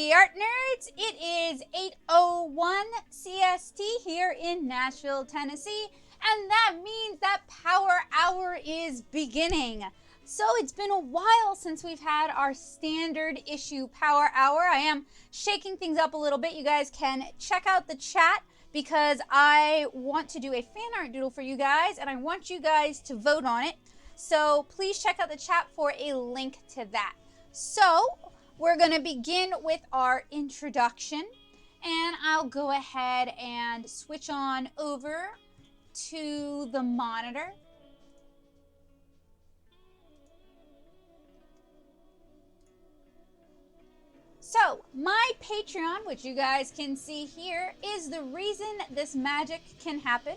Hey Art Nerds, it is 8:01 CST here in Nashville, Tennessee, and that means that Power Hour is beginning. So it's been a while since we've had our standard issue Power Hour. I am shaking things up a little bit. You guys can check out the chat because I want to do a fan art doodle for you guys and I want you guys to vote on it. So please check out the chat for a link to that. So we're going to begin with our introduction, and I'll go ahead and switch on over to the monitor. So my Patreon, which you guys can see here, is the reason this magic can happen.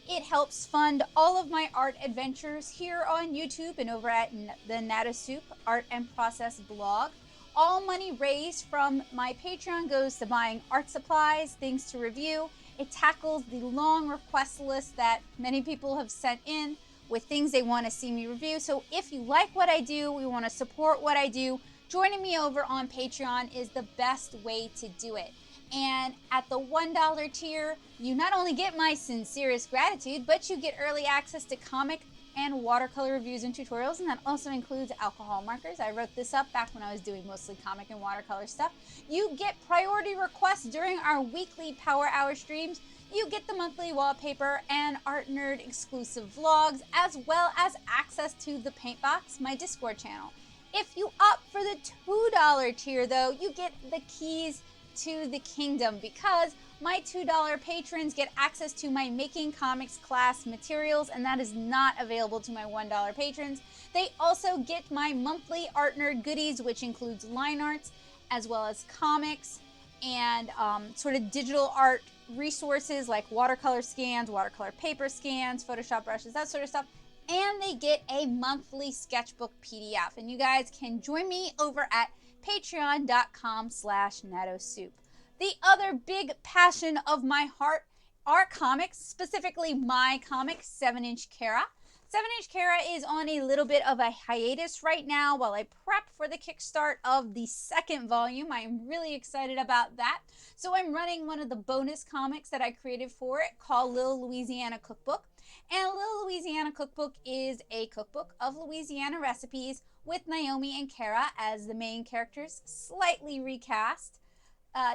It helps fund all of my art adventures here on YouTube and over at the Natosoup Art and Process blog. All money raised from my Patreon goes to buying art supplies, things to review. It tackles the long request list that many people have sent in with things they want to see me review. So if you like what I do, we want to support what I do, joining me over on Patreon is the best way to do it. And at the $1 tier, you not only get my sincerest gratitude, but you get early access to comic and watercolor reviews and tutorials, and that also includes alcohol markers. I wrote this up back when I was doing mostly comic and watercolor stuff. You get priority requests during our weekly Power Hour streams. You get the monthly wallpaper and Art Nerd exclusive vlogs, as well as access to the Paint Box, my Discord channel. If you opt for the $2 tier though, you get the keys to the kingdom because my $2 patrons get access to my Making Comics class materials, and that is not available to my $1 patrons. They also get my monthly Art Nerd goodies, which includes line arts, as well as comics and sort of digital art resources like watercolor scans, watercolor paper scans, Photoshop brushes, that sort of stuff. And they get a monthly sketchbook PDF. And you guys can join me over at patreon.com/Natosoup. The other big passion of my heart are comics, specifically my comic, 7-Inch Kara. 7-Inch Kara is on a little bit of a hiatus right now while I prep for the kickstart of the second volume. I am really excited about that. So I'm running one of the bonus comics that I created for it called Little Louisiana Cookbook. And Little Louisiana Cookbook is a cookbook of Louisiana recipes with Naomi and Kara as the main characters, slightly recast.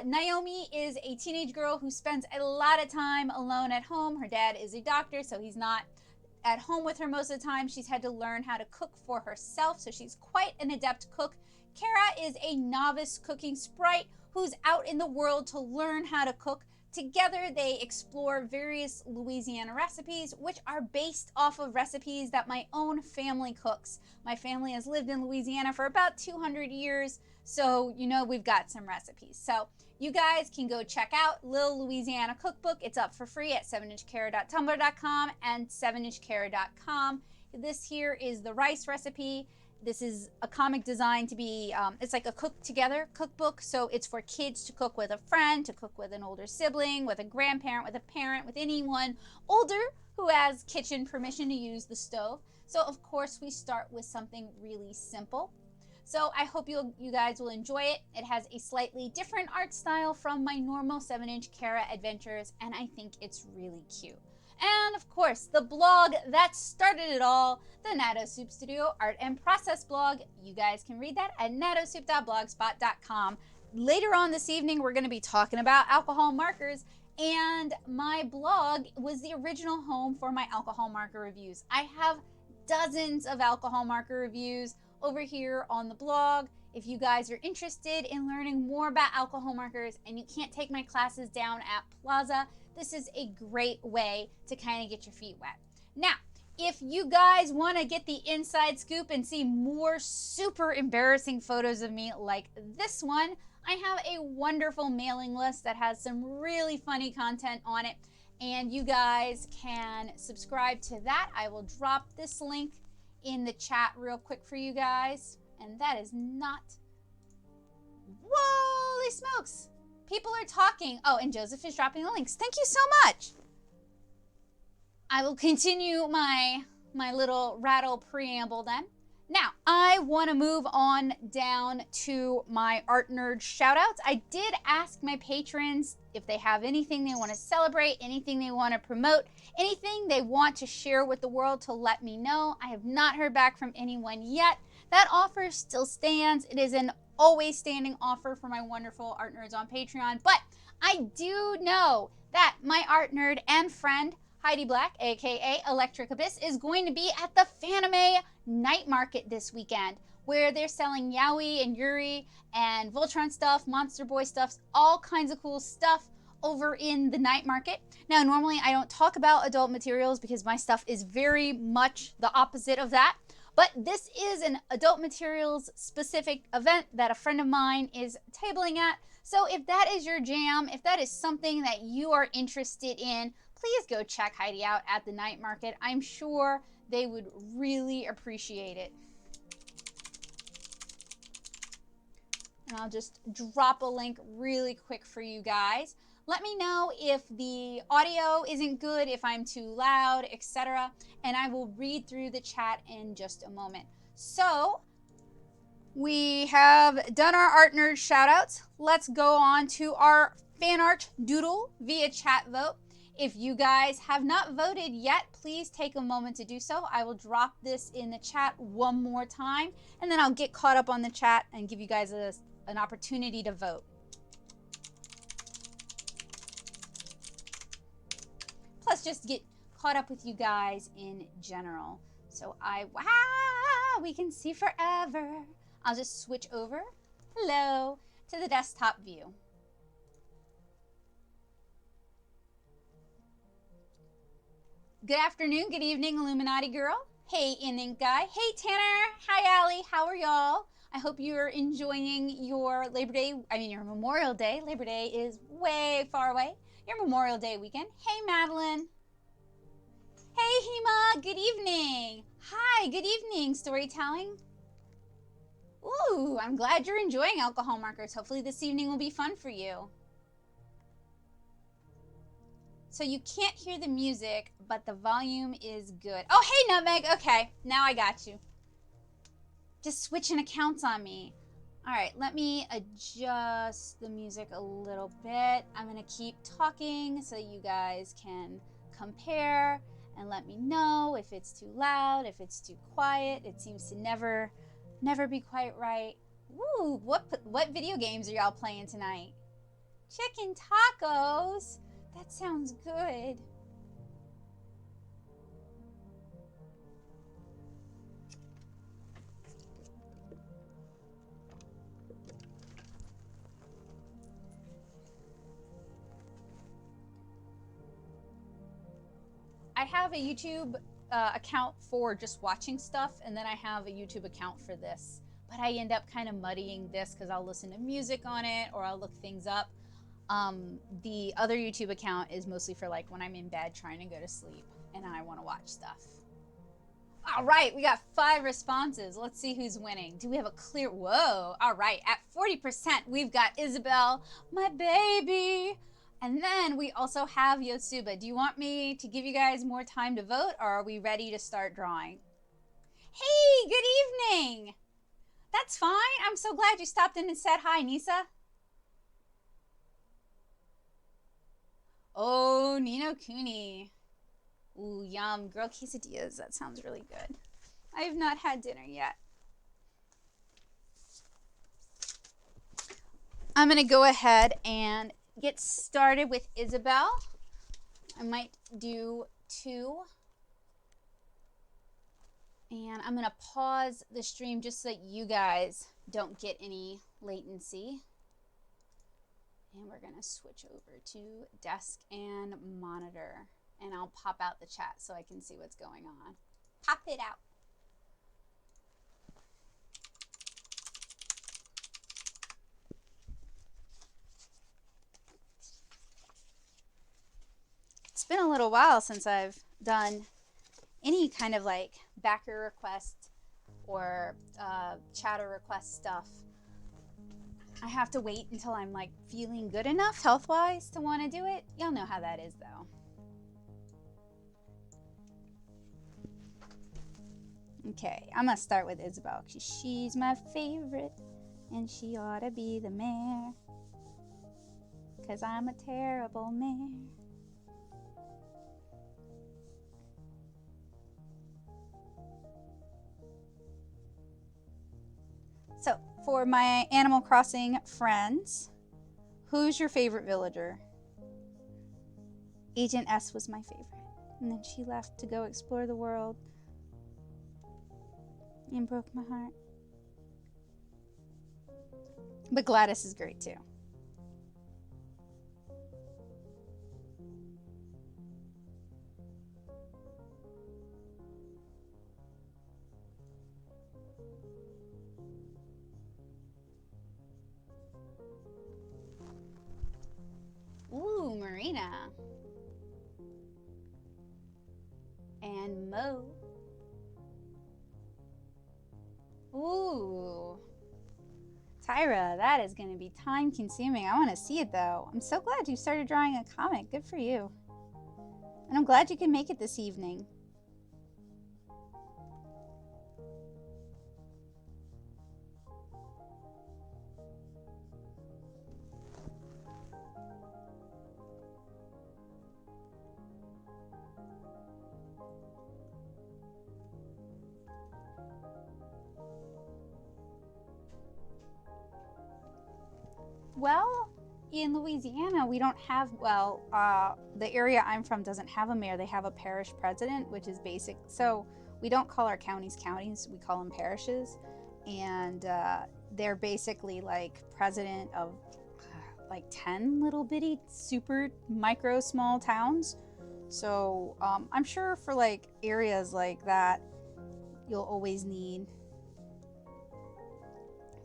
Naomi is a teenage girl who spends a lot of time alone at home. Her dad is a doctor, so he's not at home with her most of the time. She's had to learn how to cook for herself, so she's quite an adept cook. Kara is a novice cooking sprite who's out in the world to learn how to cook. Together, they explore various Louisiana recipes, which are based off of recipes that my own family cooks. My family has lived in Louisiana for about 200 years, so you know we've got some recipes. So you guys can go check out Little Louisiana Cookbook. It's up for free at 7inchkara.tumblr.com and 7inchkara.com. This here is the rice recipe. This is a comic designed to be, it's like a cook-together cookbook, so it's for kids to cook with a friend, to cook with an older sibling, with a grandparent, with a parent, with anyone older who has kitchen permission to use the stove. So, of course, we start with something really simple. So I hope you guys will enjoy it. It has a slightly different art style from my normal 7-Inch Kara adventures, and I think it's really cute. And of course, the blog that started it all, the Natosoup Studio Art and Process blog. You guys can read that at natosoup.blogspot.com. Later on this evening, we're going to be talking about alcohol markers, and my blog was the original home for my alcohol marker reviews. I have dozens of alcohol marker reviews over here on the blog. If you guys are interested in learning more about alcohol markers and you can't take my classes down at Plaza, this is a great way to kind of get your feet wet. Now, if you guys want to get the inside scoop and see more super embarrassing photos of me like this one, I have a wonderful mailing list that has some really funny content on it, and you guys can subscribe to that. I will drop this link in the chat real quick for you guys. And that is not... Holy smokes! People are talking. Oh, and Joseph is dropping the links. Thank you so much. I will continue my little rattle preamble then. Now, I want to move on down to my Artnerd Shoutouts. I did ask my patrons if they have anything they want to celebrate, anything they want to promote, anything they want to share with the world to let me know. I have not heard back from anyone yet. That offer still stands. It is an always standing offer for my wonderful art nerds on Patreon. But I do know that my art nerd and friend, Heidi Black, aka Electric Abyss, is going to be at the Fanime Night Market this weekend, where they're selling Yaoi and Yuri and Voltron stuff, Monster Boy stuff, all kinds of cool stuff over in the night market. Now, normally I don't talk about adult materials because my stuff is very much the opposite of that, but this is an adult materials specific event that a friend of mine is tabling at. So if that is your jam, if that is something that you are interested in, please go check Heidi out at the night market. I'm sure they would really appreciate it. And I'll just drop a link really quick for you guys. Let me know if the audio isn't good, if I'm too loud, etc. And I will read through the chat in just a moment. So we have done our Artnerd shoutouts. Let's go on to our fan art doodle via chat vote. If you guys have not voted yet, please take a moment to do so. I will drop this in the chat one more time, and then I'll get caught up on the chat and give you guys an opportunity to vote. Plus, just get caught up with you guys in general. So wow, we can see forever. I'll just switch over, hello, to the desktop view. Good afternoon, good evening, Illuminati girl. Hey, Ink Guy. Hey, Tanner. Hi, Allie. How are y'all? I hope you're enjoying your your Memorial Day. Labor Day is way far away. Your Memorial Day weekend. Hey, Madeline. Hey, Hema. Good evening. Hi, good evening, storytelling. Ooh, I'm glad you're enjoying alcohol markers. Hopefully this evening will be fun for you. So you can't hear the music, but the volume is good. Oh, hey, Nutmeg. Okay, now I got you. Just switching accounts on me. All right, let me adjust the music a little bit. I'm going to keep talking so you guys can compare and let me know if it's too loud, if it's too quiet. It seems to never be quite right. Woo, what video games are y'all playing tonight? Chicken tacos. That sounds good. I have a YouTube account for just watching stuff, and then I have a YouTube account for this. But I end up kind of muddying this because I'll listen to music on it or I'll look things up. The other YouTube account is mostly for like when I'm in bed trying to go to sleep and I want to watch stuff. All right, we got 5 responses. Let's see who's winning. Do we have a clear, whoa. All right, at 40%, we've got Isabel, my baby. And then we also have Yotsuba. Do you want me to give you guys more time to vote, or are we ready to start drawing? Hey, good evening. That's fine. I'm so glad you stopped in and said hi, Nisa. Oh, Nino Kuni. Ooh, yum. Grilled quesadillas. That sounds really good. I have not had dinner yet. I'm going to go ahead and get started with Isabel. I might do 2. And I'm going to pause the stream just so that you guys don't get any latency. And we're going to switch over to desk and monitor. And I'll pop out the chat so I can see what's going on. Pop it out. It's been a little while since I've done any kind of like backer request or chatter request stuff. I have to wait until I'm like feeling good enough health-wise to want to do it. Y'all know how that is though. Okay, I'm gonna start with Isabel because she's my favorite and she ought to be the mayor because I'm a terrible mayor. So, for my Animal Crossing friends, who's your favorite villager? Agent S was my favorite. And then she left to go explore the world and broke my heart. But Gladys is great too. Ooh, Marina. And Mo. Ooh. Tyra, that is going to be time consuming. I want to see it though. I'm so glad you started drawing a comic. Good for you. And I'm glad you can make it this evening. Well, in Louisiana, we don't have, the area I'm from doesn't have a mayor. They have a parish president, which is basic. So we don't call our counties counties. We call them parishes. And they're basically like president of like 10 little bitty super micro small towns. So I'm sure for like areas like that, you'll always need.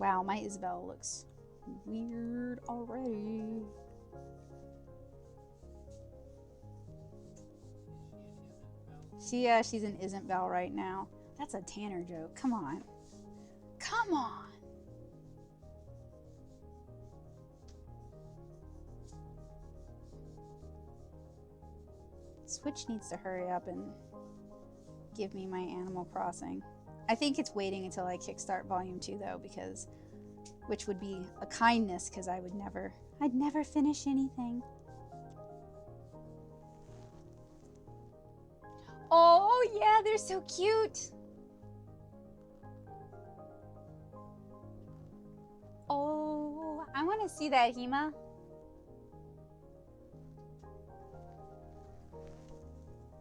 Wow, my Isabel looks weird already. She's an Isn't Belle right now. That's a Tanner joke. Come on. Come on. Switch needs to hurry up and give me my Animal Crossing. I think it's waiting until I kickstart Volume 2 though, because which would be a kindness because I'd never finish anything. Oh yeah, they're so cute. Oh, I want to see that, Hema.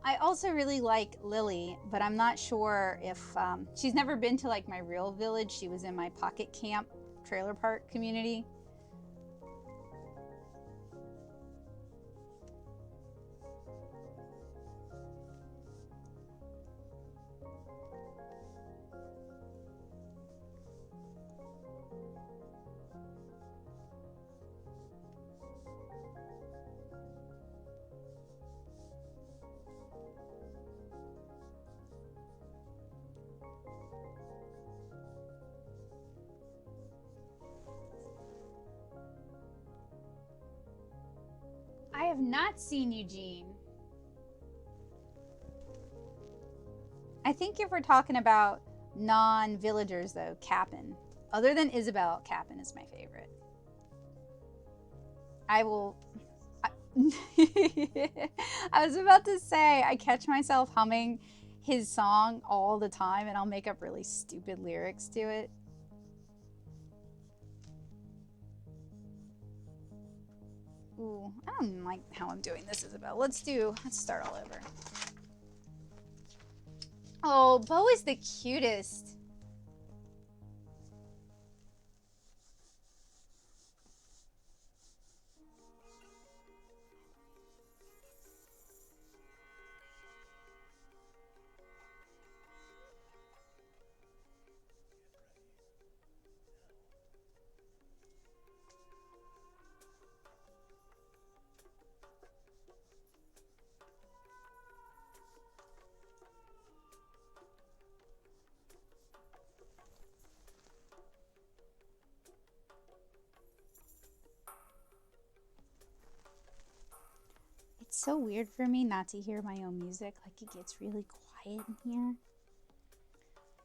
I also really like Lily, but I'm not sure if she's never been to like my real village. She was in my Pocket Camp trailer park community. I have not seen Eugene. I think if we're talking about non-villagers though, Cap'n. Other than Isabel, Cap'n is my favorite. I was about to say, I catch myself humming his song all the time and I'll make up really stupid lyrics to it. Ooh, I don't like how I'm doing this, Isabel. Let's start all over. Oh, Bo is the cutest. It's so weird for me not to hear my own music. Like, it gets really quiet in here.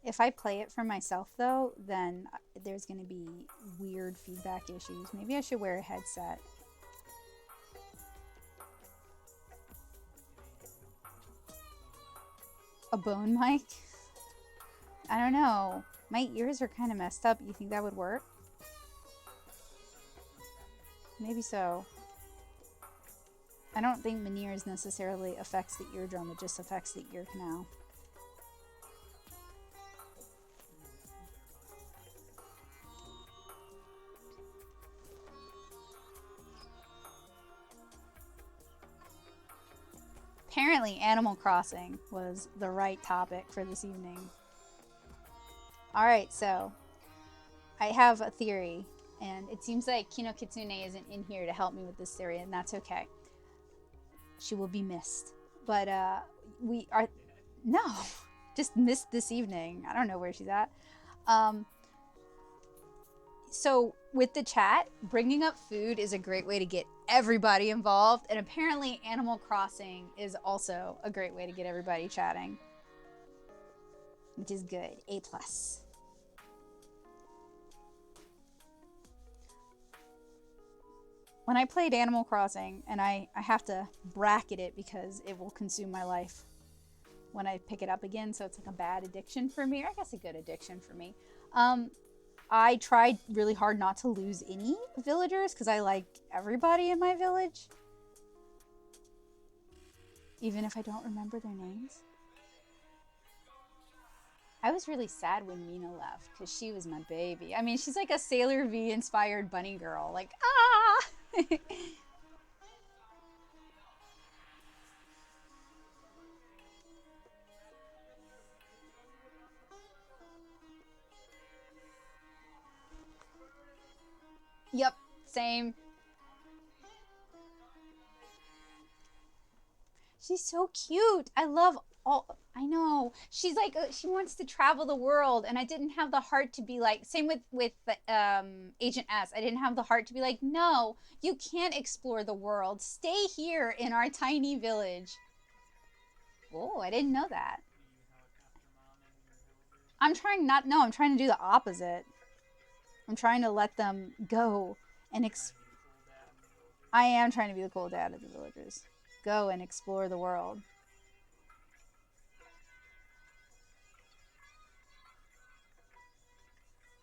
If I play it for myself, though, then there's going to be weird feedback issues. Maybe I should wear a headset. A bone mic? I don't know. My ears are kind of messed up. You think that would work? Maybe so. I don't think veneers necessarily affects the eardrum. It just affects the ear canal. Apparently, Animal Crossing was the right topic for this evening. Alright, so I have a theory, and it seems like Kino Kitsune isn't in here to help me with this theory, and that's okay. She will be missed. But we are... No! Just missed this evening. I don't know where she's at. So with the chat, bringing up food is a great way to get everybody involved, and apparently Animal Crossing is also a great way to get everybody chatting, which is good. A+. When I played Animal Crossing, and I have to bracket it because it will consume my life when I pick it up again, so it's like a bad addiction for me, or I guess a good addiction for me. I tried really hard not to lose any villagers because I like everybody in my village. Even if I don't remember their names. I was really sad when Mina left because she was my baby. I mean, she's like a Sailor V inspired bunny girl. Like, ah! Yep, same. She's so cute. I love all, I know. She's like, she wants to travel the world, and I didn't have the heart to be like, same with Agent S. I didn't have the heart to be like, no, you can't explore the world. Stay here in our tiny village. Oh, I didn't know that. I'm trying not, no, I'm trying to do the opposite. I'm trying to let them go and I am trying to be the cool dad of the villagers. Go and explore the world.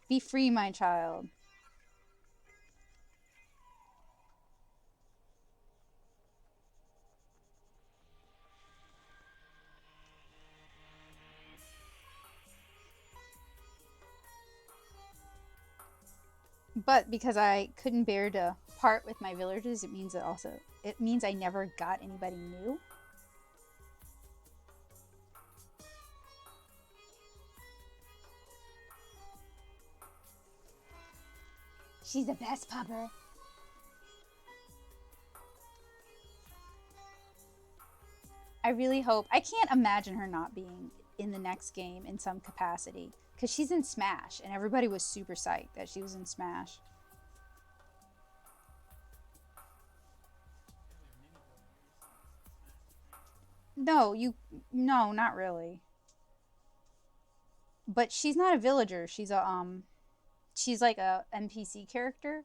Be free, my child. But because I couldn't bear to part with my villagers, it means I never got anybody new. She's the best pupper. I really hope, I can't imagine her not being in the next game in some capacity. Because she's in Smash, and everybody was super psyched that she was in Smash. No, not really. But she's not a villager. She's like a NPC character,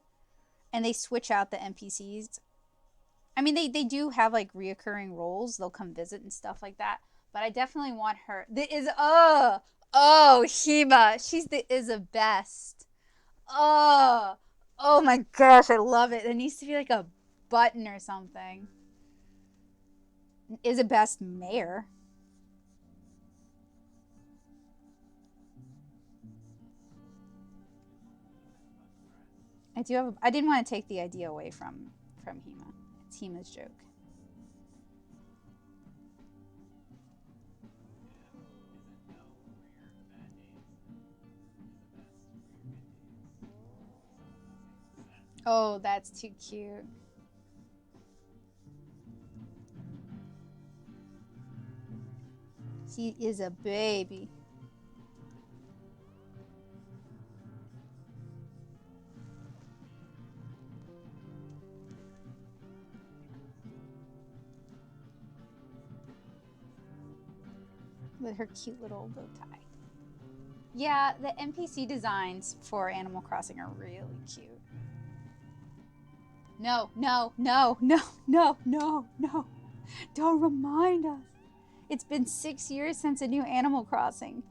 and they switch out the NPCs. I mean, they do have like reoccurring roles. They'll come visit and stuff like that. But I definitely want her. Oh, Hima. She's the best. Oh my gosh, I love it. There needs to be like a button or something. Is a best mayor. I didn't want to take the idea away from Hima. It's Hima's joke. Oh, that's too cute. He is a baby. With her cute little bow tie. Yeah, the NPC designs for Animal Crossing are really cute. No, no, no, no, no, no, no. Don't remind us. It's been 6 years since a new Animal Crossing.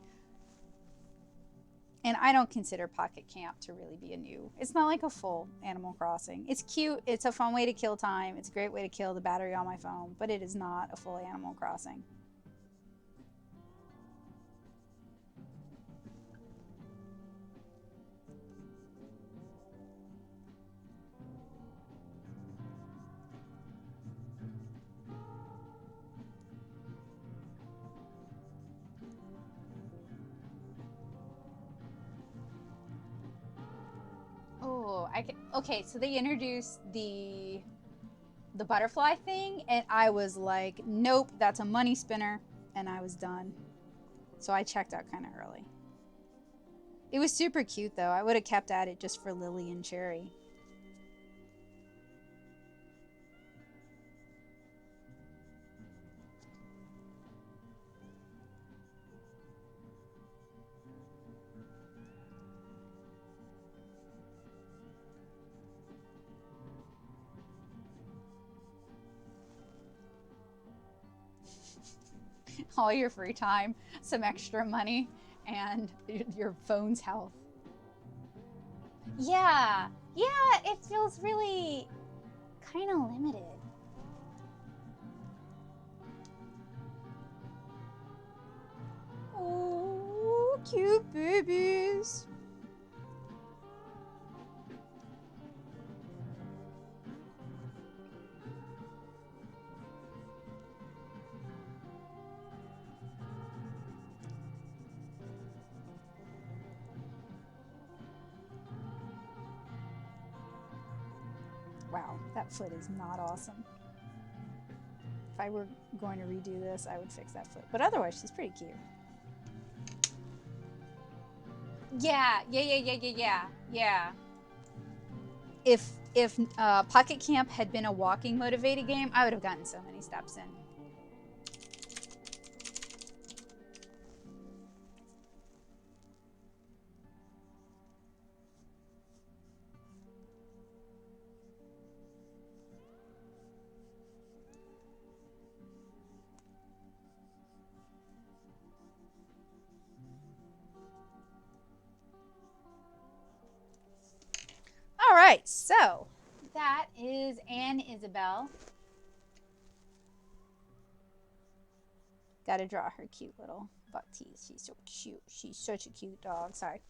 And I don't consider Pocket Camp to really be a new. It's not like a full Animal Crossing. It's cute. It's a fun way to kill time. It's a great way to kill the battery on my phone. But it is not a full Animal Crossing. Oh, okay, so they introduced the butterfly thing, and I was like, nope, that's a money spinner, and I was done. So I checked out kind of early. It was super cute, though. I would have kept at it just for Lily and Cherry. All your free time, some extra money, and your phone's health. Yeah, it feels really kind of limited. Oh, cute babies. Wow, that foot is not awesome. If I were going to redo this, I would fix that foot. But otherwise, she's pretty cute. Yeah. If Pocket Camp had been a walking motivated game, I would have gotten so many steps in. All right, so that is Anne Isabel. Got to draw her cute little buck teeth. She's so cute. She's such a cute dog. Sorry.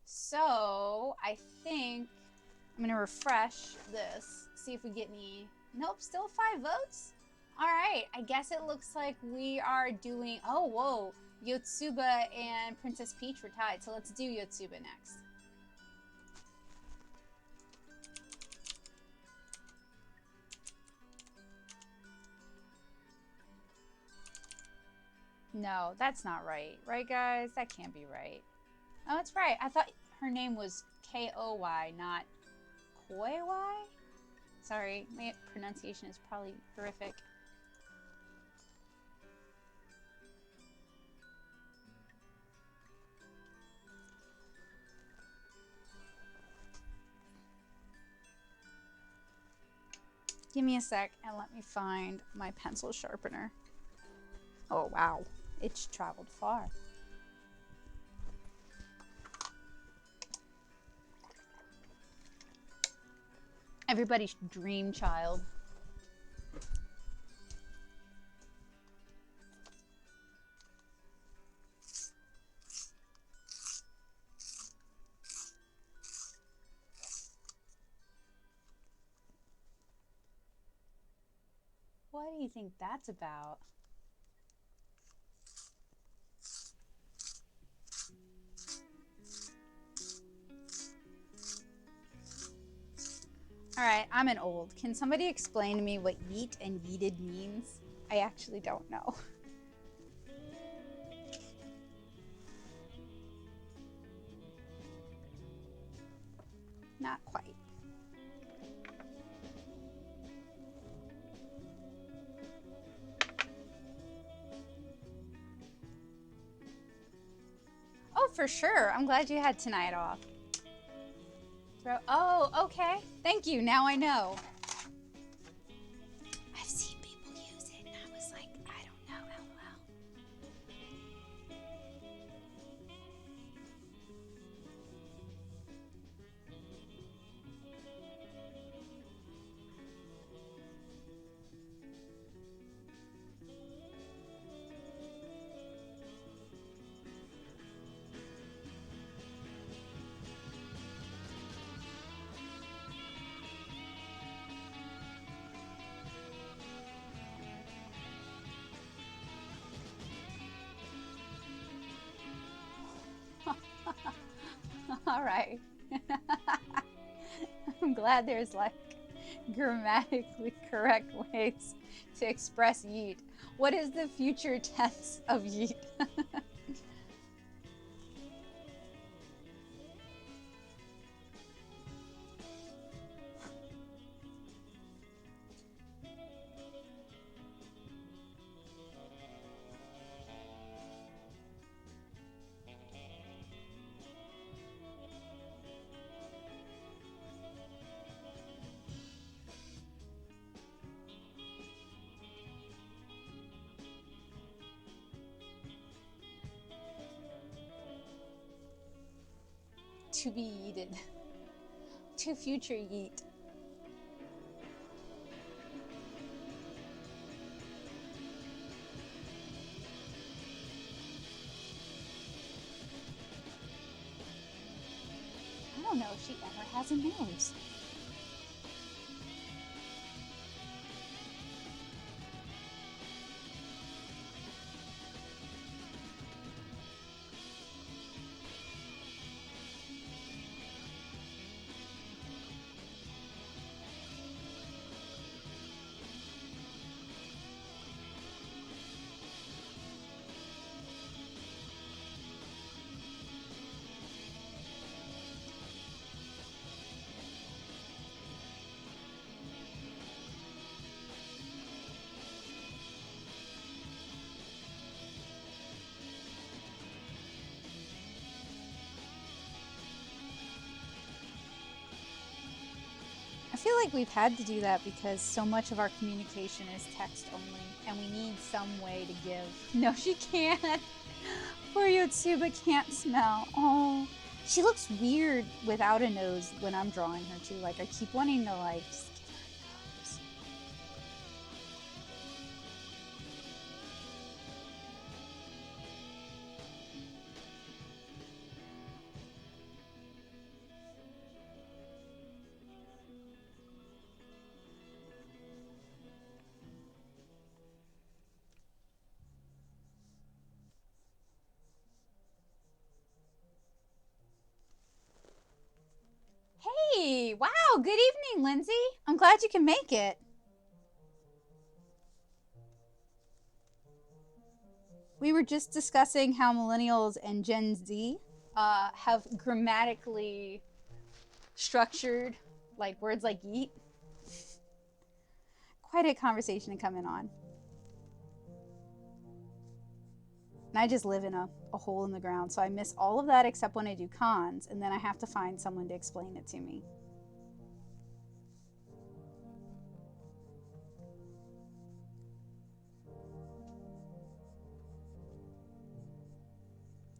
So I think I'm going to refresh this, see if we get any. Nope, still 5 votes. All right, I guess it looks like we are doing, oh, whoa. Yotsuba and Princess Peach were tied, so let's do Yotsuba next. No, that's not right. Right, guys? That can't be right. Oh, it's right. I thought her name was K-O-Y, not Koi-Y? Sorry, my pronunciation is probably horrific. Give me a sec and let me find my pencil sharpener. Oh, wow. It's traveled far. Everybody's dream child. What do you think that's about? All right, I'm an old. Can somebody explain to me what yeet and yeeted means? I actually don't know. Not quite. for sure. I'm glad you had tonight off. Oh, okay. Thank you. Now I know. I've seen people use it, and I was like, I don't know, LOL. All right. I'm glad there's like grammatically correct ways to express yeet. What is the future tense of yeet? To be yeeted. To future yeet. I don't know if she ever has a nose. I feel like we've had to do that because so much of our communication is text only, and we need some way to give. No, she can't. Poor Yotsuba can't smell. Oh, she looks weird without a nose when I'm drawing her too. Like I keep wanting to like just give her a nose. Hey, wow, good evening, Lindsay. I'm glad you can make it. We were just discussing how millennials and Gen Z have grammatically structured like words like yeet. Quite a conversation to come in on. And I just live in a hole in the ground, so I miss all of that except when I do cons, and then I have to find someone to explain it to me.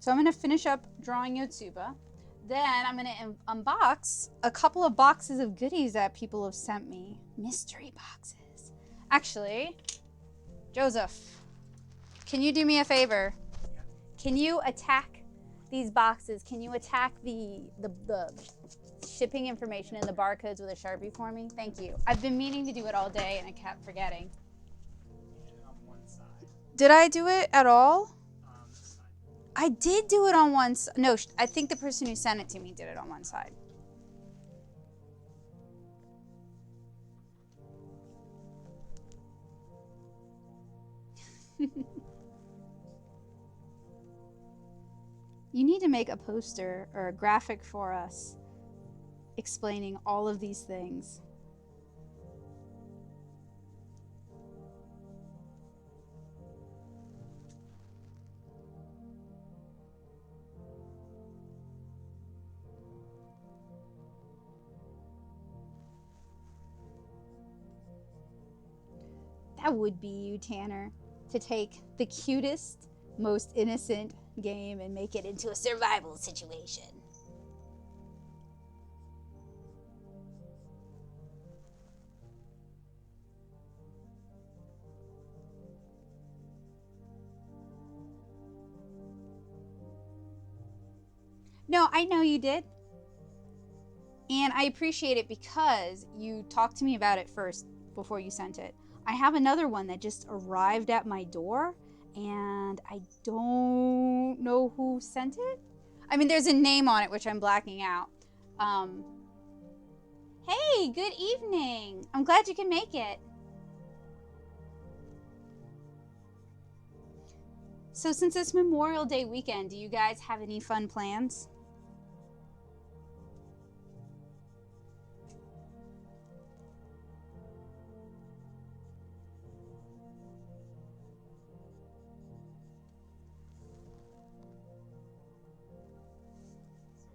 So I'm going to finish up drawing Yotsuba. Then I'm going to unbox a couple of boxes of goodies that people have sent me. Mystery boxes. Actually, Joseph, can you do me a favor? Can you attack these boxes? Can you attack the shipping information and the barcodes with a Sharpie for me? Thank you. I've been meaning to do it all day and I kept forgetting. On one side. Did I do it at all? This side. I did do it on one side. No, I think the person who sent it to me did it on one side. You need to make a poster or a graphic for us explaining all of these things. That would be you, Tanner, to take the cutest, most innocent game and make it into a survival situation. No, I know you did. And I appreciate it because you talked to me about it first before you sent it. I have another one that just arrived at my door and I don't know who sent it. I mean, there's a name on it, which I'm blacking out. Hey, good evening. I'm glad you can make it. So since it's Memorial Day weekend, do you guys have any fun plans? So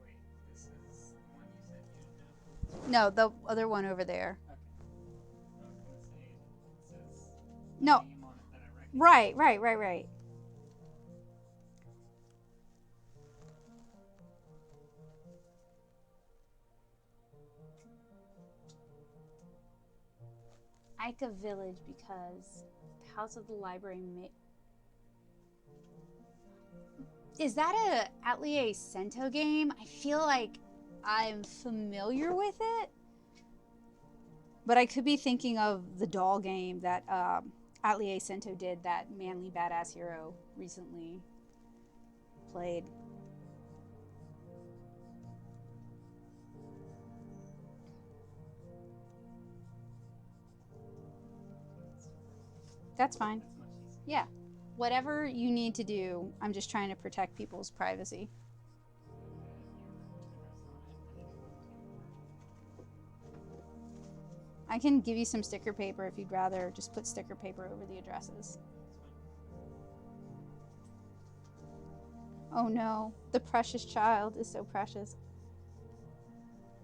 wait, this is the one you said you didn't know? No, the other one over there. Okay. I was gonna say it says No. name on it that I recognize. Right. Ica Village because the House of the Library Is that a Atelier Cento game? I feel like I'm familiar with it. But I could be thinking of the doll game that Atelier Cento did that Manly Badass Hero recently played. That's fine. That's much easier. Yeah. Whatever you need to do, I'm just trying to protect people's privacy. I can give you some sticker paper if you'd rather just put sticker paper over the addresses. Oh no, the precious child is so precious.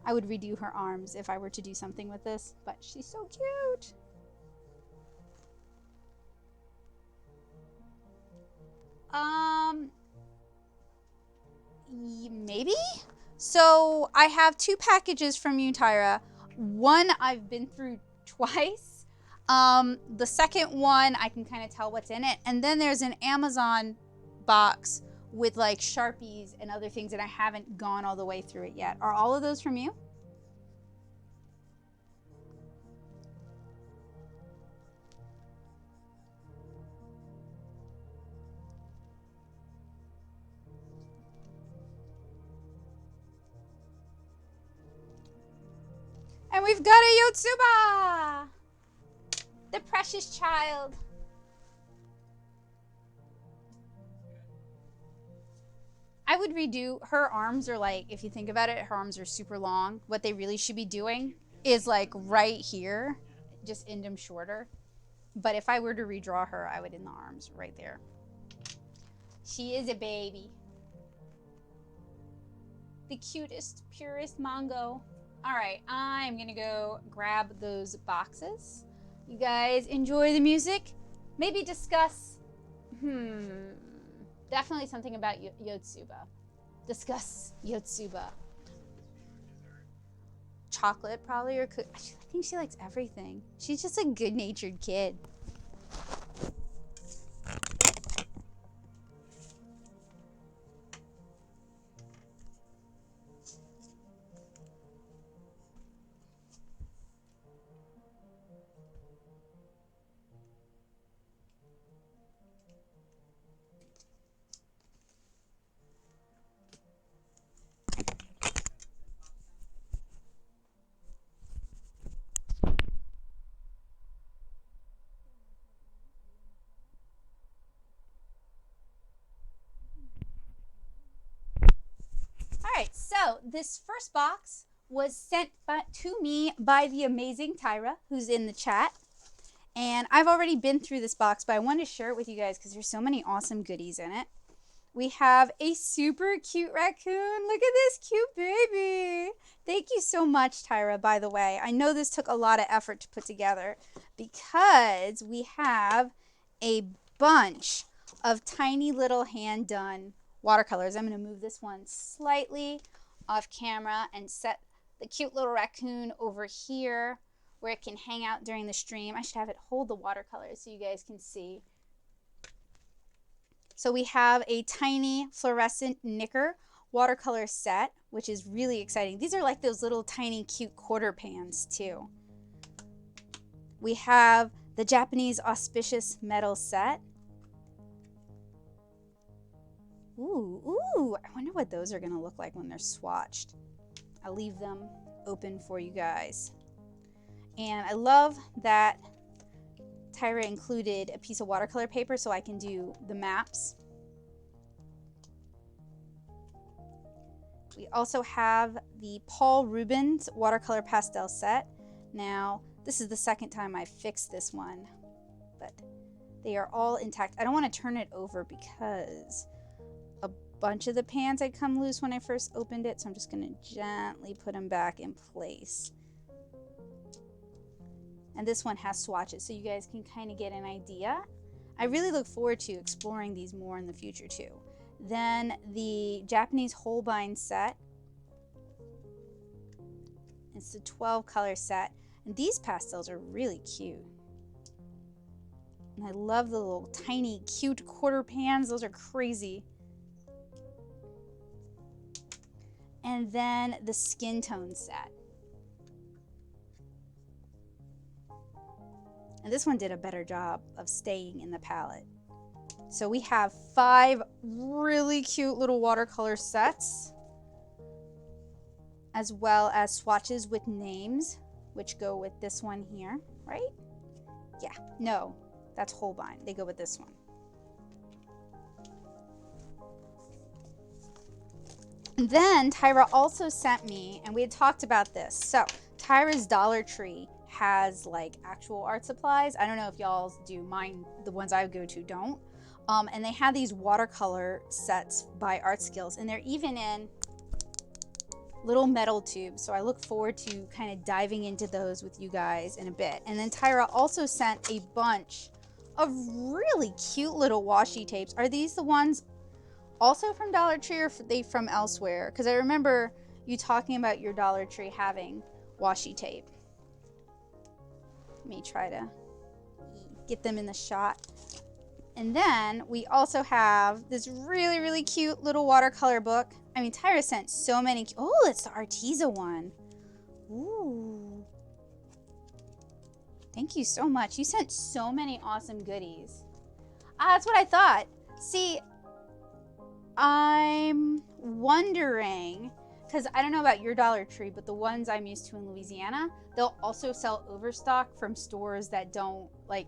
I would redo her arms if I were to do something with this, but she's so cute. Maybe? So I have 2 packages from you, Tyra. One I've been through twice. The second one I can kind of tell what's in it. And then there's an Amazon box with like Sharpies and other things and I haven't gone all the way through it yet. Are all of those from you? And we've got a Yotsuba! The precious child. I would redo, her arms are like, if you think about it, her arms are super long. What they really should be doing is like right here, just end them shorter. But if I were to redraw her, I would end the arms right there. She is a baby. The cutest, purest Mongo. All right, I'm gonna go grab those boxes. You guys enjoy the music? Maybe discuss, definitely something about Yotsuba. Discuss Yotsuba. Chocolate probably, or I think she likes everything. She's just a good-natured kid. Alright, so this first box was sent to me by the amazing Tyra, who's in the chat. And I've already been through this box, but I wanted to share it with you guys because there's so many awesome goodies in it. We have a super cute raccoon. Look at this cute baby. Thank you so much, Tyra, by the way. I know this took a lot of effort to put together. because we have a bunch of tiny little hand-done watercolors. I'm going to move this one slightly off camera and set the cute little raccoon over here where it can hang out during the stream. I should have it hold the watercolors so you guys can see. So we have a tiny fluorescent knicker watercolor set, which is really exciting. These are like those little tiny cute quarter pans too. We have the Japanese auspicious metal set. Ooh, I wonder what those are gonna look like when they're swatched. I'll leave them open for you guys. And I love that Tyra included a piece of watercolor paper so I can do the maps. We also have the Paul Rubens watercolor pastel set. Now, this is the second time I've fixed this one, but they are all intact. I don't want to turn it over because a bunch of the pans had come loose when I first opened it, so I'm just going to gently put them back in place. And this one has swatches, so you guys can kind of get an idea. I really look forward to exploring these more in the future too. Then the Japanese Holbein set. It's a 12 color set. And these pastels are really cute. And I love the little tiny cute quarter pans. Those are crazy. And then the skin tone set. And this one did a better job of staying in the palette. So we have 5 really cute little watercolor sets, as well as swatches with names, which go with this one here, right? Yeah, no, that's Holbein. They go with this one. And then Tyra also sent me, and we had talked about this. So Tyra's Dollar Tree has like actual art supplies. I don't know if y'all do. Mine, the ones I go to, don't. And they have these watercolor sets by Art Skills, and they're even in little metal tubes. So I look forward to kind of diving into those with you guys in a bit. And then Tyra also sent a bunch of really cute little washi tapes. Are these the ones also from Dollar Tree, or are they from elsewhere? Because I remember you talking about your Dollar Tree having washi tape. Let me try to get them in the shot. And then we also have this really, really cute little watercolor book. I mean, Tyra sent so many. Oh, it's the Arteza one. Ooh. Thank you so much. You sent so many awesome goodies. That's what I thought. See, I'm wondering, because I don't know about your Dollar Tree, but the ones I'm used to in Louisiana, they'll also sell overstock from stores that don't, like,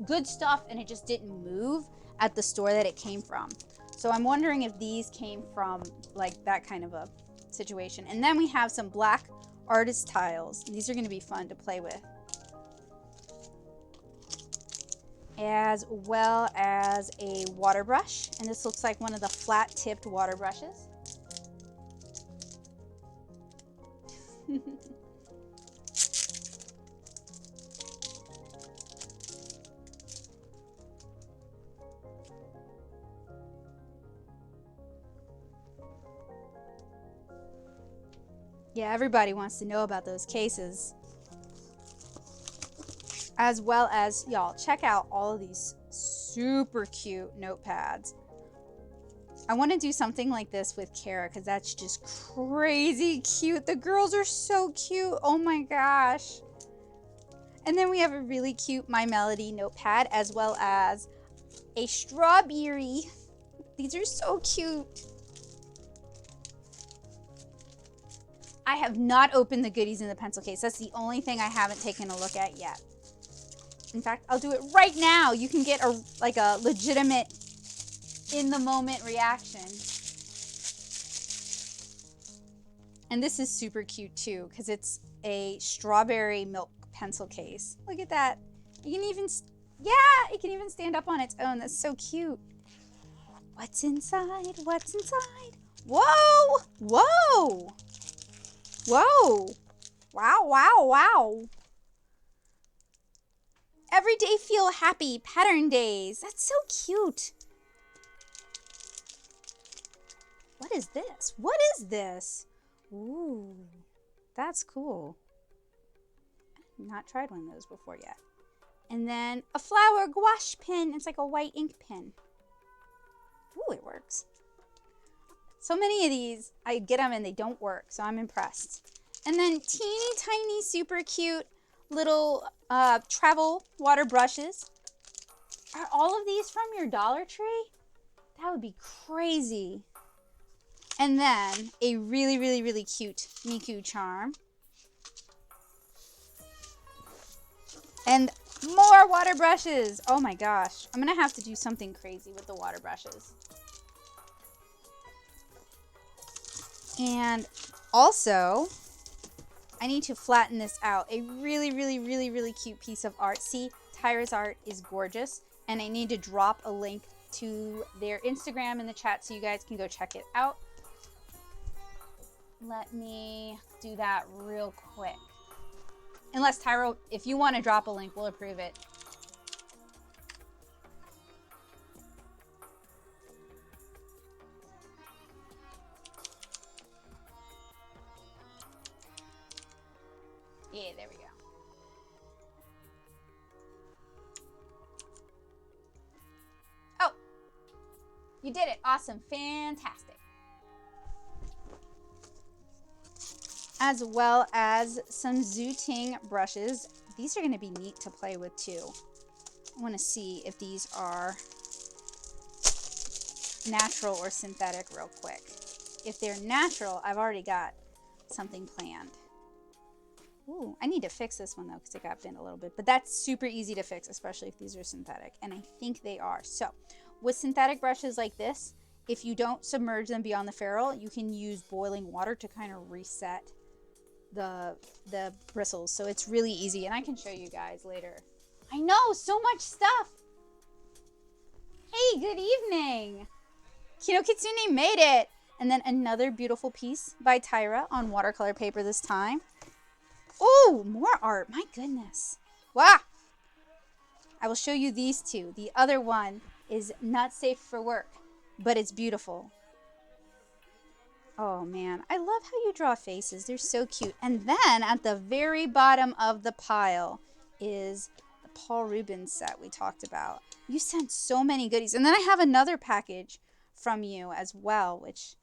good stuff, and it just didn't move at the store that it came from. So I'm wondering if these came from, like, that kind of a situation. And then we have some black artist tiles. These are going to be fun to play with. As well as a water brush. And this looks like one of the flat-tipped water brushes. Yeah, everybody wants to know about those cases. As well as, y'all, check out all of these super cute notepads. I want to do something like this with Kara because that's just crazy cute. The girls are so cute. Oh my gosh. And then we have a really cute My Melody notepad, as well as a strawberry. These are so cute. I have not opened the goodies in the pencil case. That's the only thing I haven't taken a look at yet. In fact, I'll do it right now. You can get a legitimate in the moment reaction. And this is super cute too, because it's a strawberry milk pencil case. Look at that. You can even, yeah, it can even stand up on its own. That's so cute. What's inside? What's inside? Whoa! Whoa! Whoa! Wow, wow, wow. Everyday Feel Happy Pattern Days. That's so cute. What is this? What is this? Ooh, that's cool. I've not tried one of those before yet. And then a flower gouache pen. It's like a white ink pen. Ooh, it works. So many of these, I get them and they don't work, so I'm impressed. And then teeny tiny, super cute little travel water brushes. Are all of these from your Dollar Tree? That would be crazy. And then a really, really, really cute Miku charm. And more water brushes. Oh my gosh. I'm going to have to do something crazy with the water brushes. And also, I need to flatten this out. A really, really, really, really cute piece of art. See, Tyra's art is gorgeous. And I need to drop a link to their Instagram in the chat so you guys can go check it out. Let me do that real quick. Unless Tyra, if you want to drop a link, we'll approve it. Yeah, there we go. Oh, you did it. Awesome. Fantastic. As well as some zooting brushes. These are going to be neat to play with too. I want to see if these are natural or synthetic real quick. If they're natural, I've already got something planned. Ooh, I need to fix this one though because it got bent a little bit. But that's super easy to fix, especially if these are synthetic. And I think they are. So with synthetic brushes like this, if you don't submerge them beyond the ferrule, you can use boiling water to kind of reset the bristles. So it's really easy. And I can show you guys later. I know, so much stuff. Hey, good evening. Kino Kitsune made it. And then another beautiful piece by Tyra on watercolor paper this time. Oh, more art. My goodness. Wow. I will show you these two. The other one is not safe for work, but it's beautiful. Oh, man. I love how you draw faces. They're so cute. And then at the very bottom of the pile is the Paul Rubens set we talked about. You sent so many goodies. And then I have another package from you as well, which...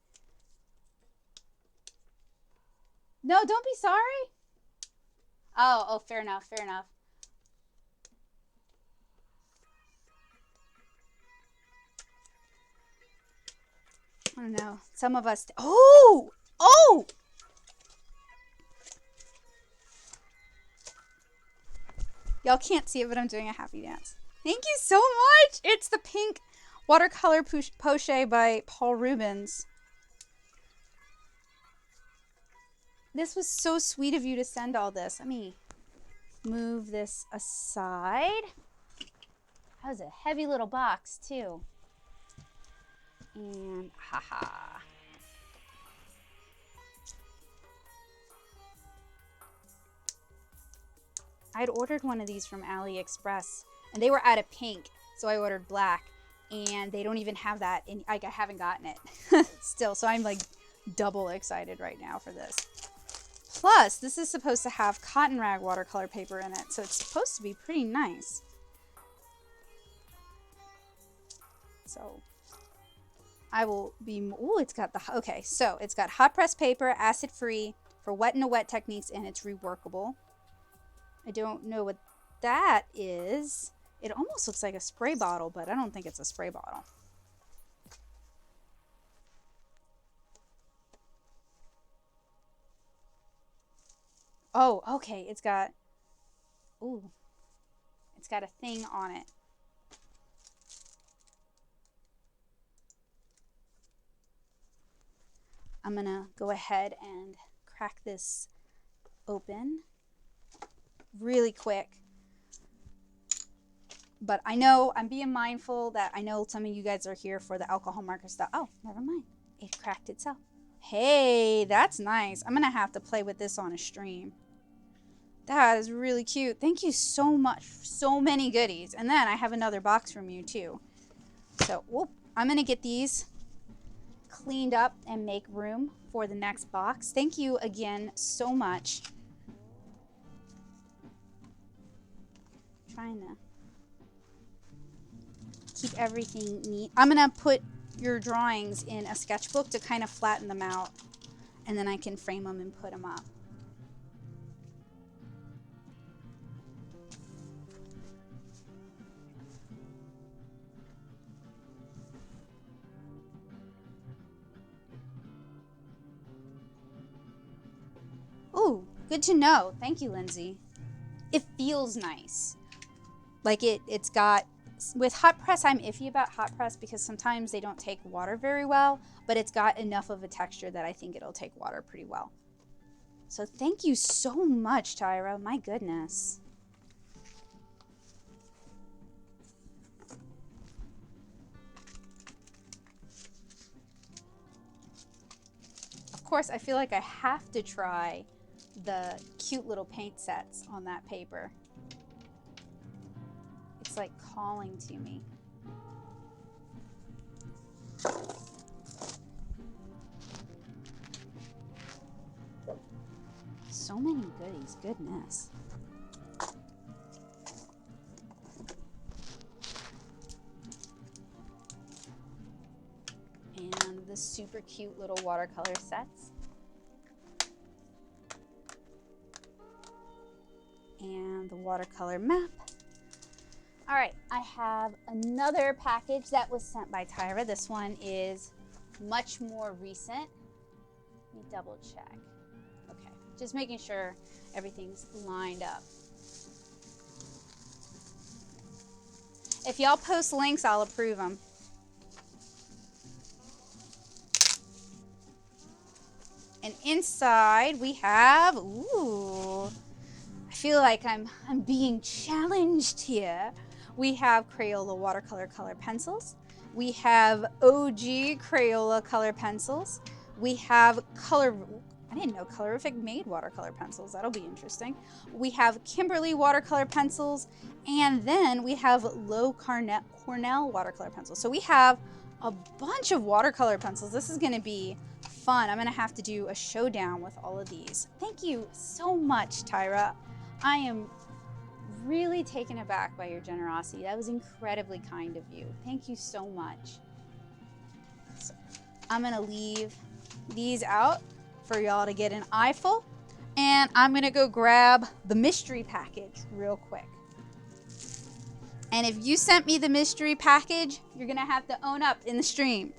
No, don't be sorry. Oh, fair enough, fair enough. I don't know. Some of us... Oh! Y'all can't see it, but I'm doing a happy dance. Thank you so much! It's the pink watercolor poche by Paul Rubens. This was so sweet of you to send all this. Let me move this aside. That was a heavy little box, too. And haha. I'd ordered one of these from AliExpress, and they were out of pink, so I ordered black. And they don't even have that in, like, I haven't gotten it still, so I'm like double excited right now for this. Plus, this is supposed to have cotton rag watercolor paper in it, so it's supposed to be pretty nice. So I will be, ooh, it's got the, okay, so it's got hot press paper, acid free for wet in a wet techniques, and it's reworkable. I don't know what that is. It almost looks like a spray bottle, but I don't think it's a spray bottle. Oh, okay, it's got, ooh, it's got a thing on it. I'm gonna go ahead and crack this open really quick. But I know I'm being mindful that I know some of you guys are here for the alcohol marker stuff. Oh, never mind. It cracked itself. Hey, that's nice. I'm going to have to play with this on a stream. That is really cute. Thank you so much. So many goodies. And then I have another box from you too. So, whoop, I'm going to get these cleaned up and make room for the next box. Thank you again so much. Trying to keep everything neat. I'm going to put your drawings in a sketchbook to kind of flatten them out, and then I can frame them and put them up. Oh, good to know. Thank you, Lindsay. It feels nice. Like it's got, with hot press, I'm iffy about hot press because sometimes they don't take water very well, but it's got enough of a texture that I think it'll take water pretty well. So thank you so much, Tyra. My goodness. Of course, I feel like I have to try the cute little paint sets on that paper. It's like calling to me. So many goodies, goodness. And the super cute little watercolor sets. And the watercolor map. All right, I have another package that was sent by Tyra. This one is much more recent. Let me double check. Okay, just making sure everything's lined up. If y'all post links, I'll approve them. And inside we have, ooh, I feel like I'm being challenged here. We have Crayola watercolor color pencils. We have OG Crayola color pencils. We have color, I didn't know Colorific made watercolor pencils. That'll be interesting. We have Kimberly watercolor pencils. And then we have Low Cornell watercolor pencils. So we have a bunch of watercolor pencils. This is gonna be fun. I'm gonna have to do a showdown with all of these. Thank you so much, Tyra. I am really taken aback by your generosity. That was incredibly kind of you. Thank you so much. So I'm gonna leave these out for y'all to get an eyeful, and I'm gonna go grab the mystery package real quick. And if you sent me the mystery package, you're gonna have to own up in the stream.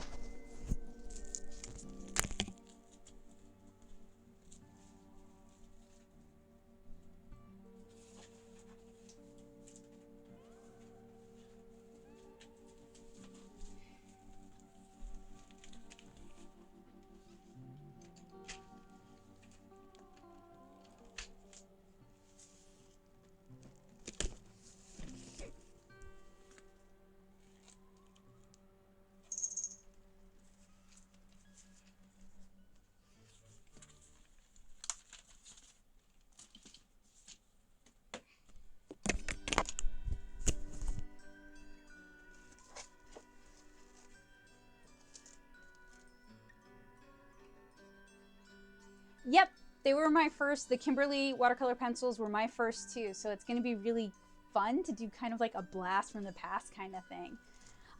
Yep, they were my first. The Kimberly watercolor pencils were my first too. So it's going to be really fun to do kind of like a blast from the past kind of thing.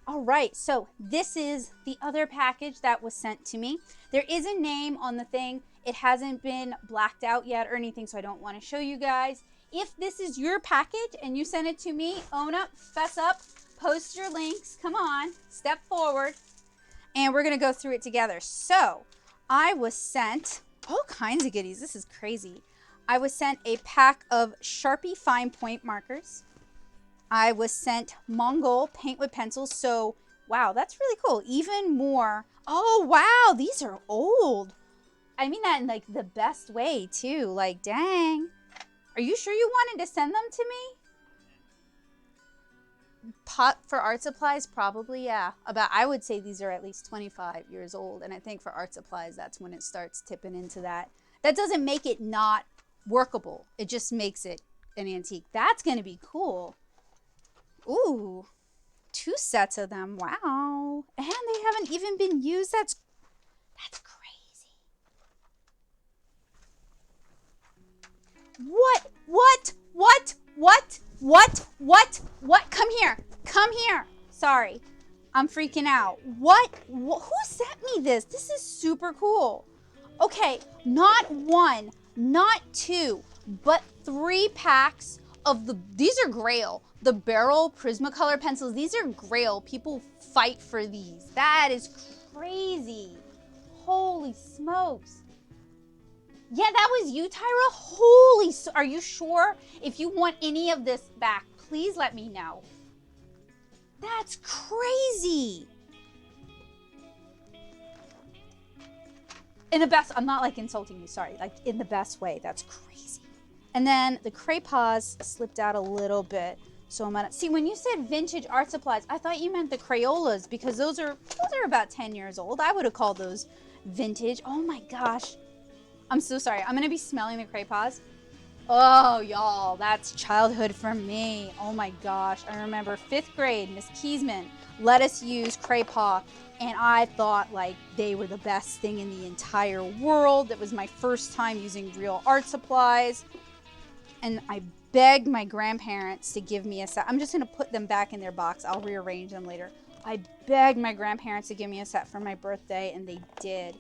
All right, so this is the other package that was sent to me. There is a name on the thing. It hasn't been blacked out yet or anything, so I don't want to show you guys. If this is your package and you send it to me, own up, fess up, post your links. Come on, step forward, and we're going to go through it together. So I was sent all kinds of goodies. This is crazy. I was sent a pack of Sharpie fine point markers. I was sent Mongol paint with pencils. So, wow, that's really cool. Even more. Oh, wow, these are old. I mean that in like the best way too. Like, dang. Are you sure you wanted to send them to me? Pot for art supplies, probably, yeah. I would say these are at least 25 years old. And I think for art supplies, that's when it starts tipping into that. That doesn't make it not workable. It just makes it an antique. That's going to be cool. Ooh, 2 sets of them. Wow. And they haven't even been used. That's crazy. What? Come here. Come here. Sorry. I'm freaking out. What? Who sent me this? This is super cool. Okay, not 1, not 2, but 3 packs of these are Grail. The Barrel Prismacolor pencils. These are Grail. People fight for these. That is crazy. Holy smokes. Yeah, that was you, Tyra? Holy, are you sure? If you want any of this back, please let me know. That's crazy. In the best, I'm not like insulting you, sorry. Like in the best way, that's crazy. And then the Crayolas slipped out a little bit. So I'm gonna, see when you said vintage art supplies, I thought you meant the Crayolas because those are about 10 years old. I would have called those vintage. Oh my gosh. I'm so sorry. I'm gonna be smelling the Crayolas. Oh, y'all, that's childhood for me. Oh my gosh. I remember 5th grade, Miss Keesman let us use Crayola, and I thought like they were the best thing in the entire world. It was my first time using real art supplies, and I begged my grandparents to give me a set. I'm just gonna put them back in their box. I'll rearrange them later. I begged my grandparents to give me a set for my birthday, and they did.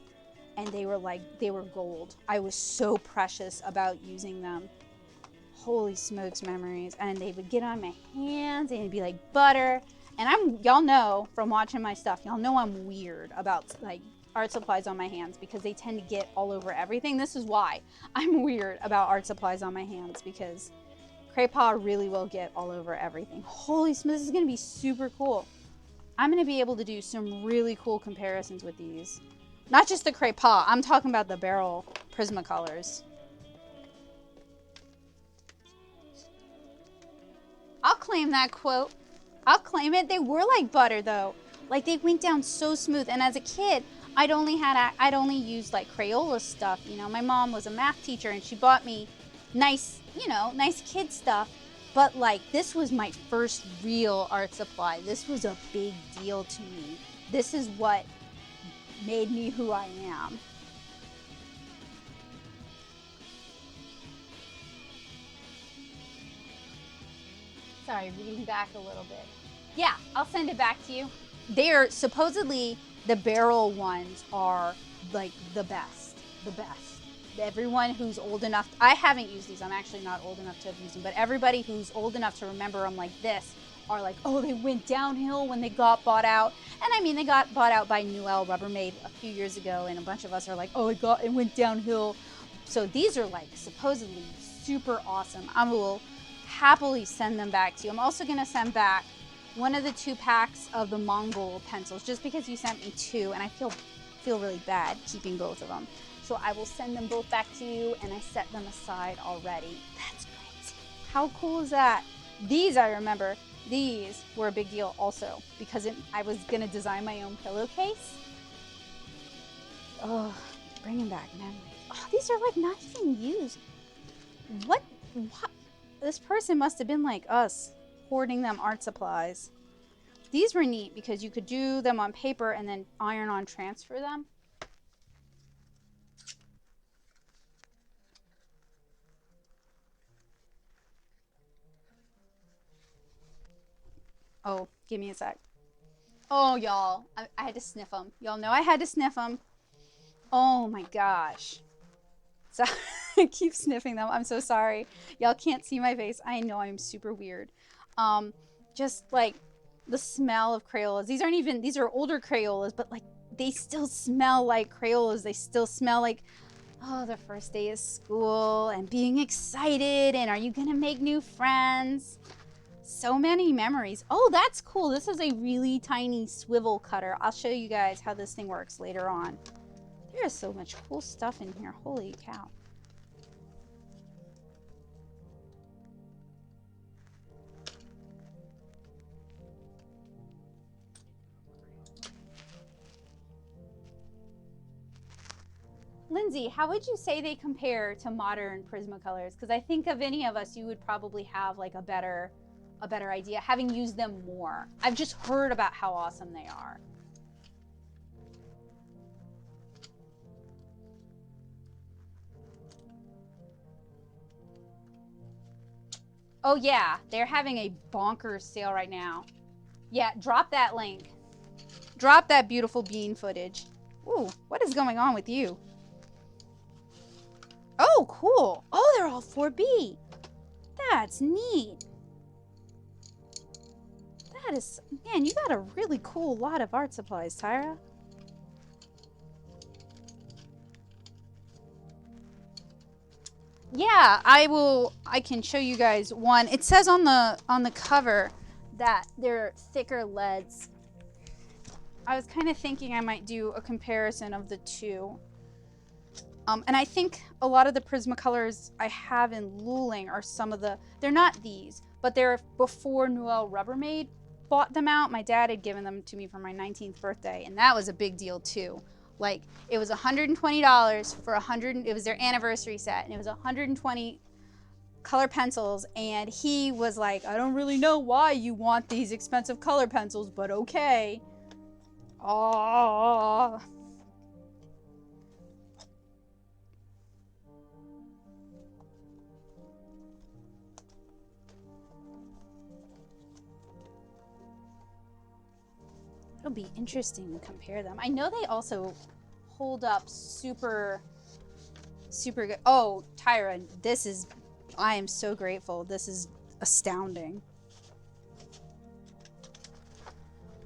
And they were like, they were gold. I was so precious about using them. Holy smokes, memories. And they would get on my hands and it'd be like butter. And y'all know from watching my stuff, y'all know I'm weird about like art supplies on my hands because they tend to get all over everything. This is why I'm weird about art supplies on my hands, because Crayola really will get all over everything. Holy smokes, this is gonna be super cool. I'm gonna be able to do some really cool comparisons with these. Not just the Crayola, I'm talking about the Barrel Prismacolors. I'll claim that quote. I'll claim it. They were like butter though. Like they went down so smooth. And as a kid, I'd only used like Crayola stuff. You know, my mom was a math teacher and she bought me nice, you know, nice kid stuff. But like this was my first real art supply. This was a big deal to me. This is what made me who I am. Sorry, reading back a little bit. Yeah, I'll send it back to you. They're supposedly the Barrel ones are like the best. Everyone who's old enough, I haven't used these, I'm actually not old enough to have used them, but everybody who's old enough to remember them like this are like, oh, they went downhill when they got bought out. And I mean, they got bought out by Newell Rubbermaid a few years ago, and a bunch of us are like, oh, it went downhill. So these are like supposedly super awesome. I will happily send them back to you. I'm also gonna send back one of the 2 packs of the Mongol pencils, just because you sent me 2, and I feel really bad keeping both of them. So I will send them both back to you, and I set them aside already. That's crazy. How cool is that? These, I remember, these were a big deal also, because I was gonna design my own pillowcase. Oh, bringing back memories. Oh, these are like not even used. What? This person must have been like us, hoarding them art supplies. These were neat because you could do them on paper and then iron-on transfer them. Oh, give me a sec. Oh, y'all, I had to sniff them. Y'all know I had to sniff them. Oh my gosh. So I keep sniffing them. I'm so sorry. Y'all can't see my face. I know I'm super weird. Just like the smell of Crayolas. These are older Crayolas, but like they still smell like Crayolas. They still smell like, oh, the first day of school and being excited and are you gonna make new friends? So many memories. Oh, that's cool. This is a really tiny swivel cutter. I'll show you guys how this thing works later on. There is so much cool stuff in here. Holy cow. Lindsay, how would you say they compare to modern Prismacolors? Because I think of any of us, you would probably have like a better idea, having used them more. I've just heard about how awesome they are. Oh yeah, they're having a bonkers sale right now. Yeah, drop that link. Drop that beautiful bean footage. Ooh, what is going on with you? Oh, cool. Oh, they're all 4B. That's neat. That is, man, you got a really cool lot of art supplies, Tyra. Yeah, I can show you guys one. It says on the cover that they're thicker leads. I was kind of thinking I might do a comparison of the two. And I think a lot of the Prismacolors I have in Luling are some of the, they're not these, but they're before Noel Rubbermaid bought them out. My dad had given them to me for my 19th birthday, and that was a big deal too. Like, it was $120 for 100, it was their anniversary set, and it was 120 color pencils, and he was like, I don't really know why you want these expensive color pencils, but okay. Oh. It'll be interesting to compare them. I know they also hold up super good. Oh, Tyra, this is, I am so grateful. This is astounding.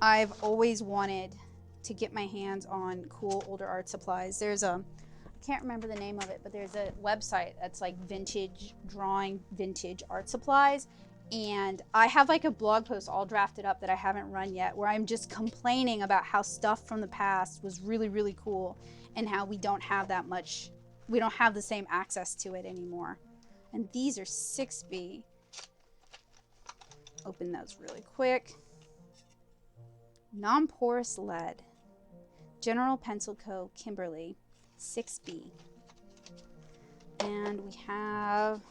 I've always wanted to get my hands on cool older art supplies. There's a, I can't remember the name of it, but there's a website that's like vintage drawing, vintage art supplies. And I have like a blog post all drafted up that I haven't run yet, where I'm just complaining about how stuff from the past was really, really cool, and how we don't have that much, we don't have the same access to it anymore. And these are 6B. Open those really quick. Non-porous lead. General Pencil Co. Kimberly, 6B. And we have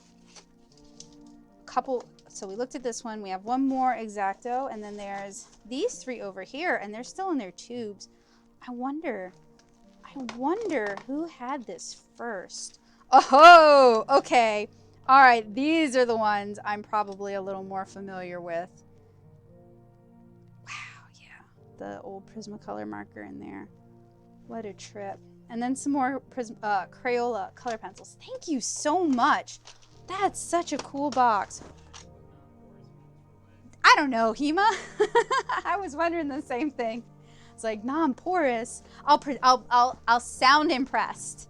a couple. So we looked at this one. We have one more X-Acto, and then there's these three over here, and they're still in their tubes. I wonder who had this first. Oh, okay. All right, these are the ones I'm probably a little more familiar with. Wow, yeah, the old Prismacolor marker in there. What a trip. And then some more Crayola color pencils. Thank you so much. That's such a cool box. I don't know, Hema. I was wondering the same thing. It's like non-porous. I'll sound impressed.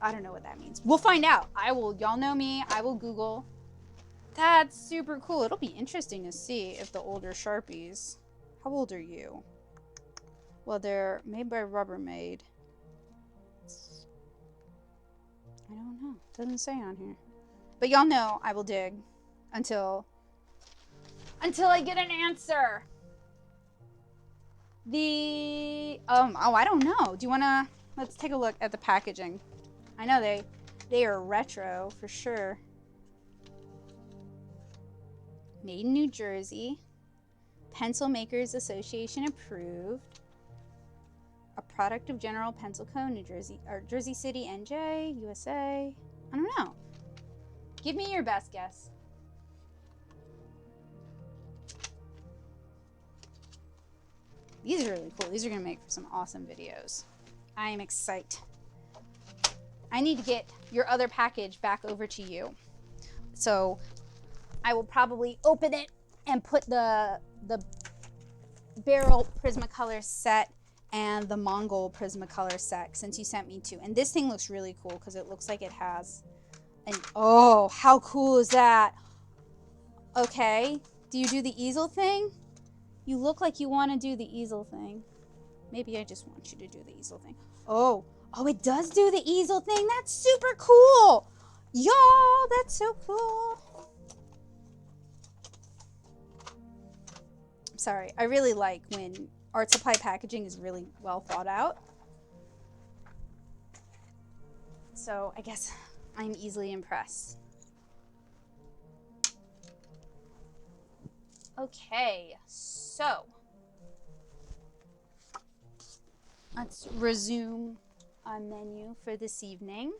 I don't know what that means. We'll find out. Y'all know me. I will Google. That's super cool. It'll be interesting to see if the older Sharpies. How old are you? Well, they're made by Rubbermaid. I don't know. Doesn't say on here. But y'all know I will dig until I get an answer. Oh, I don't know. Do you wanna, let's take a look at the packaging. I know they are retro for sure. Made in New Jersey. Pencil Makers Association approved. A product of General Pencil Co. New Jersey, or Jersey City, NJ, USA. I don't know. Give me your best guess. These are really cool. These are gonna make for some awesome videos. I am excited. I need to get your other package back over to you. So I will probably open it and put the Barrel Prismacolor set and the Mongol Prismacolor set, since you sent me two. And this thing looks really cool because it looks like it has an, oh, how cool is that? Okay, do you do the easel thing? You look like you want to do the easel thing. Maybe I just want you to do the easel thing. Oh, it does do the easel thing. That's super cool. Y'all, that's so cool. I'm sorry. I really like when art supply packaging is really well thought out. so I guess I'm easily impressed. Okay, so let's resume our menu for this evening.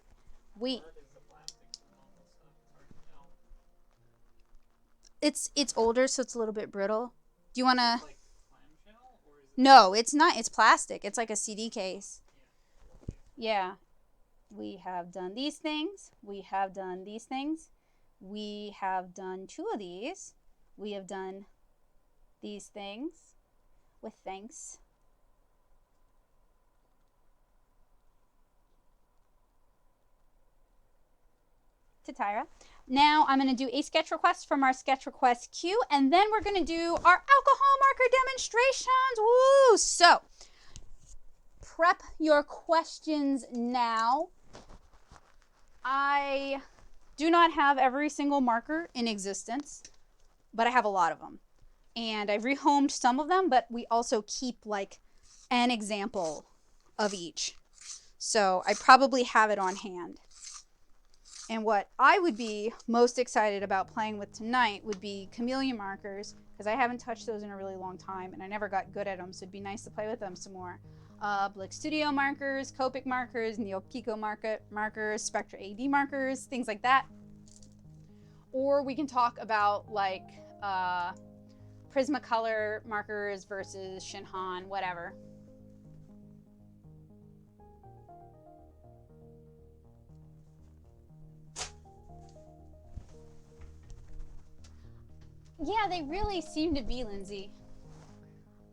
What is the plastic normal stuff? It's hard to tell. It's older, so it's a little bit brittle. Do you want to? Like clamshell, or is it? No, it's not. It's plastic. It's like a CD case. Yeah. We have done these things. We have done these things. We have done 2 of these. We have done these things with thanks. To Tyra. Now I'm going to do a sketch request from our sketch request queue, and then we're going to do our alcohol marker demonstrations. Woo! So, prep your questions now. I do not have every single marker in existence, but I have a lot of them. And I've rehomed some of them, but we also keep like an example of each. So I probably have it on hand. And what I would be most excited about playing with tonight would be Chameleon markers, because I haven't touched those in a really long time and I never got good at them, so it'd be nice to play with them some more. Blick Studio markers, Copic markers, NeoPico markers, Spectra AD markers, things like that. Or we can talk about like Prismacolor markers versus Shinhan, whatever. Yeah, they really seem to be, Lindsay.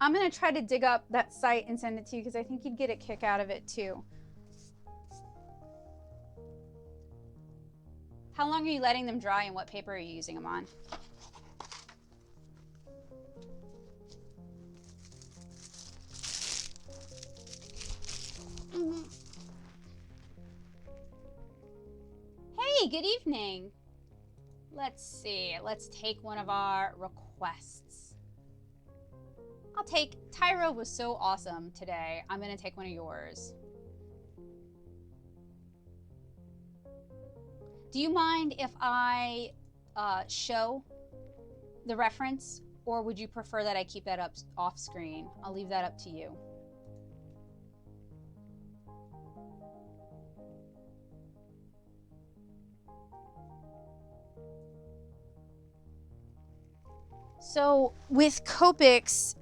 I'm going to try to dig up that site and send it to you because I think you'd get a kick out of it too. How long are you letting them dry and what paper are you using them on? Hey, good evening. Let's see. Let's take one of our requests. I'll take, Tyra was so awesome today. I'm going to take one of yours. Do you mind if I show the reference, or would you prefer that I keep that up off screen? I'll leave that up to you. So with Copics,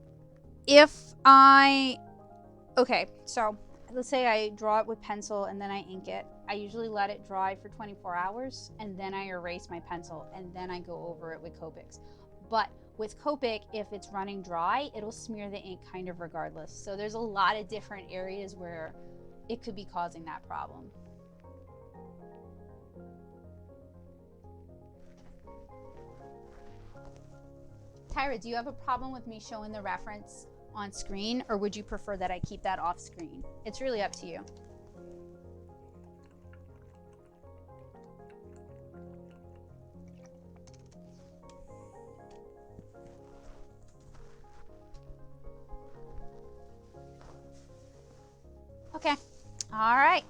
okay, so let's say I draw it with pencil and then I ink it. I usually let it dry for 24 hours and then I erase my pencil and then I go over it with Copics. But with Copic, if it's running dry, it'll smear the ink kind of regardless. So there's a lot of different areas where it could be causing that problem. Tyra, do you have a problem with me showing the reference on screen, or would you prefer that I keep that off screen? It's really up to you. Okay, all right.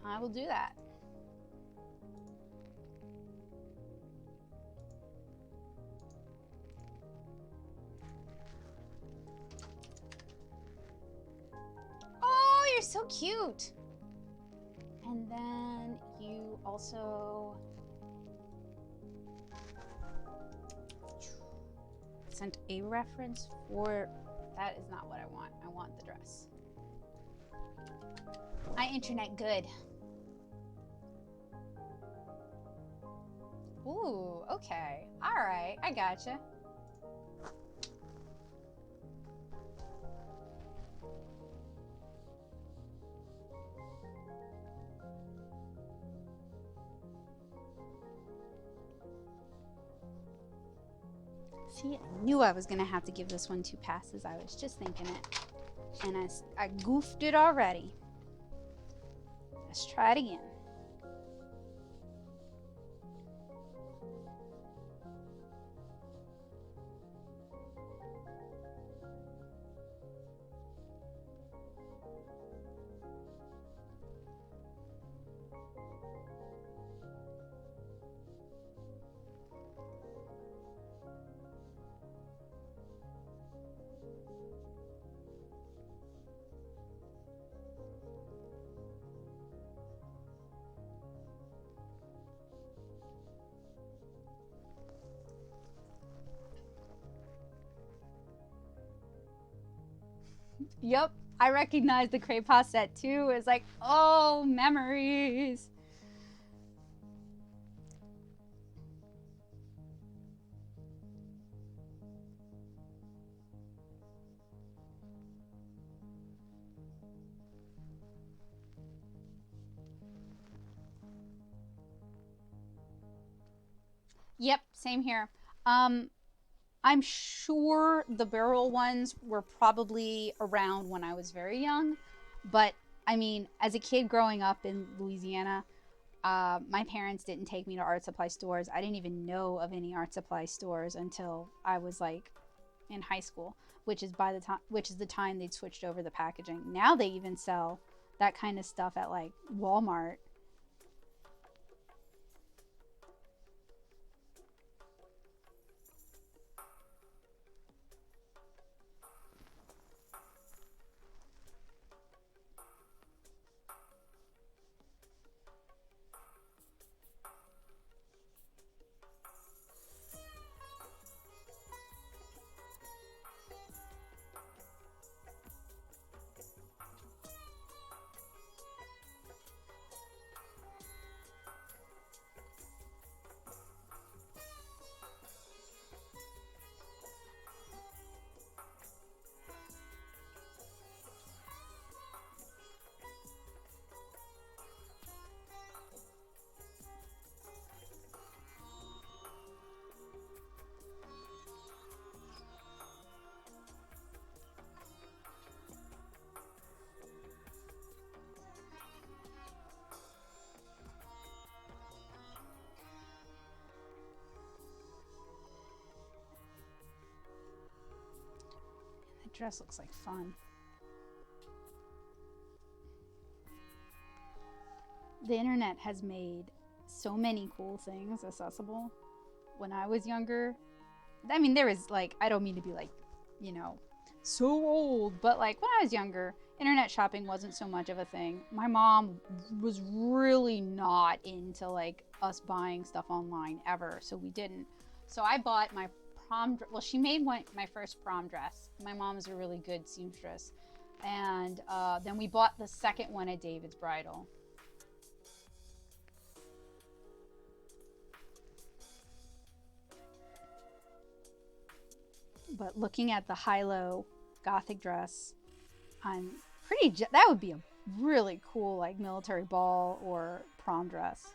I will do that. Oh, you're so cute. And then you also sent a reference for, that is not what I want. I want the dress. My internet good. Ooh, okay. All right, I gotcha. See, I knew I was gonna have to give this one 2 passes. I was just thinking it. And I goofed it already. Let's try it again. Yep, I recognize the Craypaw set too. It's like, oh, memories. Yep, same here. I'm sure the barrel ones were probably around when I was very young, but I mean, as a kid growing up in Louisiana, my parents didn't take me to art supply stores. I didn't even know of any art supply stores until I was like in high school, which is the time they'd switched over the packaging. Now they even sell that kind of stuff at like Walmart. That dress looks like fun. The internet has made so many cool things accessible. When I was younger, I mean, there was like, I don't mean to be like, you know, so old, but like when I was younger, internet shopping wasn't so much of a thing. My mom was really not into like us buying stuff online ever, so we didn't. So I bought my well, she made my first prom dress. My mom is a really good seamstress. And then we bought the second one at David's Bridal. But looking at the high-low gothic dress, I'm that would be a really cool like military ball or prom dress.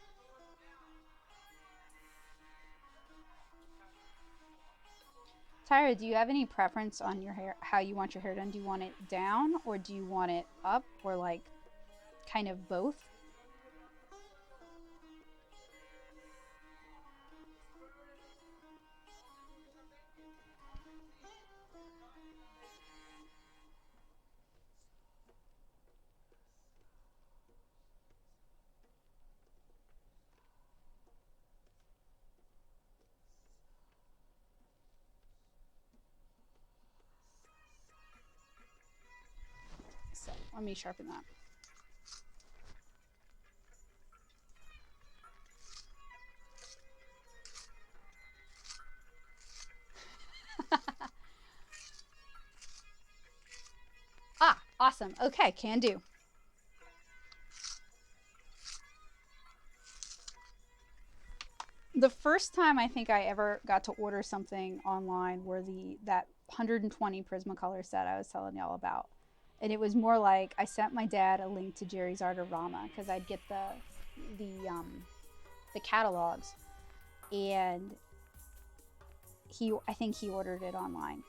Tyra, do you have any preference on your hair, how you want your hair done? Do you want it down or do you want it up, or like kind of both? So let me sharpen that. Ah, awesome. Okay, can do. The first time I think I ever got to order something online were that 120 Prismacolor set I was telling y'all about. And it was more like I sent my dad a link to Jerry's Artorama because I'd get the catalogs, and I think he ordered it online.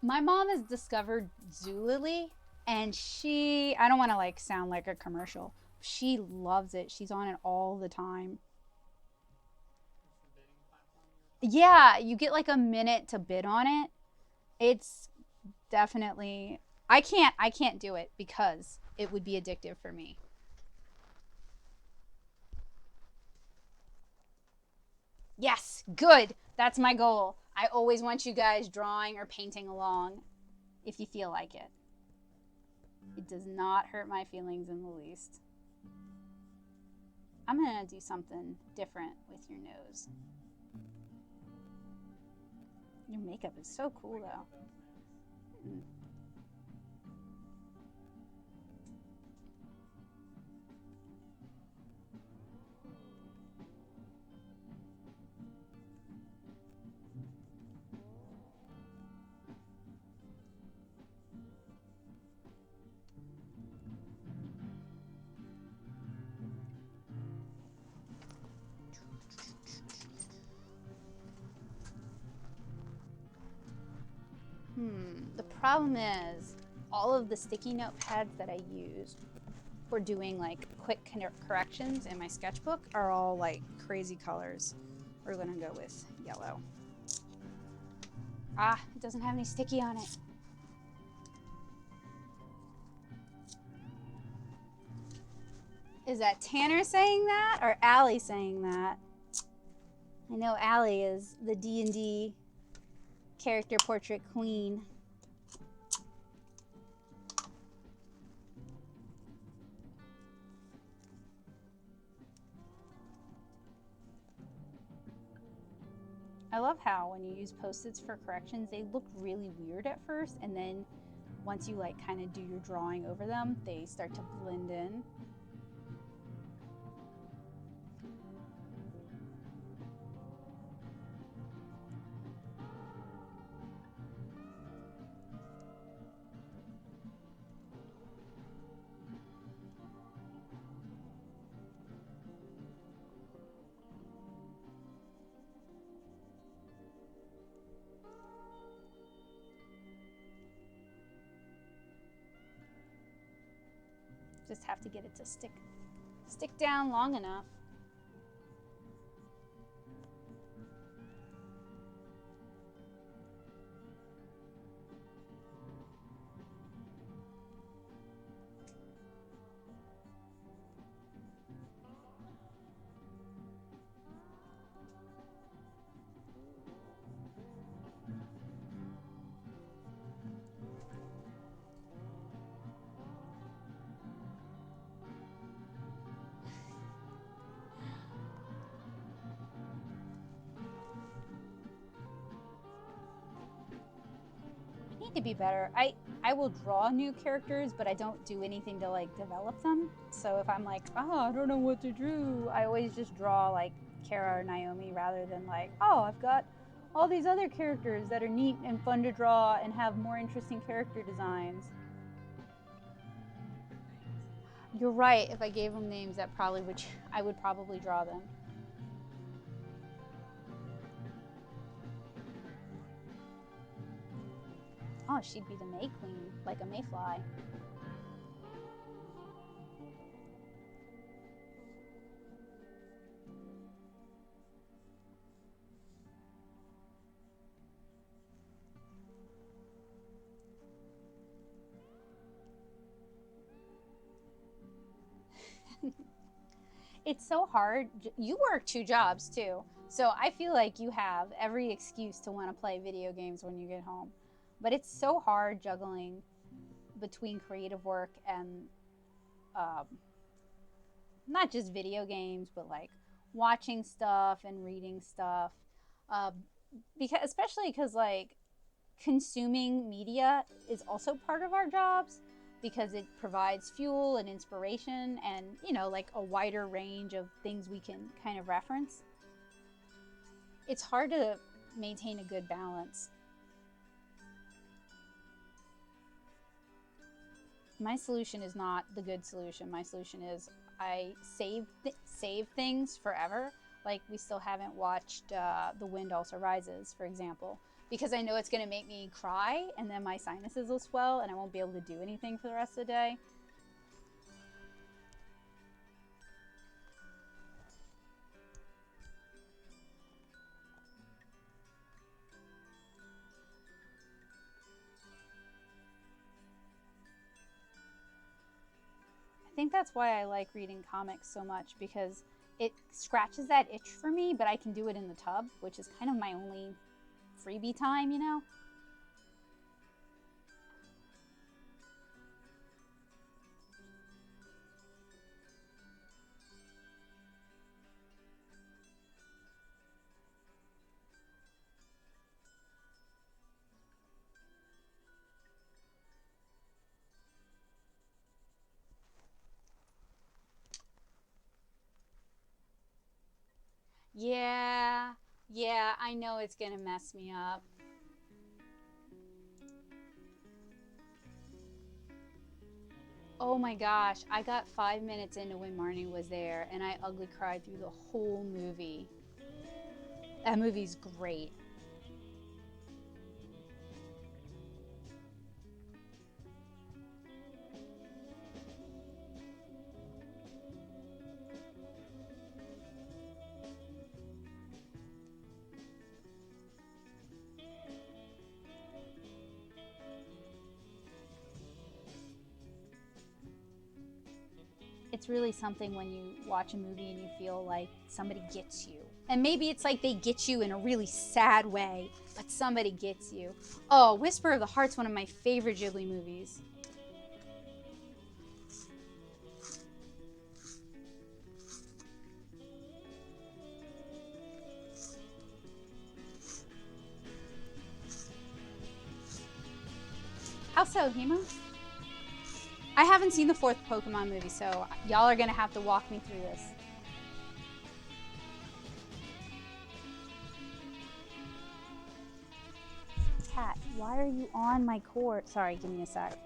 My mom has discovered Zulily, and I don't want to like sound like a commercial. She loves it. She's on it all the time. Yeah, you get like a minute to bid on it. It's definitely, I can't do it because it would be addictive for me. Yes, good. That's my goal. I always want you guys drawing or painting along if you feel like it. It does not hurt my feelings in the least. I'm gonna do something different with your nose. Your makeup is so cool though. The problem is all of the sticky note pads that I use for doing like quick corrections in my sketchbook are all like crazy colors. We're gonna go with yellow. Ah, it doesn't have any sticky on it. Is that Tanner saying that or Allie saying that? I know Allie is the D&D character portrait queen. I love how when you use Post-its for corrections, they look really weird at first, and then once you like kind of do your drawing over them, they start to blend in. Just have to get it to stick down long enough. To be better. I will draw new characters, but I don't do anything to like develop them. So if I'm like, oh, I don't know what to do, I always just draw like Kara or Naomi rather than like, oh, I've got all these other characters that are neat and fun to draw and have more interesting character designs. You're right. If I gave them names, that probably would I would probably draw them. Oh, she'd be the May Queen, like a mayfly. It's so hard. You work 2 jobs too, so I feel like you have every excuse to want to play video games when you get home. But it's so hard juggling between creative work and not just video games, but like watching stuff and reading stuff. Because especially because like consuming media is also part of our jobs because it provides fuel and inspiration and, you know, like a wider range of things we can kind of reference. It's hard to maintain a good balance. My solution is not the good solution. My solution is I save things forever. Like we still haven't watched The Wind Also Rises, for example, because I know it's going to make me cry and then my sinuses will swell and I won't be able to do anything for the rest of the day. think that's why I like reading comics so much, because it scratches that itch for me, but I can do it in the tub, which is kind of my only freebie time, you know? Yeah, I know it's gonna mess me up. Oh my gosh, I got 5 minutes into when Marnie was there and I ugly cried through the whole movie. That movie's great. It's really something when you watch a movie and you feel like somebody gets you. And maybe it's like they get you in a really sad way, but somebody gets you. Oh, Whisper of the Heart's one of my favorite Ghibli movies. How so, Hema? I haven't seen the 4th Pokemon movie, so y'all are gonna have to walk me through this. Cat, why are you on my cord? Sorry, give me a sec.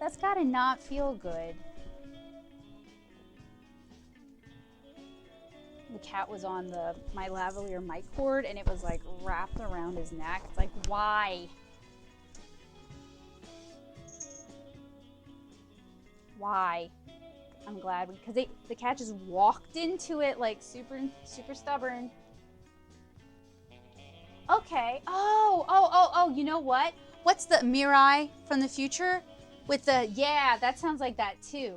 That's gotta not feel good. The cat was on my lavalier mic cord and it was like wrapped around his neck. It's like, why? Why? I'm glad, because the cat just walked into it like super stubborn. Okay. Oh, you know what? What's the Mirai from the future? With the, yeah, that sounds like that too.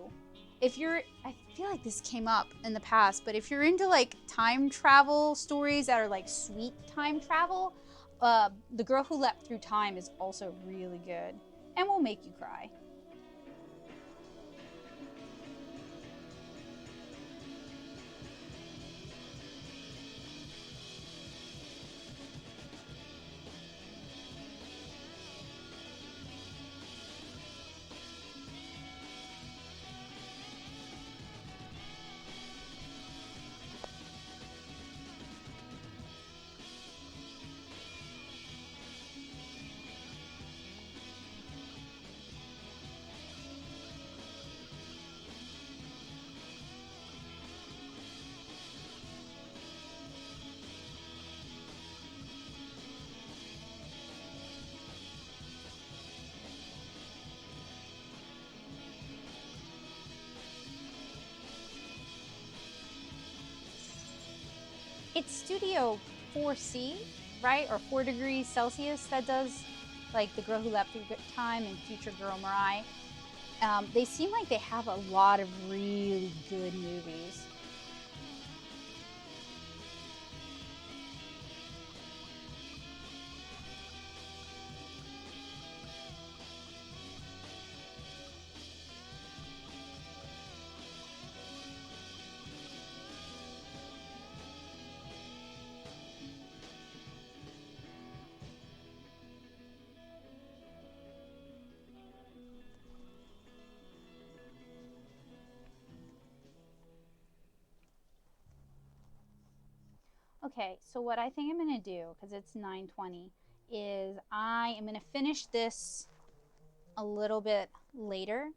If you're, I feel like this came up in the past, but if you're into like time travel stories that are like sweet time travel, The Girl Who Leapt Through Time is also really good and will make you cry. It's Studio 4C, right? Or 4 degrees Celsius that does like The Girl Who Leapt Through Time and Future Girl Mirai. They seem like they have a lot of really good movies. Okay, so what I think I'm gonna do, because it's 9:20, is I am gonna finish this a little bit later.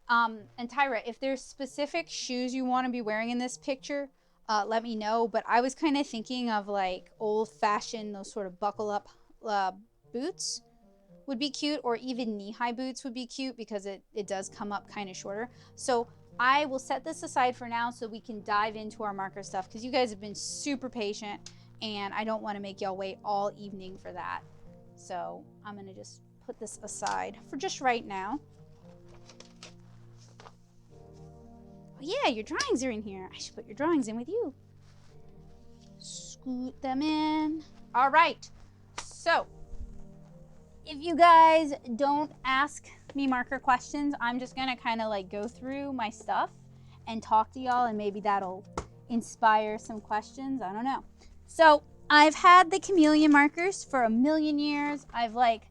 And Tyra, if there's specific shoes you want to be wearing in this picture, let me know. But I was kind of thinking of like old-fashioned, those sort of buckle-up boots would be cute, or even knee-high boots would be cute because it does come up kind of shorter. So I will set this aside for now so we can dive into our marker stuff, because you guys have been super patient and I don't want to make y'all wait all evening for that. So I'm going to just put this aside for just right now. Oh yeah, your drawings are in here. I should put your drawings in with you. Scoot them in. All right. So, if you guys don't ask me marker questions, I'm just gonna kind of like go through my stuff and talk to y'all, and maybe that'll inspire some questions. I don't know. So I've had the Chameleon markers for a million years. I've like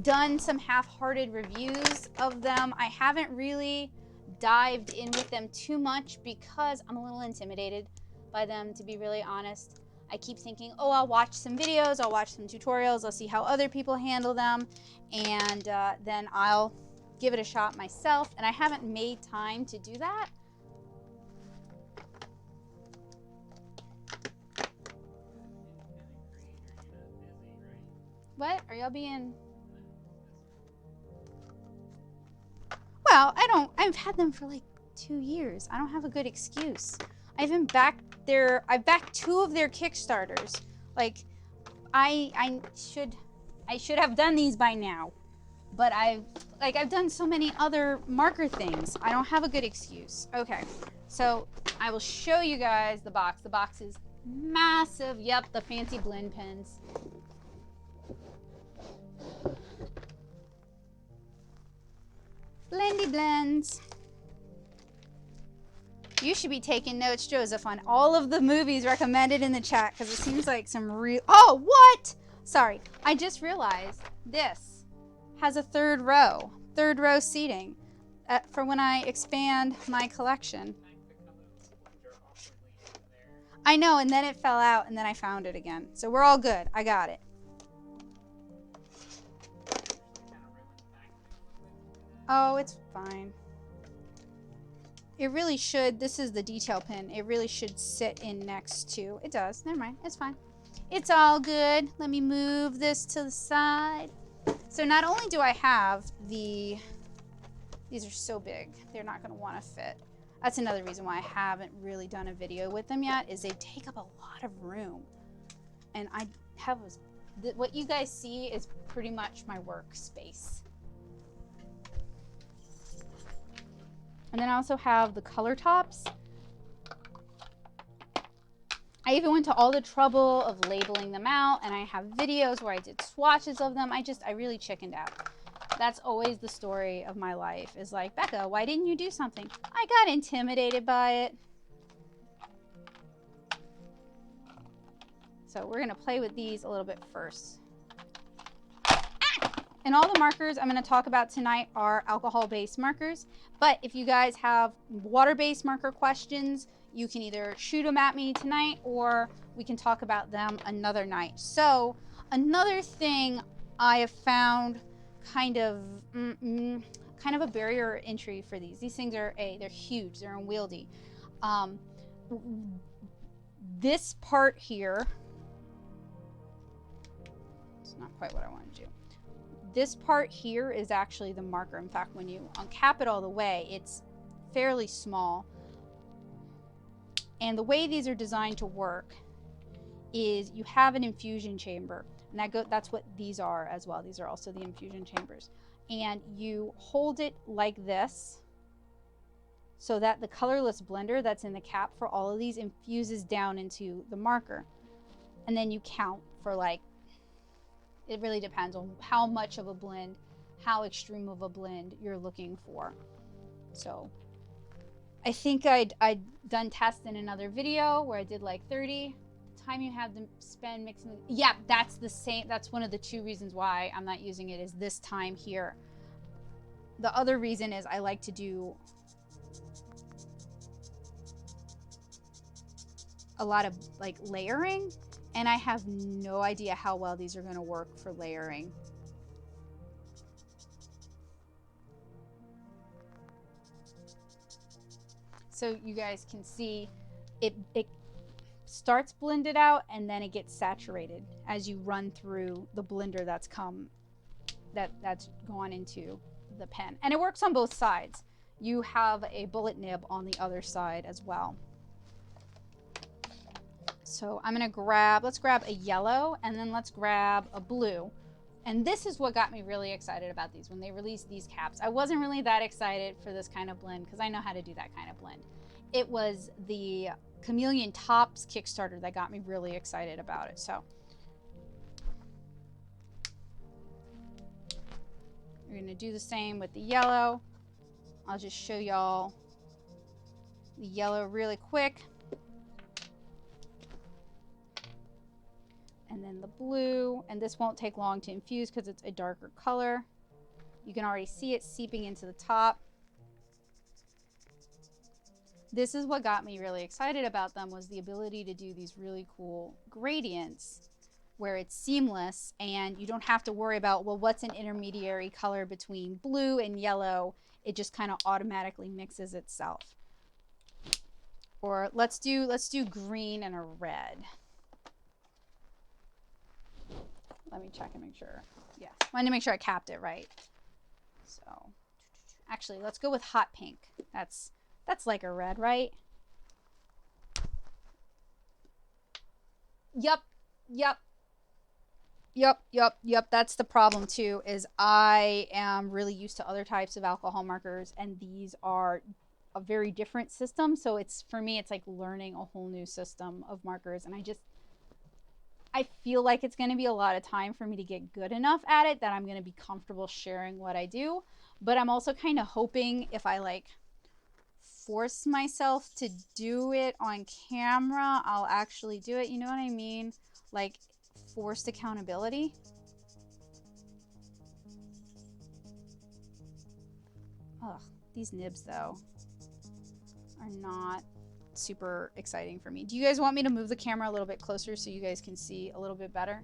done some half-hearted reviews of them. I haven't really dived in with them too much because I'm a little intimidated by them, to be really honest. I keep thinking, oh, I'll watch some videos, I'll watch some tutorials, I'll see how other people handle them, and then I'll give it a shot myself, and I haven't made time to do that. What? Are y'all being... Well, I've had them for like 2 years. I don't have a good excuse. I've backed 2 of their Kickstarters. Like, I should have done these by now. But I've done so many other marker things. I don't have a good excuse. Okay, so I will show you guys the box. The box is massive. Yep, the fancy blend pens. Blendy blends. You should be taking notes, Joseph, on all of the movies recommended in the chat, because it seems like some real... Oh, what? Sorry, I just realized this has a third row seating for when I expand my collection. I know, and then it fell out, and then I found it again. So we're all good. I got it. Oh, it's fine. It really should, this is the detail pin, it really should sit in next to, it does, never mind, it's fine. It's all good. Let me move this to the side. So not only do I have these are so big, they're not gonna wanna fit. That's another reason why I haven't really done a video with them yet, is they take up a lot of room. And I have, what you guys see is pretty much my workspace. And then I also have the color tops. I even went to all the trouble of labeling them out, and I have videos where I did swatches of them. I really chickened out. That's always the story of my life, is like, Becca, why didn't you do something? I got intimidated by it. So we're gonna play with these a little bit first. And all the markers I'm going to talk about tonight are alcohol-based markers. But if you guys have water-based marker questions, you can either shoot them at me tonight, or we can talk about them another night. So another thing I have found kind of a barrier entry for these. These things are they're huge, they're unwieldy. This part here, it's not quite what I want to do. This part here is actually the marker. In fact, when you uncap it all the way, it's fairly small. And the way these are designed to work is you have an infusion chamber. And that's what these are as well. These are also the infusion chambers. And you hold it like this so that the colorless blender that's in the cap for all of these infuses down into the marker. And then you count for like, it really depends on how much of a blend, how extreme of a blend you're looking for. So I think I'd done tests in another video where I did like 30. The time you have to spend mixing, yeah, that's the same. That's one of the 2 reasons why I'm not using it, is this time here. The other reason is I like to do a lot of like layering. And I have no idea how well these are going to work for layering. So you guys can see it starts blended out, and then it gets saturated as you run through the blender that's gone into the pen. And it works on both sides. You have a bullet nib on the other side as well. So I'm gonna let's grab a yellow, and then let's grab a blue And this is what got me really excited about these when they released these caps. I wasn't really that excited for this kind of blend because I know how to do that kind of blend. It was the Chameleon Tops Kickstarter that got me really excited about it. So we're gonna do the same with the yellow. I'll just show y'all the yellow really quick. And then the blue, and this won't take long to infuse because it's a darker color. You can already see it seeping into the top. This is what got me really excited about them, was the ability to do these really cool gradients where it's seamless and you don't have to worry about, well, what's an intermediary color between blue and yellow? It just kind of automatically mixes itself. Or let's do green and a red. Let me check and make sure. Yeah, wanted to make sure I capped it right. So actually, let's go with hot pink. That's like a red, right? Yep. That's the problem too, is I am really used to other types of alcohol markers, and these are a very different system. So it's, for me, it's like learning a whole new system of markers, and I feel like it's going to be a lot of time for me to get good enough at it that I'm going to be comfortable sharing what I do. But I'm also kind of hoping if I like force myself to do it on camera, I'll actually do it. You know what I mean? Like forced accountability. Ugh, these nibs though are not super exciting for me. Do you guys want me to move the camera a little bit closer so you guys can see a little bit better?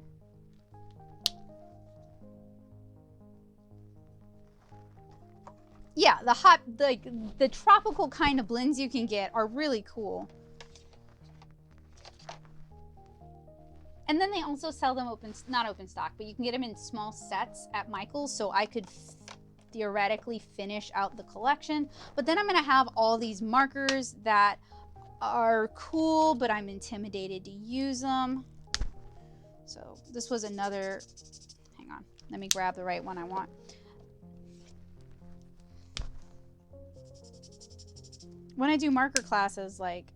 Yeah, the tropical kind of blends you can get are really cool. And then they also sell them not open stock, but you can get them in small sets at Michael's, so I could theoretically finish out the collection. But then I'm gonna have all these markers that are cool, but I'm intimidated to use them. So this was another, hang on, let me grab the right one I want. When I do marker classes, like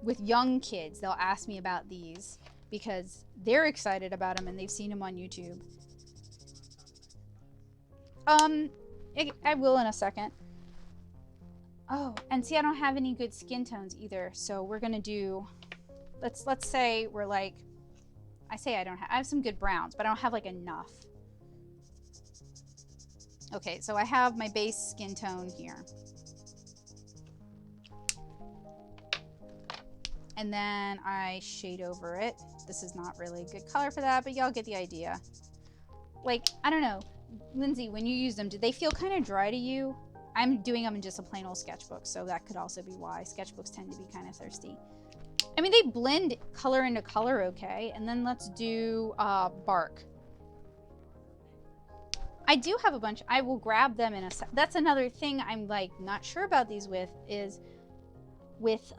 with young kids, they'll ask me about these because they're excited about them and they've seen them on YouTube. I will in a second. Oh, and see, I don't have any good skin tones either. So we're gonna do, let's say we're like, I have some good browns, but I don't have like enough. Okay, so I have my base skin tone here. And then I shade over it. This is not really a good color for that, but y'all get the idea. Like, I don't know, Lindsay, when you use them, do they feel kind of dry to you? I'm doing them in just a plain old sketchbook, so that could also be why. Sketchbooks tend to be kind of thirsty. I mean, they blend color into color okay. And then let's do bark. I do have a bunch. I will grab them in a sec. That's another thing I'm like not sure about these with, is with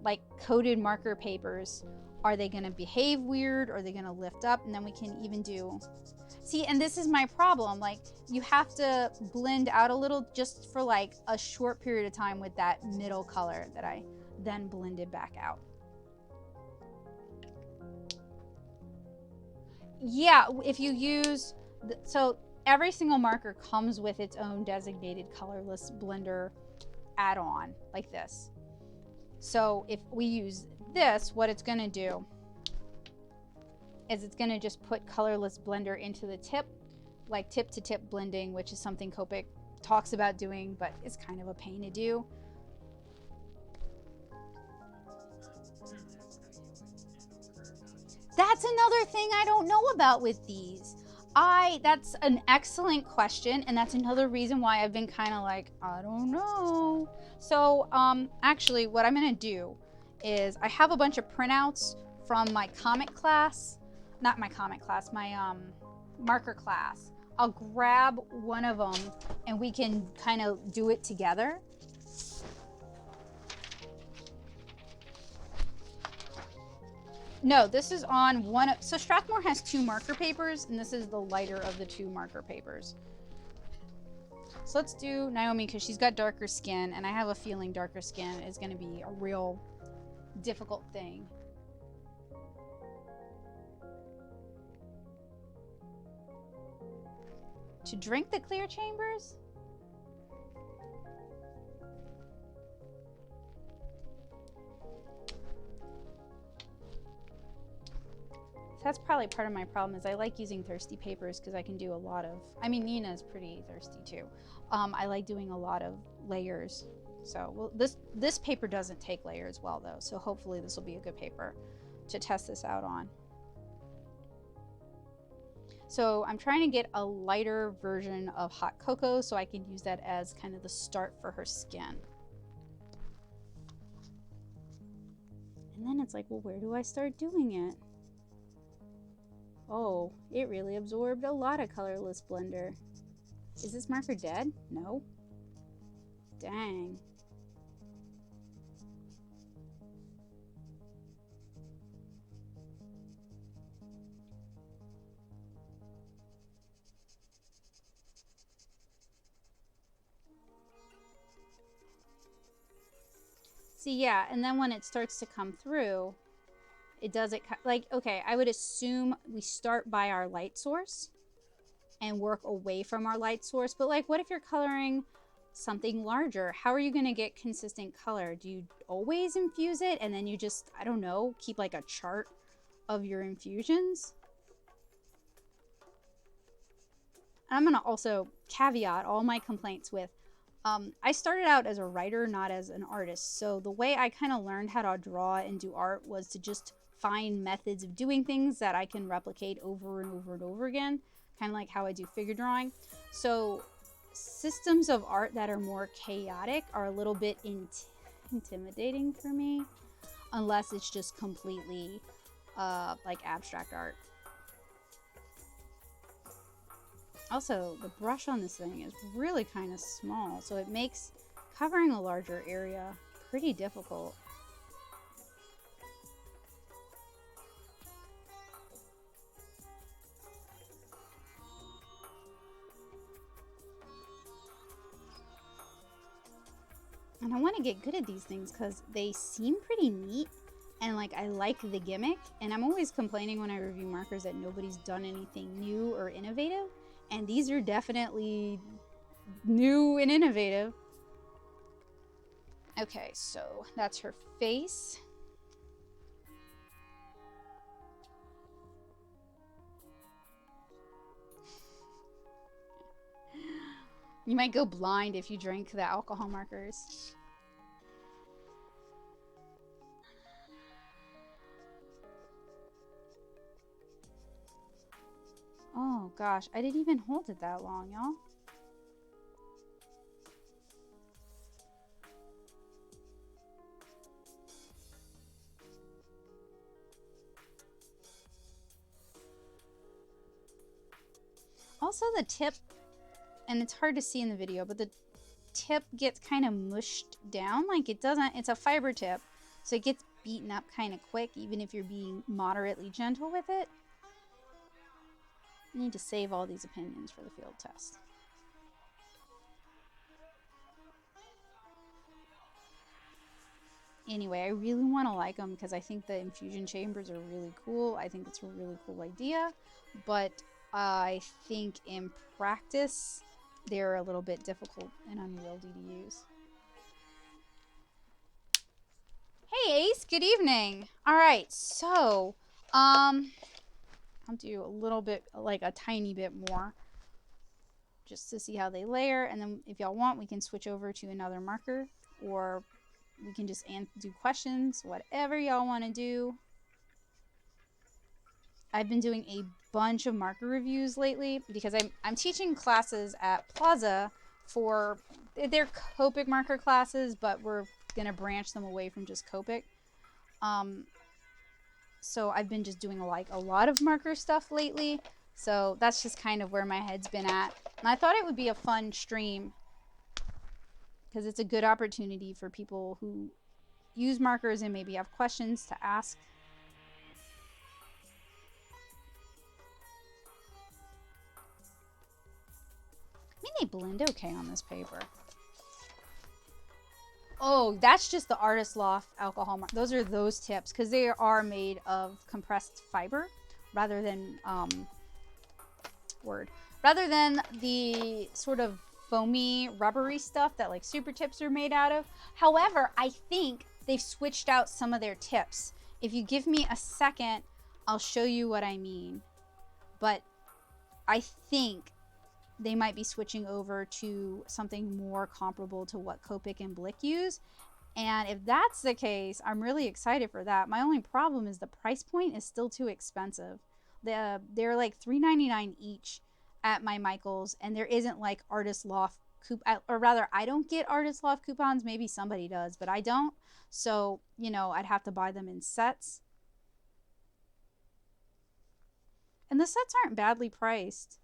like coated marker papers. Are they gonna behave weird? Or are they gonna lift up? And then we can even do, see, and this is my problem. Like, you have to blend out a little just for like a short period of time with that middle color that I then blended back out. Yeah, if you use, so every single marker comes with its own designated colorless blender add-on like this. So if we use this, what it's gonna do is it's gonna just put colorless blender into the tip, like tip to tip blending, which is something Copic talks about doing, but it's kind of a pain to do. That's another thing I don't know about with these. That's an excellent question, and that's another reason why I've been kind of like, I don't know. So actually what I'm gonna do is I have a bunch of printouts from my comic class, not my comic class, my marker class. I'll grab one of them and we can kind of do it together. No, this is on one. So Strathmore has 2 marker papers, and this is the lighter of the 2 marker papers. So let's do Naomi because she's got darker skin, and I have a feeling darker skin is going to be a real difficult thing. To drink the clear chambers? That's probably part of my problem is I like using thirsty papers because I can do a lot of, I mean, Nina's pretty thirsty too. I like doing a lot of layers. So well, this paper doesn't take layers well though. So hopefully this will be a good paper to test this out on. So I'm trying to get a lighter version of hot cocoa so I can use that as kind of the start for her skin. And then it's like, well, where do I start doing it? Oh, it really absorbed a lot of colorless blender. Is this marker dead? No. Dang. See, yeah, and then when it starts to come through, it does it like, okay, I would assume we start by our light source and work away from our light source. But like, what if you're coloring something larger? How are you going to get consistent color? Do you always infuse it and then you just, I don't know, keep like a chart of your infusions? I'm going to also caveat all my complaints with, I started out as a writer, not as an artist. So the way I kind of learned how to draw and do art was to just find methods of doing things that I can replicate over and over and over again, kind of like how I do figure drawing. So systems of art that are more chaotic are a little bit intimidating for me, unless it's just completely like abstract art. Also, the brush on this thing is really kind of small, so it makes covering a larger area pretty difficult. And I want to get good at these things because they seem pretty neat and like I like the gimmick. And I'm always complaining when I review markers that nobody's done anything new or innovative. And these are definitely new and innovative. Okay, so that's her face. You might go blind if you drink the alcohol markers. Oh gosh, I didn't even hold it that long, y'all. Also the tip, and it's hard to see in the video, but the tip gets kind of mushed down. Like it doesn't, it's a fiber tip, so it gets beaten up kind of quick, even if you're being moderately gentle with it. I need to save all these opinions for the field test. Anyway, I really want to like them because I think the infusion chambers are really cool. I think it's a really cool idea, but I think in practice, they're a little bit difficult and unwieldy to use. Hey Ace, good evening. All right, so I'll do a little bit, like a tiny bit more, just to see how they layer, and then if y'all want, we can switch over to another marker, or we can just do questions, whatever y'all want to do. I've been doing a bunch of marker reviews lately because I'm teaching classes at Plaza for, they're Copic marker classes, but we're gonna branch them away from just Copic. So I've been just doing like a lot of marker stuff lately. So that's just kind of where my head's been at. And I thought it would be a fun stream because it's a good opportunity for people who use markers and maybe have questions to ask. think they blend okay on this paper. Oh, that's just the Artist Loft alcohol mark. Those are those tips because they are made of compressed fiber rather than rather than the sort of foamy rubbery stuff that like super tips are made out of. However, I think they've switched out some of their tips. If you give me a second, I'll show you what I mean. But I think they might be switching over to something more comparable to what Copic and Blick use. And if that's the case, I'm really excited for that. My only problem is the price point is still too expensive. They're like $3.99 each at my Michaels, and there isn't like Artist Loft or rather, I don't get Artist Loft coupons. Maybe somebody does, but I don't. So, you know, I'd have to buy them in sets. And the sets aren't badly priced.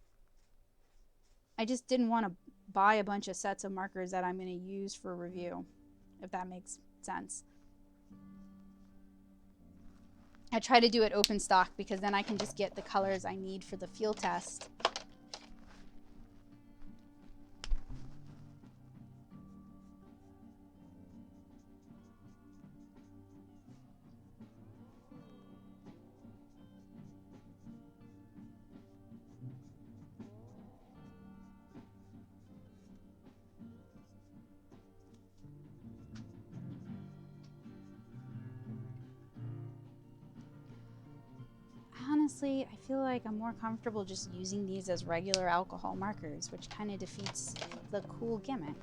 I just didn't want to buy a bunch of sets of markers that I'm going to use for review, if that makes sense. I try to do it open stock because then I can just get the colors I need for the field test. Honestly, I feel like I'm more comfortable just using these as regular alcohol markers, which kind of defeats the cool gimmick.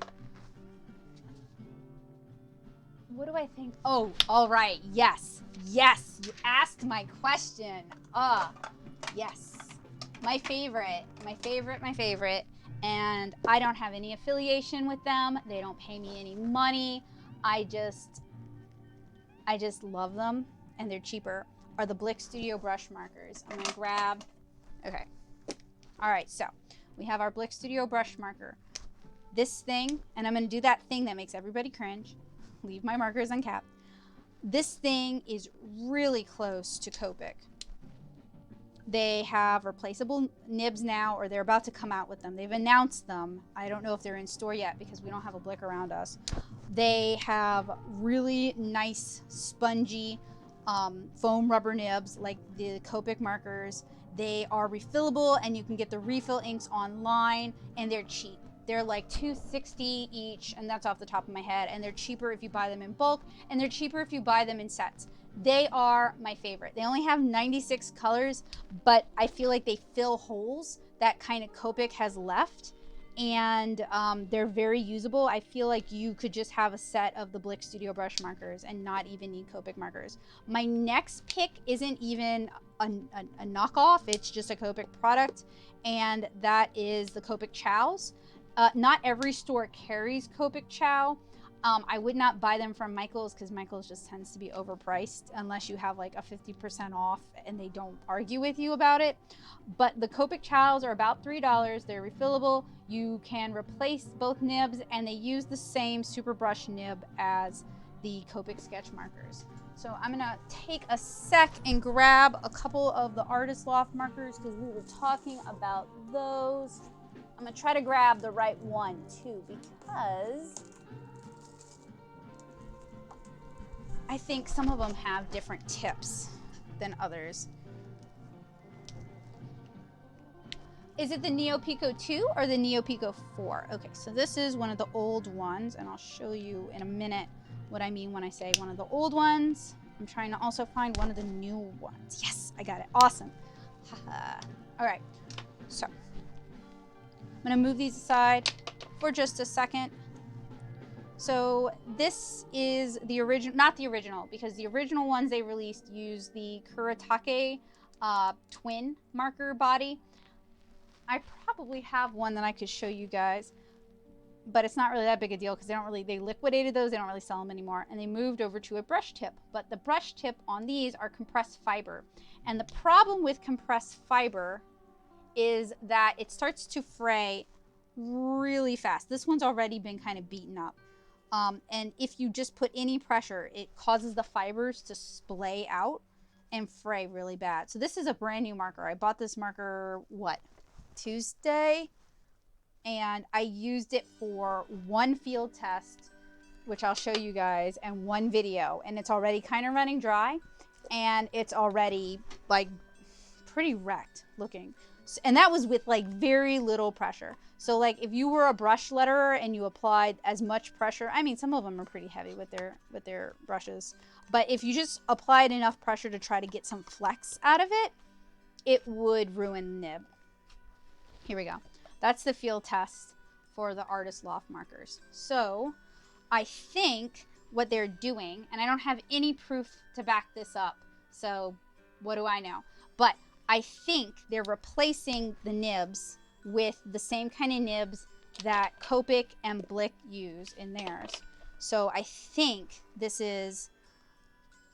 What do I think? Oh, all right. Yes. Yes. You asked my question. Yes. My favorite. My favorite. My favorite. And I don't have any affiliation with them. They don't pay me any money. I just love them, and they're cheaper. Are the Blick Studio brush markers. I'm gonna grab, okay. All right, so we have our Blick Studio brush marker. This thing, and I'm gonna do that thing that makes everybody cringe. Leave my markers uncapped. This thing is really close to Copic. They have replaceable nibs now, or they're about to come out with them. They've announced them. I don't know if they're in store yet because we don't have a Blick around us. They have really nice, spongy, foam rubber nibs like the Copic markers. They are refillable, and you can get the refill inks online, and they're cheap. They're like $2.60 each, and that's off the top of my head, and they're cheaper if you buy them in bulk, and they're cheaper if you buy them in sets. They are my favorite. They only have 96 colors, but I feel like they fill holes that kind of Copic has left, and they're very usable. I feel like you could just have a set of the Blick Studio brush markers and not even need Copic markers. My next pick isn't even a knockoff. It's just a Copic product, and that is the Copic Chows. Not every store carries Copic Chow. I would not buy them from Michaels because Michaels just tends to be overpriced unless you have like a 50% off and they don't argue with you about it. But the Copic Chows are about $3. They're refillable. You can replace both nibs, and they use the same super brush nib as the Copic sketch markers. So I'm gonna take a sec and grab a couple of the Artist Loft markers because we were talking about those. I'm gonna try to grab the right one too because I think some of them have different tips than others. Is it the Neo Pico 2 or the Neo Pico 4? Okay, so this is one of the old ones, and I'll show you in a minute what I mean when I say one of the old ones. I'm trying to also find one of the new ones. Yes, I got it. Awesome. All right, so I'm gonna move these aside for just a second. So this is the original, not the original, because the original ones they released use the Kuretake twin marker body. I probably have one that I could show you guys, but it's not really that big a deal because they liquidated those, they don't really sell them anymore, and they moved over to a brush tip. But the brush tip on these are compressed fiber. And the problem with compressed fiber is that it starts to fray really fast. This one's already been kind of beaten up. And if you just put any pressure, it causes the fibers to splay out and fray really bad. So this is a brand new marker. I bought this marker, what, Tuesday? and I used it for one field test, which I'll show you guys, and one video, and it's already kind of running dry, and it's already like pretty wrecked looking. And that was with like very little pressure. So like if you were a brush letterer and you applied as much pressure, I mean, some of them are pretty heavy with their brushes, but if you just applied enough pressure to try to get some flex out of it, it would ruin the nib. Here we go. That's the field test for the Artist Loft markers. So I think what they're doing, and I don't have any proof to back this up, so what do I know? But I think they're replacing the nibs with the same kind of nibs that Copic and Blick use in theirs. So I think this is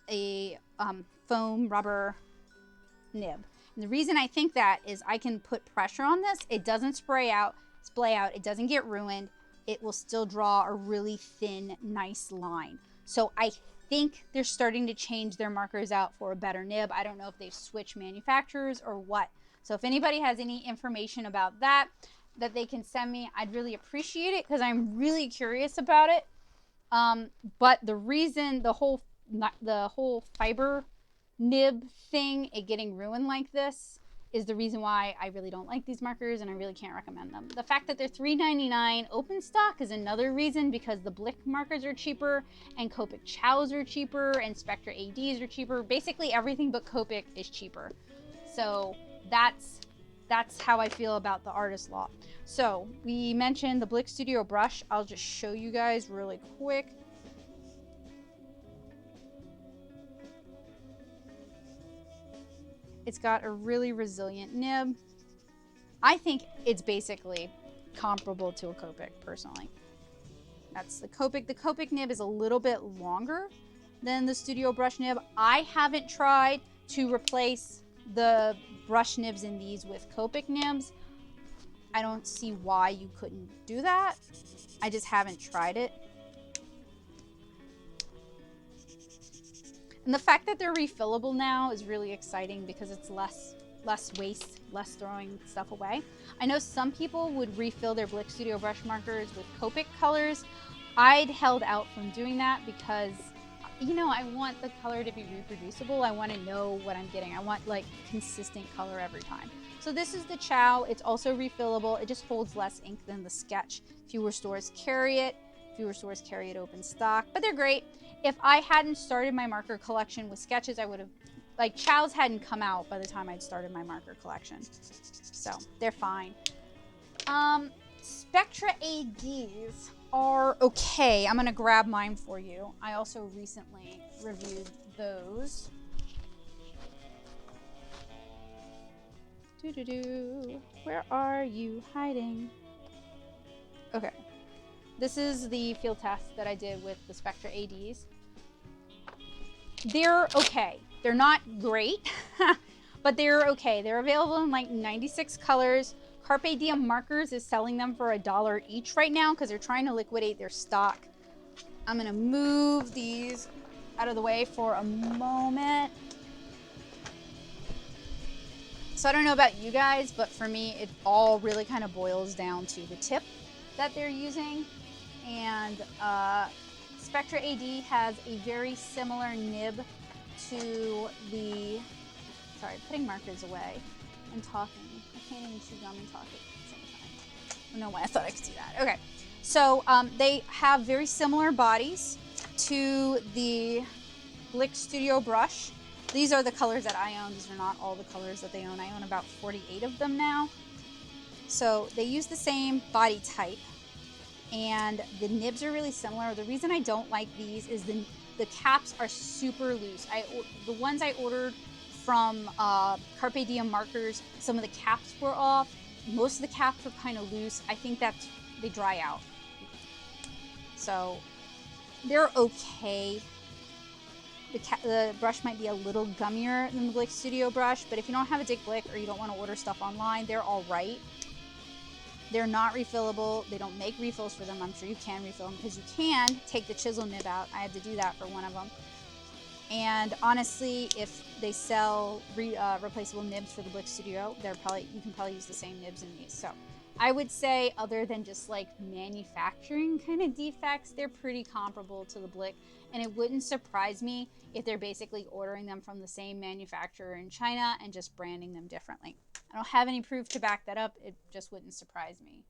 a foam rubber nib. And the reason I think that is I can put pressure on this. It doesn't splay out. It doesn't get ruined. It will still draw a really thin, nice line. So I think they're starting to change their markers out for a better nib. I don't know if they've switched manufacturers or what. So if anybody has any information about that they can send me, I'd really appreciate it because I'm really curious about it. But the reason the whole fiber nib thing, it getting ruined like this, is the reason why I really don't like these markers and I really can't recommend them. The fact that they're $3.99 open stock is another reason, because the Blick markers are cheaper and Copic Chows are cheaper and Spectra ADs are cheaper. Basically everything but Copic is cheaper. So that's how I feel about the Artist Loft. So we mentioned the Blick Studio brush. I'll just show you guys really quick. It's got a really resilient nib. I think it's basically comparable to a Copic, personally. That's the Copic. The Copic nib is a little bit longer than the Studio brush nib. I haven't tried to replace the brush nibs in these with Copic nibs. I don't see why you couldn't do that. I just haven't tried it. And the fact that they're refillable now is really exciting because it's less waste, less throwing stuff away. I know some people would refill their Blick Studio brush markers with Copic colors. I'd held out from doing that because, you know, I want the color to be reproducible. I want to know what I'm getting. I want like consistent color every time. So this is the Chow. It's also refillable. It just holds less ink than the Sketch. Fewer stores carry it. Fewer stores carry it open stock, but they're great. If I hadn't started my marker collection with Sketches, I would have, like, Chows hadn't come out by the time I'd started my marker collection. So they're fine. Spectra ADs are okay. I'm gonna grab mine for you. I also recently reviewed those. Where are you hiding? Okay. This is the field test that I did with the Spectra ADs. They're okay. They're not great, but they're okay. They're available in like 96 colors. Carpe Diem Markers is selling them for $1 each right now because they're trying to liquidate their stock. I'm gonna move these out of the way for a moment. So I don't know about you guys, but for me, it all really kind of boils down to the tip that they're using. And Spectra AD has a very similar nib to the, sorry, putting markers away and talking. I can't even chew gum and talk at the same time. I don't know why I thought I could do that. Okay, so they have very similar bodies to the Blick Studio brush. These are the colors that I own. These are not all the colors that they own. I own about 48 of them now. So they use the same body type. And the nibs are really similar. The reason I don't like these is the caps are super loose. The ones I ordered from Carpe Diem Markers, some of the caps were off. Most of the caps were kind of loose. I think that they dry out. So they're okay. The brush might be a little gummier than the Blick Studio brush, but if you don't have a Dick Blick or you don't want to order stuff online, they're all right. They're not refillable. They don't make refills for them. I'm sure you can refill them because you can take the chisel nib out. I had to do that for one of them. And honestly, if they sell replaceable nibs for the Blick Studio, you can probably use the same nibs in these. So I would say other than just like manufacturing kind of defects, they're pretty comparable to the Blick. And it wouldn't surprise me if they're basically ordering them from the same manufacturer in China and just branding them differently. I don't have any proof to back that up. It just wouldn't surprise me.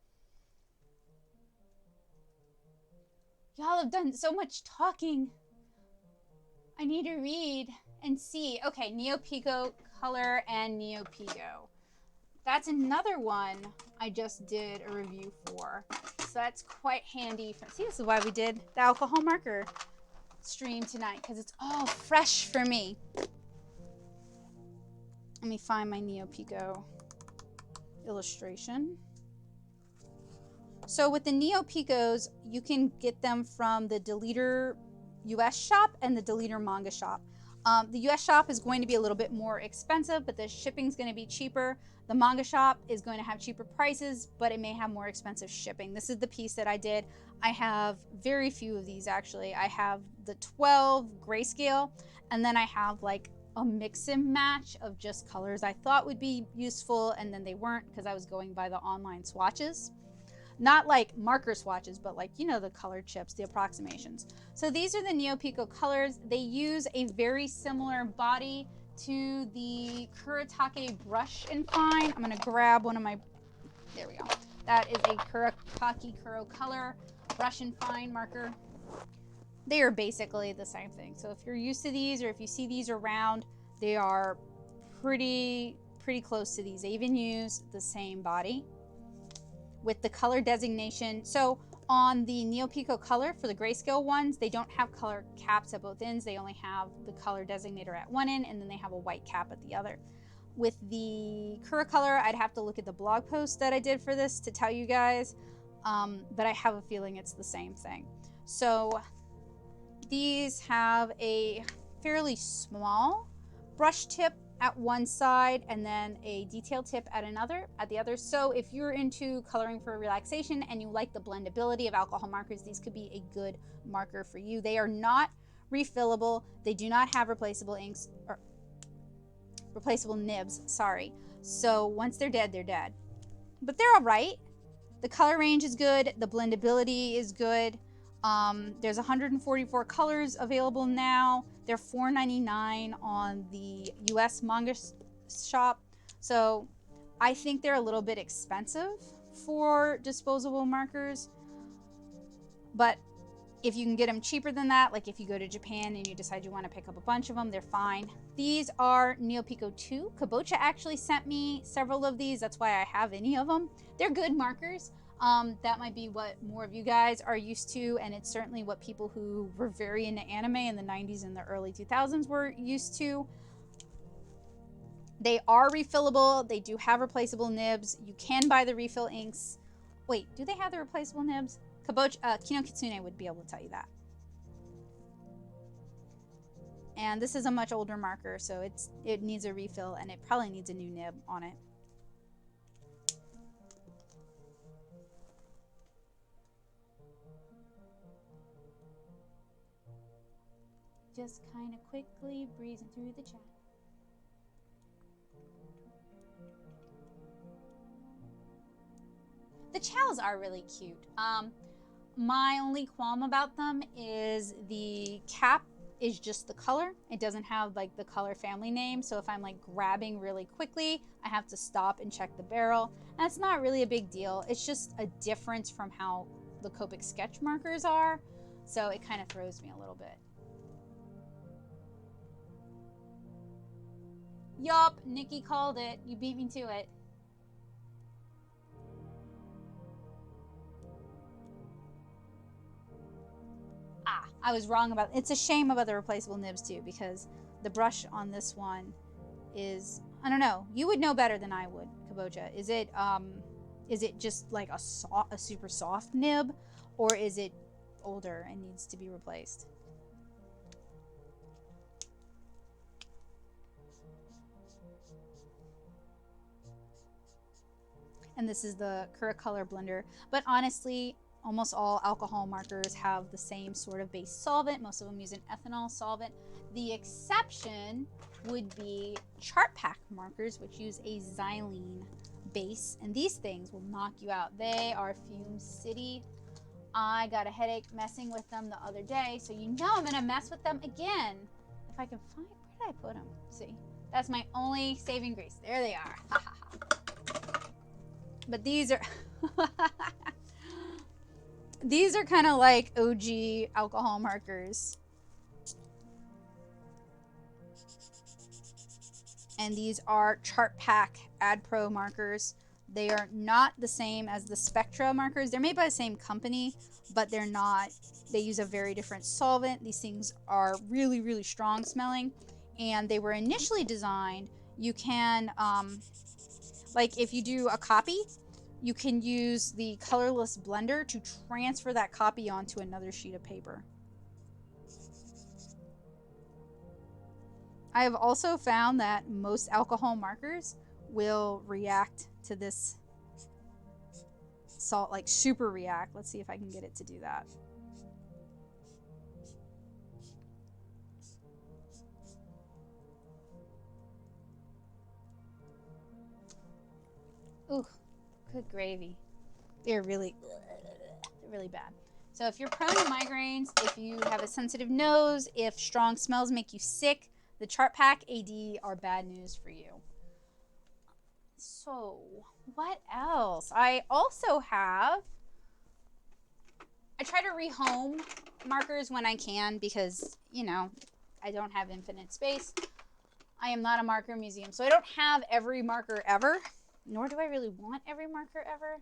Y'all have done so much talking. I need to read and see. Okay, Neo Pico Color and Neo Pico. That's another one I just did a review for. So that's quite handy. See, this is why we did the alcohol marker stream tonight, because it's all fresh for me. Let me find my Neo Pico illustration. So with the Neo Picos, you can get them from the Deleter US shop and the Deleter manga shop. The US shop is going to be a little bit more expensive, but the shipping is going to be cheaper. The manga shop is going to have cheaper prices, but it may have more expensive shipping. This is the piece that I did. I have very few of these actually. I have the 12 grayscale, and then I have like a mix and match of just colors I thought would be useful, and then they weren't because I was going by the online swatches. Not like marker swatches, but like, you know, the color chips, the approximations. So these are the Neo Pico colors. They use a very similar body to the Kuretake Brush and Fine. I'm gonna grab one of my, there we go. That is a Kuretake Kuro Color Brush and Fine marker. They are basically the same thing. So if you're used to these, or if you see these around, they are pretty close to these. They even use the same body with the color designation. So on the Neo Pico Color, for the grayscale ones, they don't have color caps at both ends. They only have the color designator at one end, and then they have a white cap at the other. With the Kura Color, I'd have to look at the blog post that I did for this to tell you guys, but I have a feeling it's the same thing. So these have a fairly small brush tip at one side and then a detail tip at the other. So if you're into coloring for relaxation and you like the blendability of alcohol markers, these could be a good marker for you. They are not refillable. They do not have replaceable inks or replaceable nibs, sorry. So once they're dead, they're dead. But they're all right. The color range is good. The blendability is good. There's 144 colors available now. They're $4.99 on the US manga shop. So I think they're a little bit expensive for disposable markers. But if you can get them cheaper than that, like if you go to Japan and you decide you want to pick up a bunch of them, they're fine. These are Neo Pico 2. Kabocha actually sent me several of these. That's why I have any of them. They're good markers. That might be what more of you guys are used to, and it's certainly what people who were very into anime in the 90s and the early 2000s were used to. They are refillable. They do have replaceable nibs. You can buy the refill inks. Wait, do they have the replaceable nibs? Kabocha, Kino Kitsune would be able to tell you that. And this is a much older marker, so it needs a refill, and it probably needs a new nib on it. Just kind of quickly breezing through the chat. The chows are really cute. My only qualm about them is the cap is just the color. It doesn't have like the color family name. So if I'm like grabbing really quickly, I have to stop and check the barrel. And it's not really a big deal. It's just a difference from how the Copic sketch markers are. So it kind of throws me a little bit. Yup, Nikki called it. You beat me to it. Ah, I was wrong about it. It's a shame about the replaceable nibs too, because the brush on this one is, I don't know. You would know better than I would, Kabocha. Is it just like a super soft nib, or is it older and needs to be replaced? And this is the Kura Color blender. But honestly, almost all alcohol markers have the same sort of base solvent. Most of them use an ethanol solvent. The exception would be chart pack markers, which use a xylene base, and these things will knock you out. They are Fume City. I got a headache messing with them the other day, so you know I'm gonna mess with them again. If I can find, where did I put them? See, that's my only saving grace. There they are. But these are these are kind of like OG alcohol markers. And these are Chart Pack Ad Pro markers. They are not the same as the Spectra markers. They're made by the same company, but they're not. They use a very different solvent. These things are really, really strong smelling. And they were initially designed, you can, like if you do a copy, you can use the colorless blender to transfer that copy onto another sheet of paper. I have also found that most alcohol markers will react to this salt, like super react. Let's see if I can get it to do that. Ooh, good gravy. They're really bad. So if you're prone to migraines, if you have a sensitive nose, if strong smells make you sick, the Chart Pack AD are bad news for you. So what else? I also have, I try to rehome markers when I can because, you know, I don't have infinite space. I am not a marker museum, so I don't have every marker ever, nor do I really want every marker ever.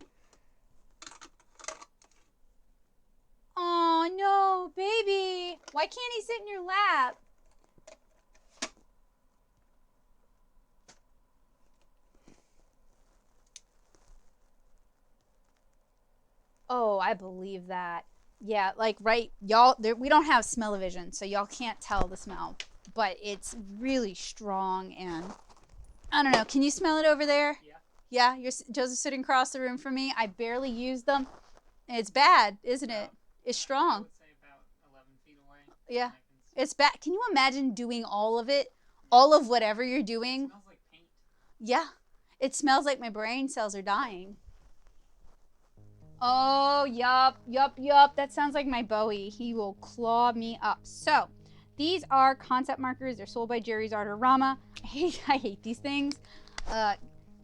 Oh no, baby. Why can't he sit in your lap? Oh, I believe that. Yeah, like, right, y'all, we don't have smell-o-vision, so y'all can't tell the smell. But it's really strong, and I don't know. Can you smell it over there? Yeah. Yeah, Joseph's sitting across the room from me. I barely use them. It's bad, isn't it? It's I strong. would say about 11 feet away. Yeah. I can It's bad. Can you imagine doing all of it? All of whatever you're doing? It smells like paint. Yeah. It smells like my brain cells are dying. Oh, yup. That sounds like my Bowie. He will claw me up. So, these are concept markers. They're sold by Jerry's Artorama. I hate these things.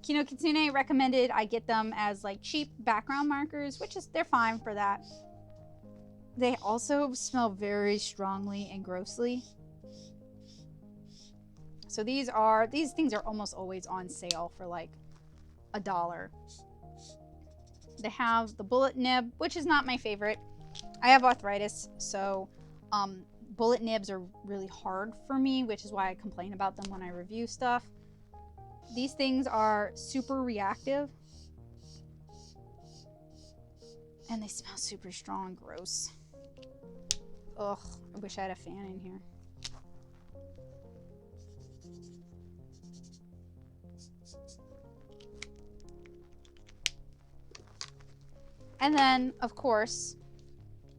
Kino Kitsune recommended I get them as like cheap background markers, which is, they're fine for that. They also smell very strongly and grossly. So these things are almost always on sale for like $1. They have the bullet nib, which is not my favorite. I have arthritis, so bullet nibs are really hard for me, which is why I complain about them when I review stuff. These things are super reactive. And they smell super strong, gross. Ugh, I wish I had a fan in here. And then, of course,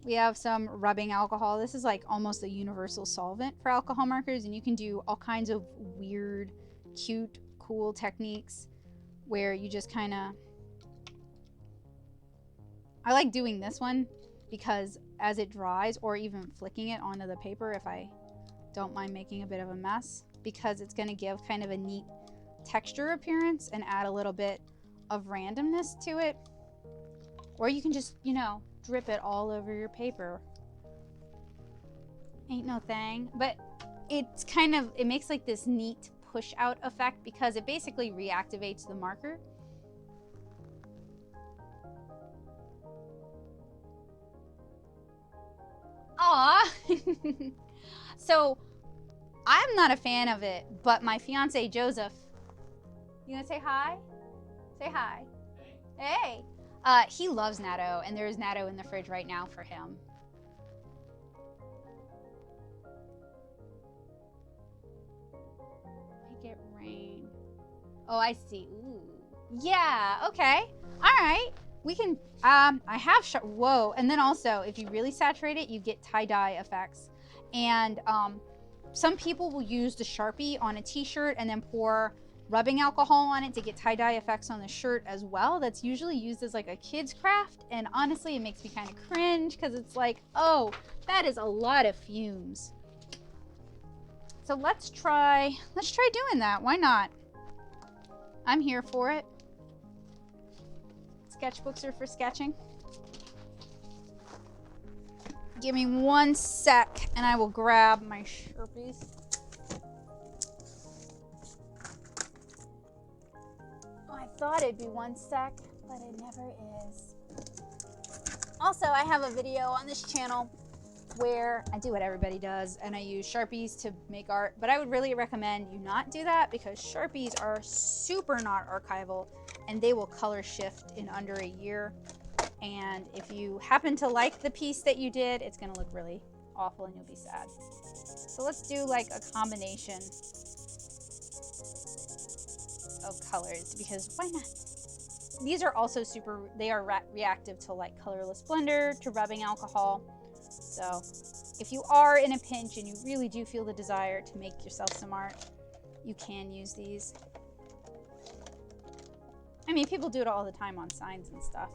we have some rubbing alcohol. This is like almost a universal solvent for alcohol markers, and you can do all kinds of weird, cute, cool techniques where you just kind of... I like doing this one because as it dries, or even flicking it onto the paper if I don't mind making a bit of a mess, because it's going to give kind of a neat texture appearance and add a little bit of randomness to it. Or you can just, you know, drip it all over your paper. Ain't no thing. But it's kind of, it makes like this neat push out effect because it basically reactivates the marker. Aw. So I'm not a fan of it, but my fiance Joseph, you gonna say hi? Say hi. Hey. Hey. He loves natto, and there's natto in the fridge right now for him. Make it rain. Oh, I see. Ooh. Yeah, okay. All right. We can, I have, whoa. And then also, if you really saturate it, you get tie-dye effects. And some people will use the Sharpie on a t-shirt and then pour rubbing alcohol on it to get tie-dye effects on the shirt as well. That's usually used as like a kid's craft, and honestly it makes me kind of cringe because it's like, oh, that is a lot of fumes. So let's try doing that. Why not? I'm here for it. Sketchbooks are for sketching. Give me 1 sec and I will grab my Sharpies. I thought it'd be 1 sec, but it never is. Also, I have a video on this channel where I do what everybody does and I use Sharpies to make art, but I would really recommend you not do that because Sharpies are super not archival and they will color shift in under a year. And if you happen to like the piece that you did, it's gonna look really awful and you'll be sad. So let's do like a combination of colors because why not? These are also they are reactive to like colorless blender, to rubbing alcohol. So if you are in a pinch and you really do feel the desire to make yourself some art, you can use these. I mean, people do it all the time on signs and stuff.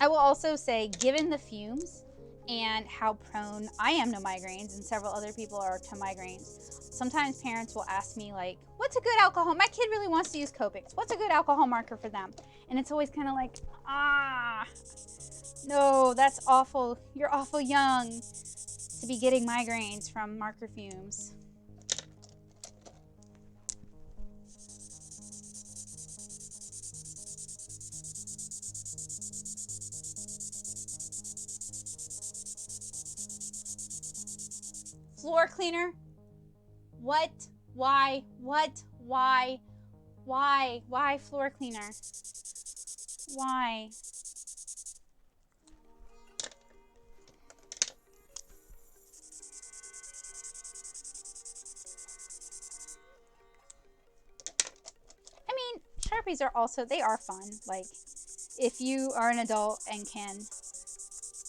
I will also say, given the fumes and how prone I am to migraines and several other people are to migraines, sometimes parents will ask me like, what's a good alcohol? My kid really wants to use Copics. What's a good alcohol marker for them? And it's always kind of like, no, that's awful. You're awful young to be getting migraines from marker fumes. Floor cleaner? What? Why? What? Why? Why? Why floor cleaner? Why? I mean, Sharpies are also, they are fun. Like, if you are an adult and can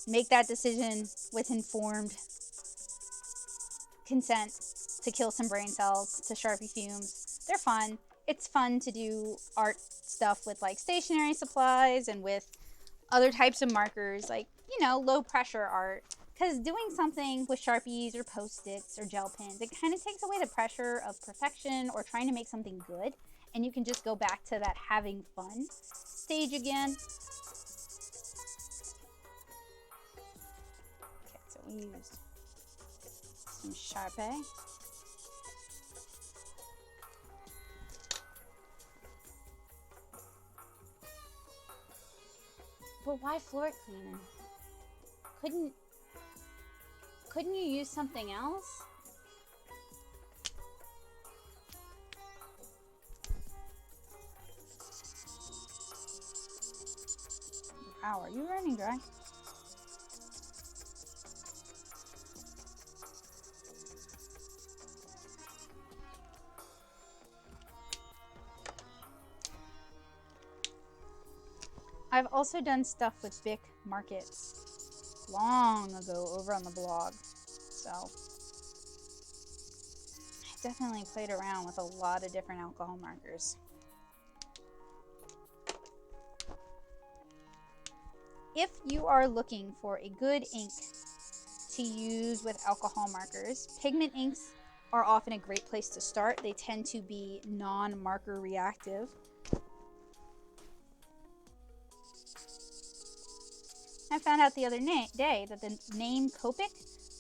make that decision with informed consent to kill some brain cells to Sharpie fumes, they're fun. It's fun to do art stuff with like stationery supplies and with other types of markers, like, you know, low pressure art. Because doing something with Sharpies or Post-its or gel pens, it kind of takes away the pressure of perfection or trying to make something good. And you can just go back to that having fun stage again. Okay, so we used some Sharpie. But why floor cleaner? Couldn't you use something else? Wow, are you running dry? I've also done stuff with Bic markets long ago over on the blog, so I definitely played around with a lot of different alcohol markers. If you are looking for a good ink to use with alcohol markers, pigment inks are often a great place to start. They tend to be non-marker reactive. I found out the other day that the name Copic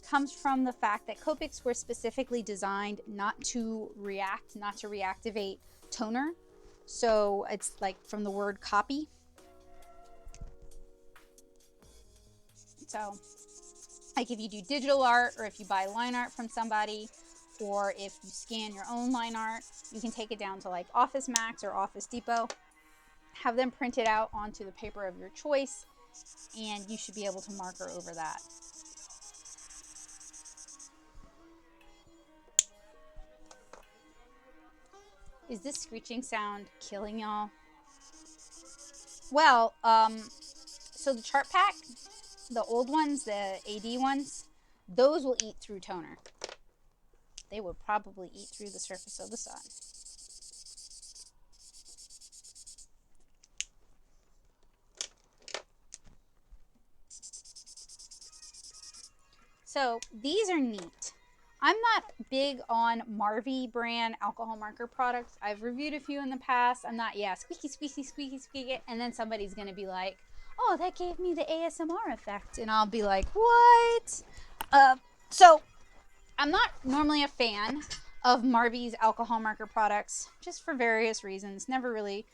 comes from the fact that Copics were specifically designed not to react, not to reactivate toner. So it's like from the word copy. So like if you do digital art or if you buy line art from somebody or if you scan your own line art, you can take it down to like Office Max or Office Depot, have them print it out onto the paper of your choice, and you should be able to marker over that. Is this screeching sound killing y'all? Well, so the chart pack, the old ones, the AD ones, those will eat through toner. They would probably eat through the surface of the sun. So these are neat. I'm not big on Marvy brand alcohol marker products. I've reviewed a few in the past. I'm not, yeah, squeaky, squeaky, squeaky, squeaky. And then somebody's going to be like, oh, that gave me the ASMR effect. And I'll be like, what? So I'm not normally a fan of Marvy's alcohol marker products, just for various reasons. Never really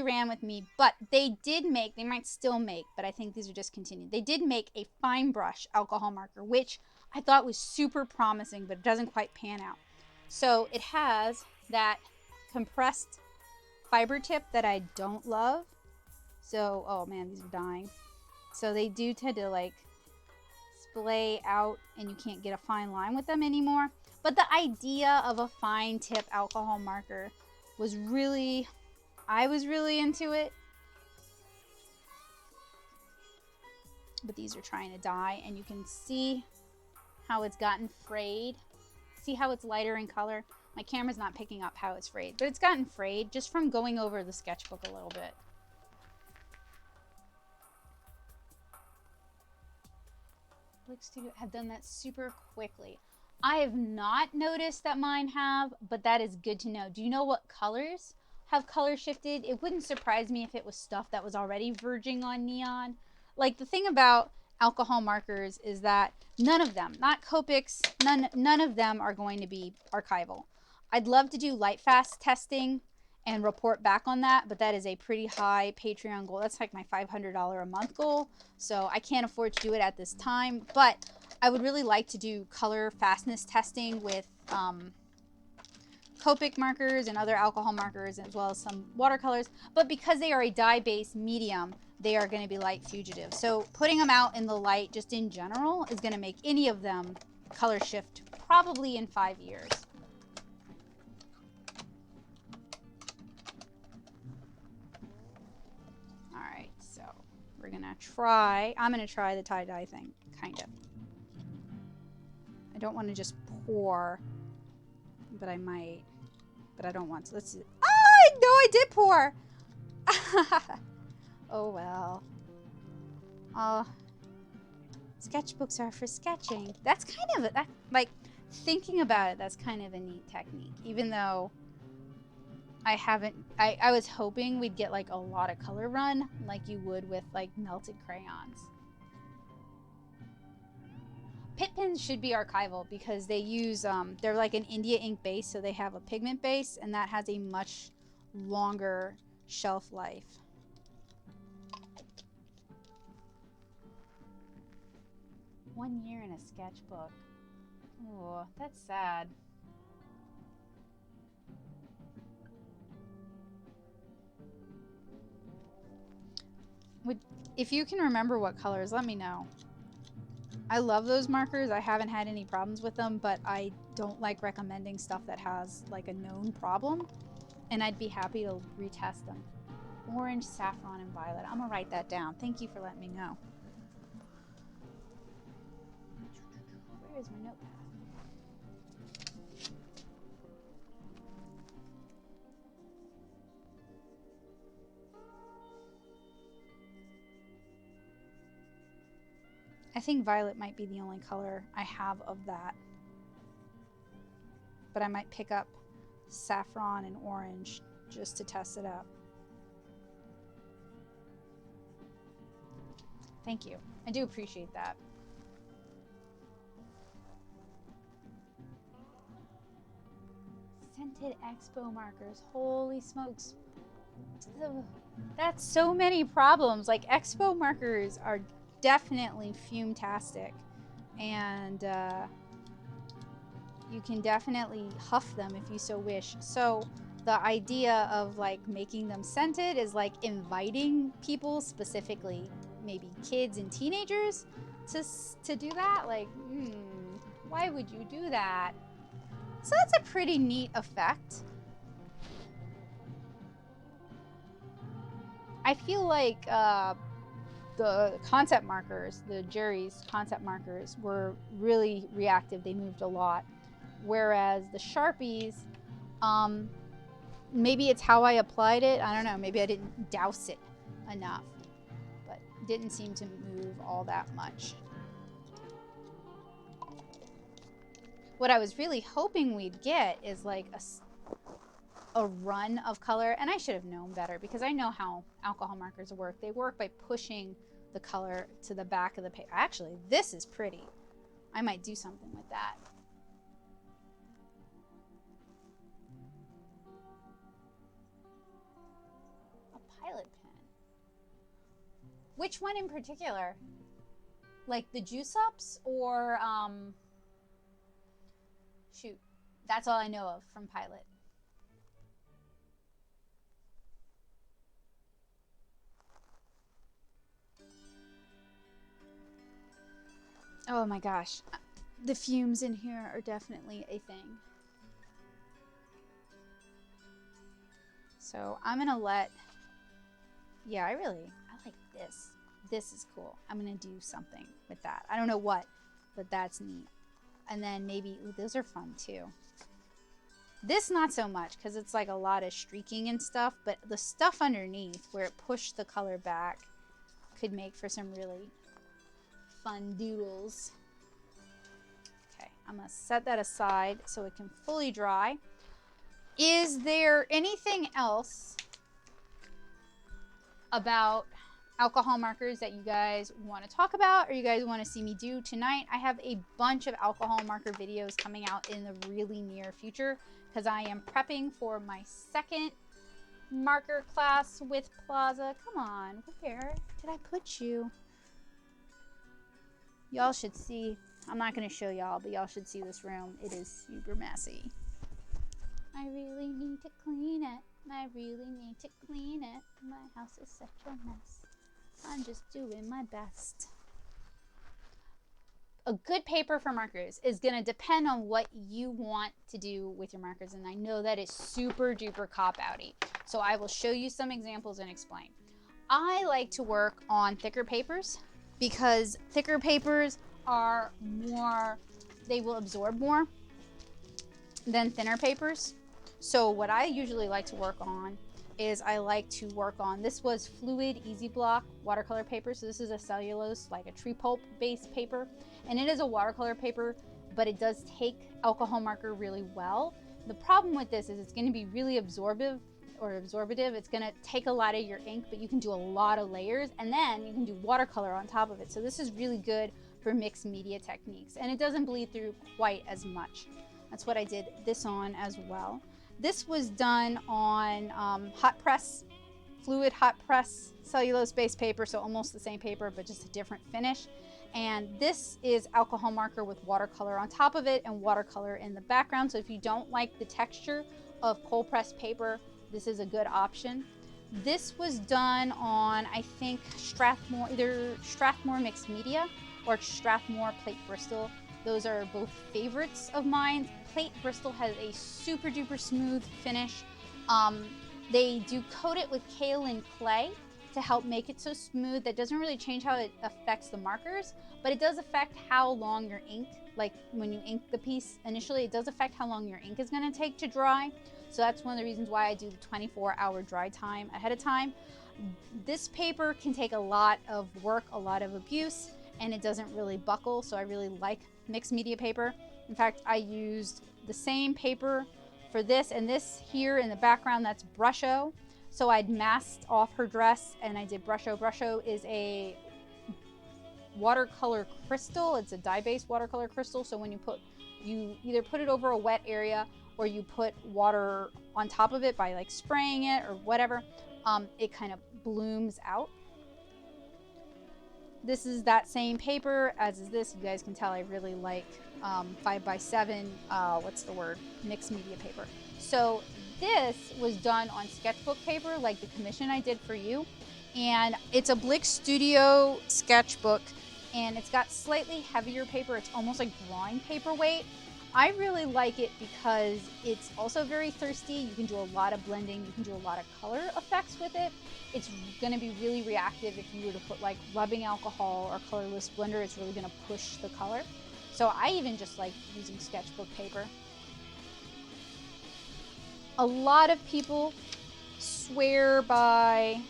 ran with me, but they did make, they might still make, but I think these are discontinued. They did make a fine brush alcohol marker, which I thought was super promising, but it doesn't quite pan out. So it has that compressed fiber tip that I don't love. So, oh man, these are dying. So they do tend to like splay out and you can't get a fine line with them anymore. But the idea of a fine tip alcohol marker was really, I was really into it. But these are trying to die, and you can see how it's gotten frayed. See how it's lighter in color? My camera's not picking up how it's frayed, but it's gotten frayed just from going over the sketchbook a little bit. Blick Studio have done that super quickly. I have not noticed that mine have, but that is good to know. Do you know what colors have color shifted? It wouldn't surprise me if it was stuff that was already verging on neon. Like, the thing about alcohol markers is that none of them, not Copics, none of them are going to be archival. I'd love to do light fast testing and report back on that, but that is a pretty high Patreon goal. That's like my $500 a month goal, so I can't afford to do it at this time. But I would really like to do color fastness testing with Copic markers and other alcohol markers, as well as some watercolors. But because they are a dye-based medium, they are going to be light fugitive. So putting them out in the light just in general is going to make any of them color shift probably in 5 years. All right, so we're going to try, I'm going to try the tie-dye thing, kind of. I don't want to just pour, but I might, but I don't want to. Let's see. Oh, no, I did pour. Oh, well. Sketchbooks are for sketching. That's kind of, like, thinking about it, that's kind of a neat technique. Even though I haven't, I was hoping we'd get, like, a lot of color run, like you would with, like, melted crayons. Pit pens should be archival because they use, they're like an India ink base, so they have a pigment base, and that has a much longer shelf life. One year in a sketchbook. Oh, that's sad. If you can remember what colors, let me know. I love those markers. I haven't had any problems with them, but I don't like recommending stuff that has like a known problem, and I'd be happy to retest them. Orange, saffron, and violet. I'm gonna write that down. Thank you for letting me know. Where is my notepad? I think violet might be the only color I have of that. But I might pick up saffron and orange just to test it out. Thank you. I do appreciate that. Scented expo markers. Holy smokes. That's so many problems. Like, expo markers are definitely fume-tastic, and you can definitely huff them if you so wish. So the idea of like making them scented is like inviting people, specifically maybe kids and teenagers, to do that. Like, why would you do that? So that's a pretty neat effect. I feel like the concept markers, the Jerry's concept markers, were really reactive. They moved a lot. Whereas the Sharpies, maybe it's how I applied it. I don't know. Maybe I didn't douse it enough, but didn't seem to move all that much. What I was really hoping we'd get is like a run of color, and I should have known better because I know how alcohol markers work. They work by pushing the color to the back of the paper. Actually, this is pretty. I might do something with that. A pilot pen. Which one in particular? Like the juice ups or shoot, that's all I know of from Pilot. Oh my gosh, the fumes in here are definitely a thing. So I'm gonna let, yeah, I like this. This is cool. I'm gonna do something with that. I don't know what, but that's neat. And then maybe, ooh, those are fun too. This not so much because it's like a lot of streaking and stuff, but the stuff underneath where it pushed the color back could make for some really fun doodles. Okay, I'm gonna set that aside so it can fully dry. Is there anything else about alcohol markers that you guys want to talk about or you guys want to see me do tonight? I have a bunch of alcohol marker videos coming out in the really near future because I am prepping for my second marker class with Plaza. Come on, where did I put you? Y'all should see. I'm not going to show y'all, but y'all should see this room. It is super messy. I really need to clean it. I really need to clean it. My house is such a mess. I'm just doing my best. A good paper for markers is going to depend on what you want to do with your markers. And I know that is super duper cop-outy. So I will show you some examples and explain. I like to work on thicker papers because thicker papers are more, they will absorb more than thinner papers. So what I usually like to work on is I like to work on, this was Fluid Easy Block watercolor paper. So this is a cellulose, like a tree pulp based paper. And it is a watercolor paper, but it does take alcohol marker really well. The problem with this is it's gonna be really absorptive. It's gonna take a lot of your ink, but you can do a lot of layers and then you can do watercolor on top of it. So this is really good for mixed media techniques and it doesn't bleed through quite as much. That's what I did this on as well. This was done on hot press, fluid hot press cellulose based paper, so almost the same paper but just a different finish. And this is alcohol marker with watercolor on top of it and watercolor in the background. So if you don't like the texture of cold pressed paper, this is a good option. This was done on, I think, Strathmore, either Strathmore Mixed Media or Strathmore Plate Bristol. Those are both favorites of mine. Plate Bristol has a super duper smooth finish. They do coat it with kaolin clay to help make it so smooth. That doesn't really change how it affects the markers, but it does affect how long your ink, like when you ink the piece initially, it does affect how long your ink is gonna take to dry. So that's one of the reasons why I do the 24-hour dry time ahead of time. This paper can take a lot of work, a lot of abuse, and it doesn't really buckle, so I really like mixed media paper. In fact, I used the same paper for this, and this here in the background, that's Brusho. So I'd masked off her dress and I did Brusho. Brusho is a watercolor crystal. It's a dye-based watercolor crystal. So when you either put it over a wet area or you put water on top of it by like spraying it or whatever, it kind of blooms out. This is that same paper as is this. You guys can tell I really like 5x7, what's the word? Mixed media paper. So this was done on sketchbook paper, like the commission I did for you. And it's a Blick Studio sketchbook and it's got slightly heavier paper. It's almost like drawing paper weight. I really like it because it's also very thirsty. You can do a lot of blending. You can do a lot of color effects with it. It's going to be really reactive if you were to put like rubbing alcohol or colorless blender. It's really going to push the color. So I even just like using sketchbook paper. A lot of people swear by,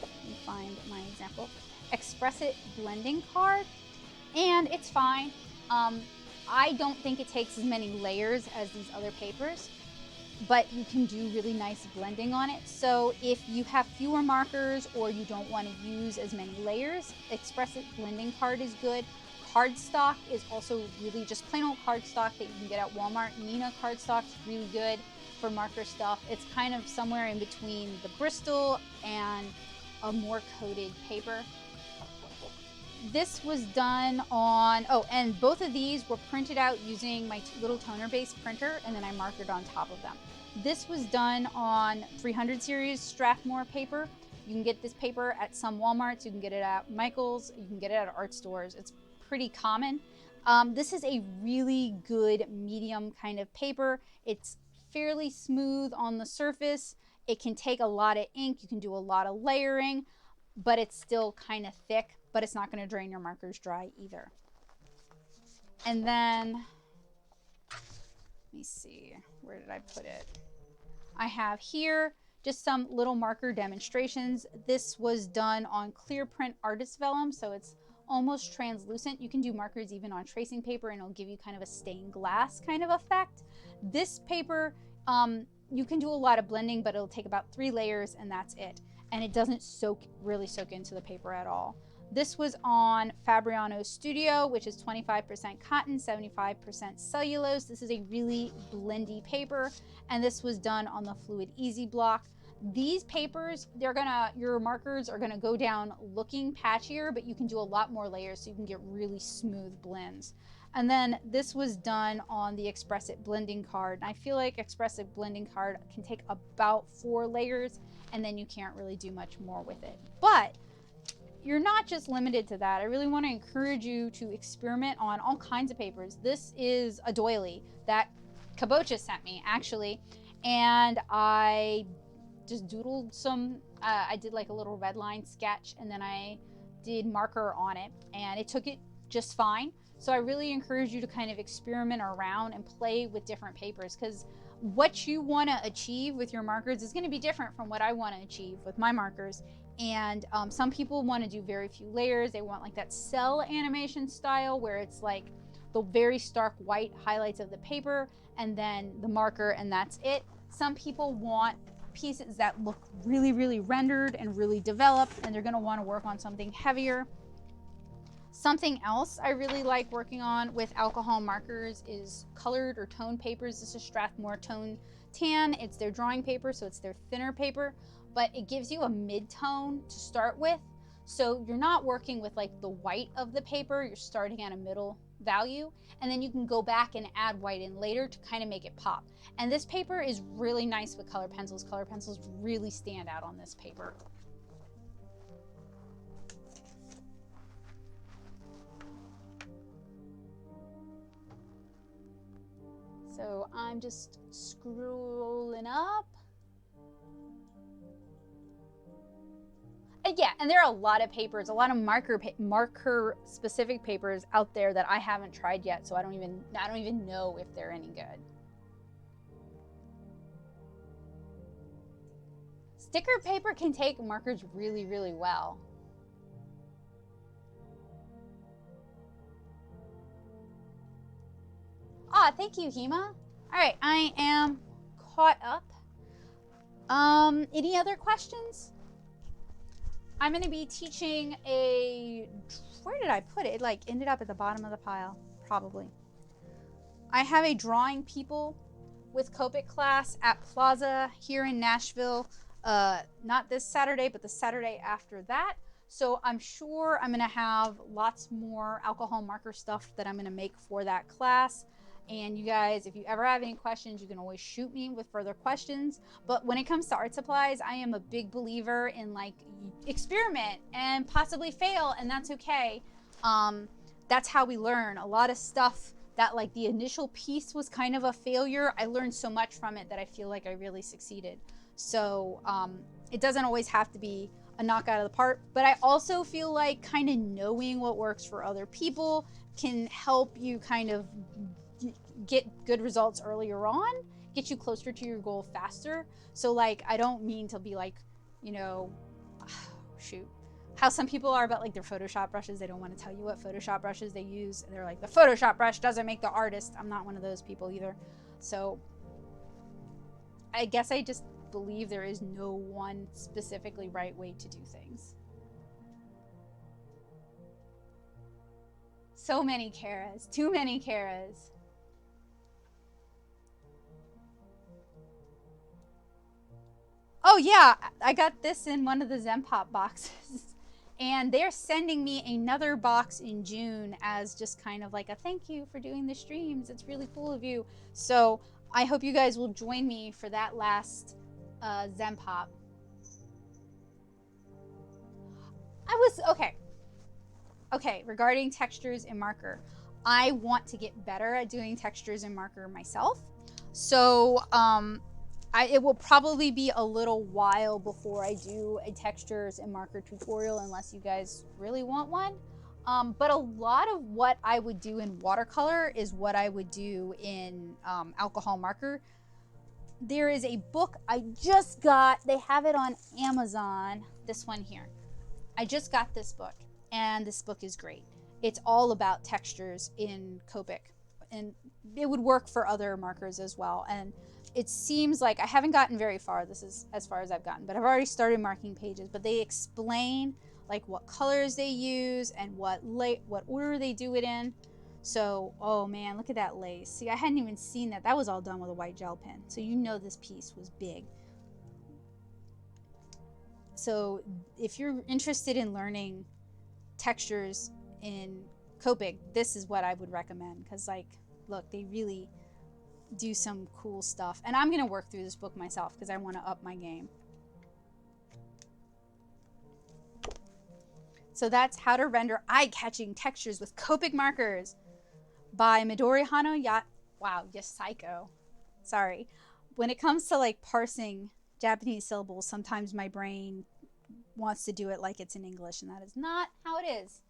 let me find my example, Express It blending card, and it's fine. I don't think it takes as many layers as these other papers, but you can do really nice blending on it. So if you have fewer markers or you don't want to use as many layers, Express It blending card is good. Cardstock is also really just plain old cardstock that you can get at Walmart. Neenah cardstock is really good for marker stuff. It's kind of somewhere in between the Bristol and a more coated paper. This was done on, oh, and both of these were printed out using my little toner-based printer, and then I markered on top of them. This was done on 300 series Strathmore paper. You can get this paper at some Walmarts, you can get it at Michael's, you can get it at art stores. It's pretty common. This is a really good medium kind of paper. It's fairly smooth on the surface. It can take a lot of ink, you can do a lot of layering, but it's still kind of thick, but it's not going to drain your markers dry either. And then, let me see, where did I put it? I have here just some little marker demonstrations. This was done on clear print artist vellum, so it's almost translucent. You can do markers even on tracing paper and it'll give you kind of a stained glass kind of effect. This paper, you can do a lot of blending, but it'll take about 3 layers and that's it. And it doesn't really soak into the paper at all. This was on Fabriano Studio, which is 25% cotton, 75% cellulose. This is a really blendy paper, and this was done on the Fluid Easy block. These papers, your markers are gonna go down looking patchier, but you can do a lot more layers so you can get really smooth blends. And then this was done on the Express It blending card. And I feel like Express It blending card can take about 4 layers, and then you can't really do much more with it. But you're not just limited to that. I really want to encourage you to experiment on all kinds of papers. This is a doily that Kabocha sent me, actually, and I just doodled some, I did like a little red line sketch, and then I did marker on it, and it took it just fine. So I really encourage you to kind of experiment around and play with different papers, because what you want to achieve with your markers is going to be different from what I want to achieve with my markers. And some people want to do very few layers. They want like that cell animation style where it's like the very stark white highlights of the paper and then the marker, and that's it. Some people want pieces that look really, really rendered and really developed, and they're going to want to work on something heavier. Something else I really like working on with alcohol markers is colored or toned papers. This is Strathmore Tone Tan. It's their drawing paper, so it's their thinner paper, but it gives you a mid-tone to start with. So you're not working with like the white of the paper, you're starting at a middle value, and then you can go back and add white in later to kind of make it pop. And this paper is really nice with color pencils. Color pencils really stand out on this paper. So I'm just scrolling up. And yeah, and there are a lot of papers, a lot of marker specific papers out there that I haven't tried yet, so I don't even know if they're any good. Sticker paper can take markers really, really well. Ah, thank you, Hema. All right, I am caught up. Any other questions? I'm going to be teaching where did I put it? It like ended up at the bottom of the pile, probably. I have a drawing people with Copic class at Plaza here in Nashville. Not this Saturday, but the Saturday after that. So I'm sure I'm going to have lots more alcohol marker stuff that I'm going to make for that class. And you guys, if you ever have any questions, you can always shoot me with further questions. But when it comes to art supplies, I am a big believer in like experiment and possibly fail, and that's okay. That's how we learn. A lot of stuff that like the initial piece was kind of a failure, I learned so much from it that I feel like I really succeeded. So it doesn't always have to be a knockout of the park, but I also feel like kind of knowing what works for other people can help you kind of get good results earlier on, get you closer to your goal faster. So like, I don't mean to be like, you know, shoot, how some people are about like their Photoshop brushes. They don't want to tell you what Photoshop brushes they use. And they're like, the Photoshop brush doesn't make the artist. I'm not one of those people either. So I guess I just believe there is no one specifically right way to do things. So many Karas, too many Karas. Oh yeah, I got this in one of the Zenpop boxes. And they're sending me another box in June as just kind of like a thank you for doing the streams. It's really cool of you. So I hope you guys will join me for that last Zenpop. Okay, regarding textures and marker. I want to get better at doing textures and marker myself. So it will probably be a little while before I do a textures and marker tutorial unless you guys really want one. But a lot of what I would do in watercolor is what I would do in alcohol marker. There is a book I just got. They have it on Amazon. This one here. I just got this book, and this book is great. It's all about textures in Copic, and it would work for other markers as well. And it seems like I haven't gotten very far. This is as far as I've gotten, but I've already started marking pages. But they explain like what colors they use and what order they do it in. So, oh man, look at that lace. See, I hadn't even seen that. That was all done with a white gel pen. So you know this piece was big. So if you're interested in learning textures in Copic, this is what I would recommend. Because like, look, they really do some cool stuff. And I'm going to work through this book myself because I want to up my game. So that's How to Render Eye-Catching Textures with Copic Markers by Midori Hano Wow, Yasuko. Sorry. When it comes to like parsing Japanese syllables, sometimes my brain wants to do it like it's in English, and that is not how it is.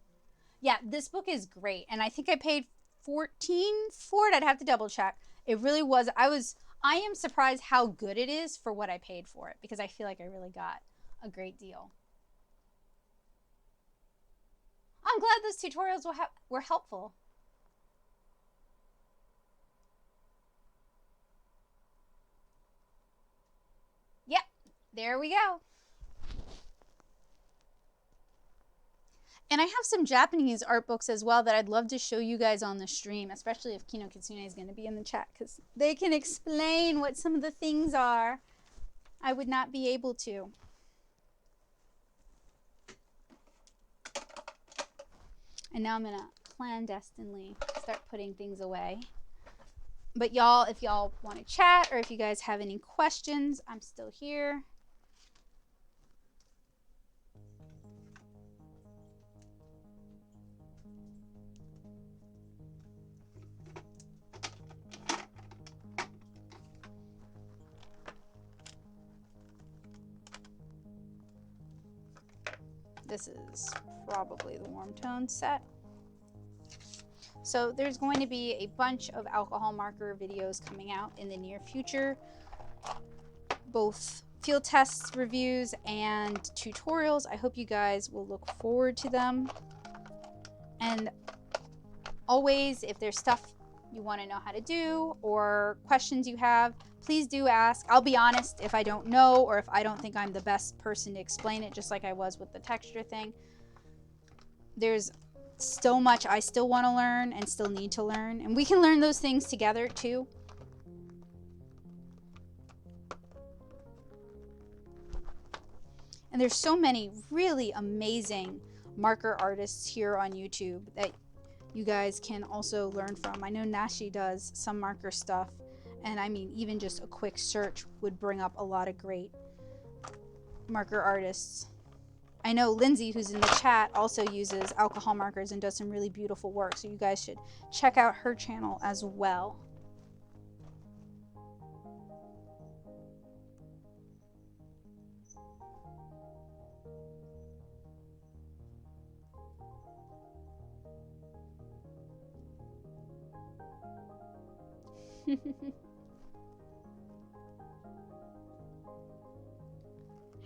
Yeah, this book is great, and I think I paid $14 for it. I'd have to double check. It really was. I am surprised how good it is for what I paid for it, because I feel like I really got a great deal. I'm glad those tutorials were helpful. Yep, there we go. And I have some Japanese art books as well that I'd love to show you guys on the stream, especially if Kino Kitsune is going to be in the chat, because they can explain what some of the things are. I would not be able to. And now I'm going to clandestinely start putting things away. But y'all, if y'all want to chat or if you guys have any questions, I'm still here. This is probably the warm tone set. So there's going to be a bunch of alcohol marker videos coming out in the near future, both field tests, reviews, and tutorials. I hope you guys will look forward to them. And always, if there's stuff you want to know how to do or questions you have, please do ask. I'll be honest if I don't know or if I don't think I'm the best person to explain it, just like I was with the texture thing. There's so much I still want to learn and still need to learn, and we can learn those things together too. And there's so many really amazing marker artists here on YouTube that you guys can also learn from. I know Nashi does some marker stuff, and I mean, even just a quick search would bring up a lot of great marker artists. I know Lindsay, who's in the chat, also uses alcohol markers and does some really beautiful work. So you guys should check out her channel as well.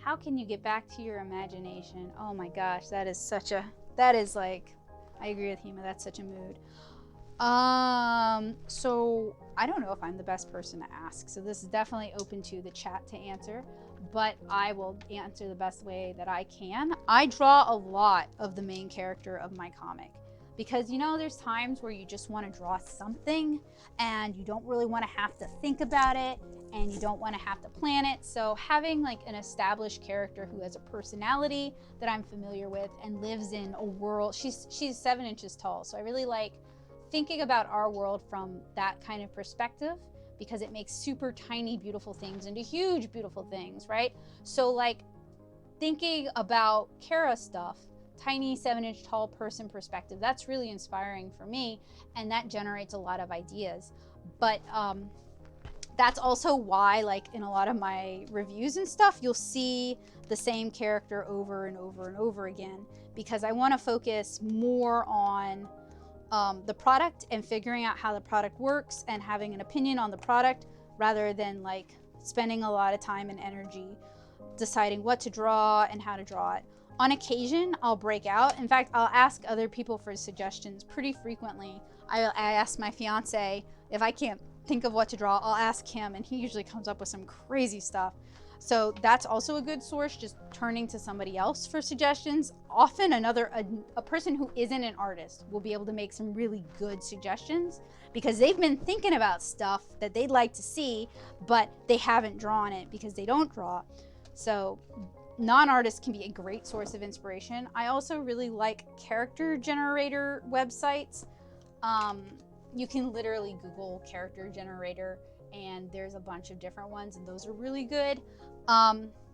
How can you get back to your imagination? Oh my gosh, that is such a, that is like, I agree with Hema, that's such a mood. So I don't know if I'm the best person to ask. So this is definitely open to the chat to answer, but I will answer the best way that I can. I draw a lot of the main character of my comic. Because, you know, there's times where you just want to draw something and you don't really want to have to think about it and you don't want to have to plan it. So having like an established character who has a personality that I'm familiar with and lives in a world, she's 7 inches tall. So I really like thinking about our world from that kind of perspective because it makes super tiny, beautiful things into huge, beautiful things, right? So like thinking about Kara stuff, tiny 7-inch tall person perspective, that's really inspiring for me, and that generates a lot of ideas. But that's also why, like in a lot of my reviews and stuff, you'll see the same character over and over and over again, because I want to focus more on the product and figuring out how the product works and having an opinion on the product rather than like spending a lot of time and energy deciding what to draw and how to draw it. On occasion, I'll break out. In fact, I'll ask other people for suggestions pretty frequently. I ask my fiance if I can't think of what to draw, I'll ask him, and he usually comes up with some crazy stuff. So that's also a good source, just turning to somebody else for suggestions. Often a person who isn't an artist will be able to make some really good suggestions because they've been thinking about stuff that they'd like to see, but they haven't drawn it because they don't draw. So non-artists can be a great source of inspiration. I also really like character generator websites. You can literally Google character generator and there's a bunch of different ones and those are really good.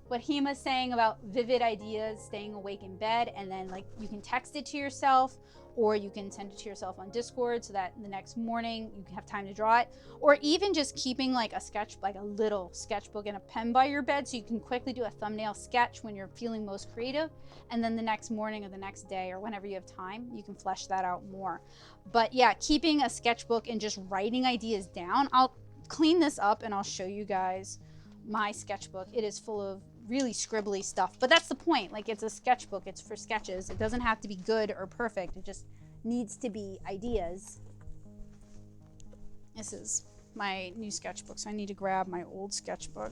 What Hema's saying about vivid ideas, staying awake in bed, and then like you can text it to yourself or you can send it to yourself on Discord so that the next morning you have time to draw it, or even just keeping like a sketch, like a little sketchbook and a pen by your bed so you can quickly do a thumbnail sketch when you're feeling most creative, and then the next morning or the next day or whenever you have time you can flesh that out more. But yeah, keeping a sketchbook and just writing ideas down. I'll clean this up and I'll show you guys my sketchbook. It is full of really scribbly stuff, but that's the point. Like, it's a sketchbook, it's for sketches. It doesn't have to be good or perfect, it just needs to be ideas. This is my new sketchbook, so I need to grab my old sketchbook.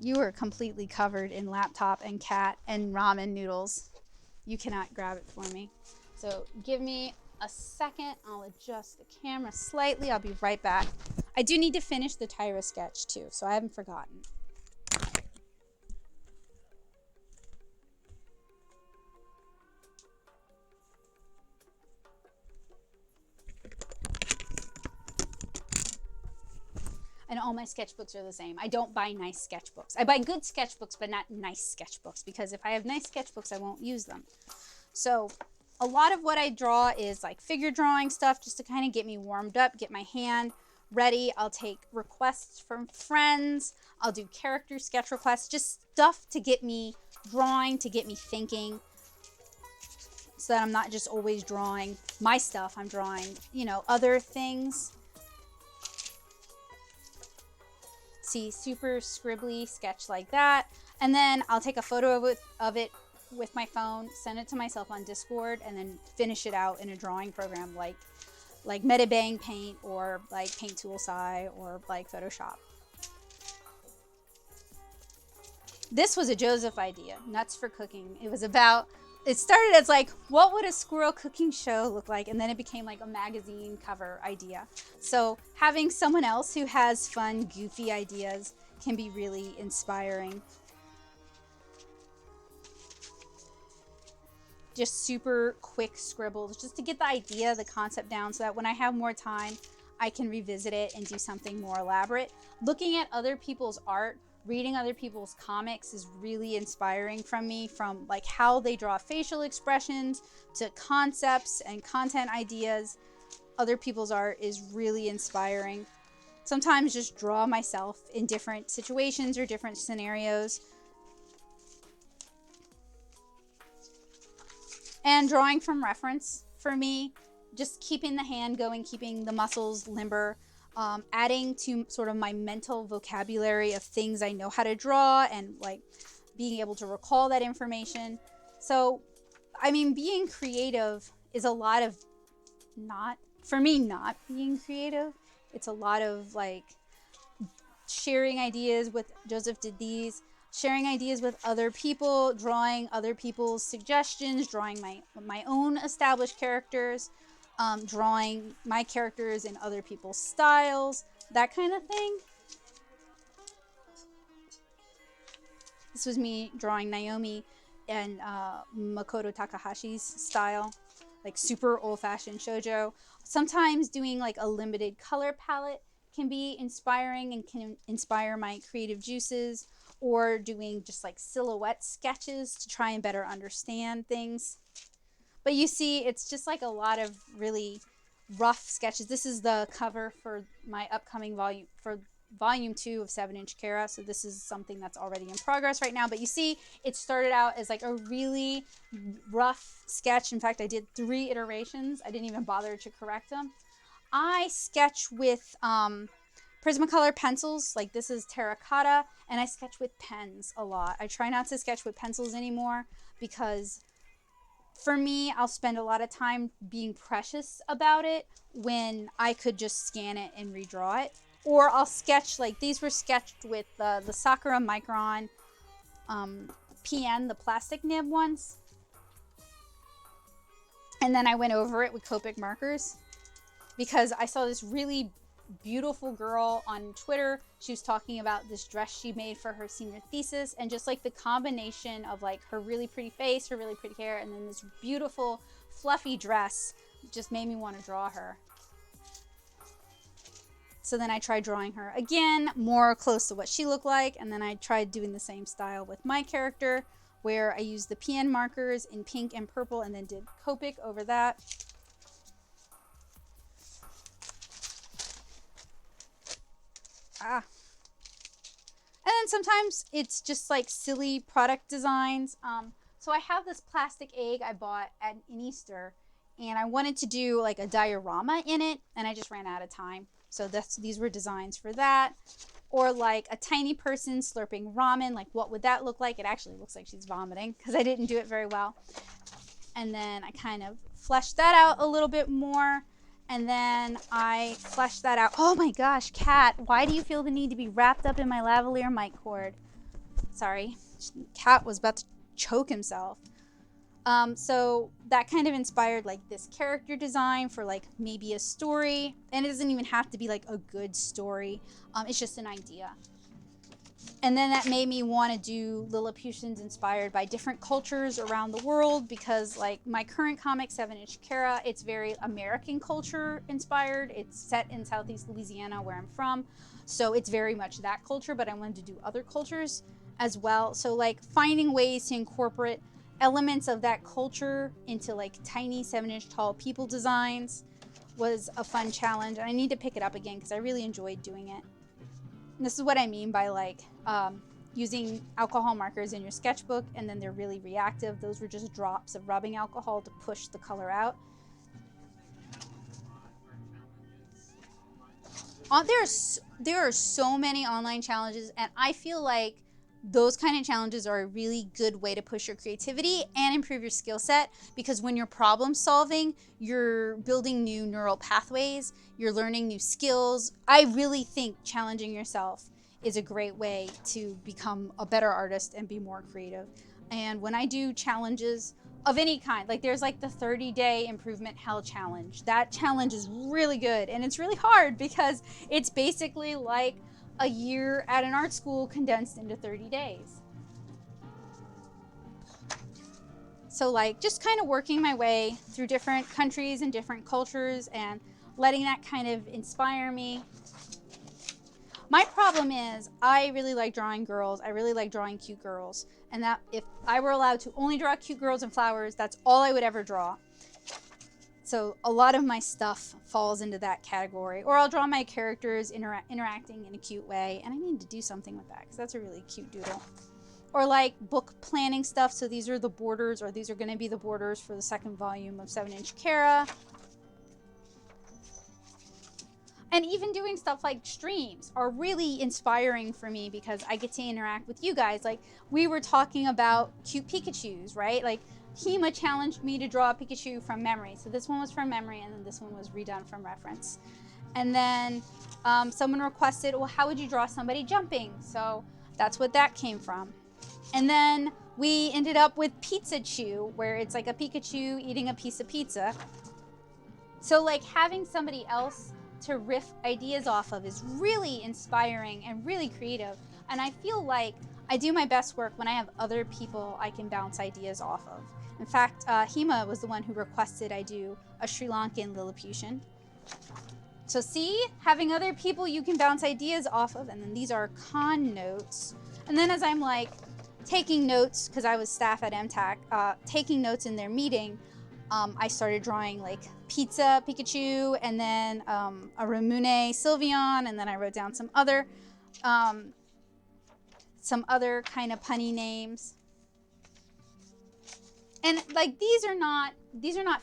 You are completely covered in laptop and cat and ramen noodles. You cannot grab it for me. So give me a second. I'll adjust the camera slightly. I'll be right back. I do need to finish the Tyra sketch too, so I haven't forgotten. And all my sketchbooks are the same. I don't buy nice sketchbooks. I buy good sketchbooks, but not nice sketchbooks, because if I have nice sketchbooks, I won't use them. So a lot of what I draw is like figure drawing stuff just to kind of get me warmed up, get my hand ready. I'll take requests from friends. I'll do character sketch requests, just stuff to get me drawing, to get me thinking, so that I'm not just always drawing my stuff. I'm drawing, you know, other things. See, super scribbly sketch like that. And then I'll take a photo of it with my phone, send it to myself on Discord, and then finish it out in a drawing program like Metabang Paint or like Paint Tool Sai or like Photoshop. This was a Joseph idea, Nuts for Cooking. It started as like, what would a squirrel cooking show look like? And then it became like a magazine cover idea. So having someone else who has fun, goofy ideas can be really inspiring. Just super quick scribbles, just to get the idea, the concept down, so that when I have more time, I can revisit it and do something more elaborate. Looking at other people's art reading other people's comics is really inspiring from me, from like how they draw facial expressions to concepts and content ideas. Other people's art is really inspiring. Sometimes just draw myself in different situations or different scenarios. And drawing from reference for me, just keeping the hand going, keeping the muscles limber, adding to sort of my mental vocabulary of things I know how to draw, and like being able to recall that information. So, I mean, being creative is a lot of not being creative. It's a lot of like sharing ideas with Joseph did these, sharing ideas with other people, drawing other people's suggestions, drawing my own established characters, drawing my characters in other people's styles, that kind of thing. This was me drawing Naomi and Makoto Takahashi's style, like super old-fashioned shoujo. Sometimes doing like a limited color palette can be inspiring and can inspire my creative juices, or doing just like silhouette sketches to try and better understand things. But you see, it's just like a lot of really rough sketches. This is the cover for my upcoming volume 2 of 7-inch Kara. So this is something that's already in progress right now. But you see, it started out as like a really rough sketch. In fact, I did 3 iterations. I didn't even bother to correct them. I sketch with Prismacolor pencils, like this is terracotta, and I sketch with pens a lot. I try not to sketch with pencils anymore because for me, I'll spend a lot of time being precious about it when I could just scan it and redraw it. Or I'll sketch, like these were sketched with the Sakura Micron PN, the plastic nib ones. And then I went over it with Copic markers because I saw this really beautiful girl on Twitter. She was talking about this dress she made for her senior thesis, and just like the combination of like her really pretty face, her really pretty hair, and then this beautiful fluffy dress just made me want to draw her. So then I tried drawing her again, more close to what she looked like, and then I tried doing the same style with my character, where I used the PN markers in pink and purple and then did Copic over that. And then sometimes it's just like silly product designs. So I have this plastic egg I bought in Easter, and I wanted to do like a diorama in it, and I just ran out of time. So these were designs for that. Or like a tiny person slurping ramen, like what would that look like? It actually looks like she's vomiting because I didn't do it very well. And then I kind of fleshed that out a little bit more. And then I fleshed that out. Oh my gosh, Cat, why do you feel the need to be wrapped up in my lavalier mic cord? Sorry, Cat was about to choke himself. So that kind of inspired like this character design for like maybe a story. And it doesn't even have to be like a good story. It's just an idea. And then that made me want to do Lilliputians inspired by different cultures around the world, because like my current comic, 7-inch Kara, it's very American culture inspired. It's set in Southeast Louisiana where I'm from. So it's very much that culture, but I wanted to do other cultures as well. So like finding ways to incorporate elements of that culture into like tiny 7-inch tall people designs was a fun challenge. And I need to pick it up again because I really enjoyed doing it. And this is what I mean by like using alcohol markers in your sketchbook, and then they're really reactive. Those were just drops of rubbing alcohol to push the color out. There are so many online challenges, and I feel like those kind of challenges are a really good way to push your creativity and improve your skill set, because when you're problem solving, you're building new neural pathways, you're learning new skills. I really think challenging yourself is a great way to become a better artist and be more creative. And when I do challenges of any kind, like there's like the 30-day improvement hell challenge. That challenge is really good, and it's really hard because it's basically like a year at an art school condensed into 30 days. So like just kind of working my way through different countries and different cultures and letting that kind of inspire me. My problem is I really like drawing girls. I really like drawing cute girls. And that if I were allowed to only draw cute girls and flowers, that's all I would ever draw. So a lot of my stuff falls into that category. Or I'll draw my characters interacting in a cute way. And I need to do something with that because that's a really cute doodle. Or like book planning stuff. So these are the borders, or these are going to be the borders for the second volume of 7-inch Kara. And even doing stuff like streams are really inspiring for me because I get to interact with you guys. Like we were talking about cute Pikachus, right? Like Hema challenged me to draw a Pikachu from memory. So this one was from memory and then this one was redone from reference. And then someone requested, well, how would you draw somebody jumping? So that's what that came from. And then we ended up with Pizza Chew, where it's like a Pikachu eating a piece of pizza. So like having somebody else to riff ideas off of is really inspiring and really creative. And I feel like I do my best work when I have other people I can bounce ideas off of. In fact, Hema was the one who requested I do a Sri Lankan Lilliputian. So see, having other people you can bounce ideas off of, and then these are con notes. And then as I'm like taking notes, because I was staff at MTAC, taking notes in their meeting, I started drawing like Pizza Pikachu, and then a Ramune Sylveon, and then I wrote down some other kind of punny names. And like these are not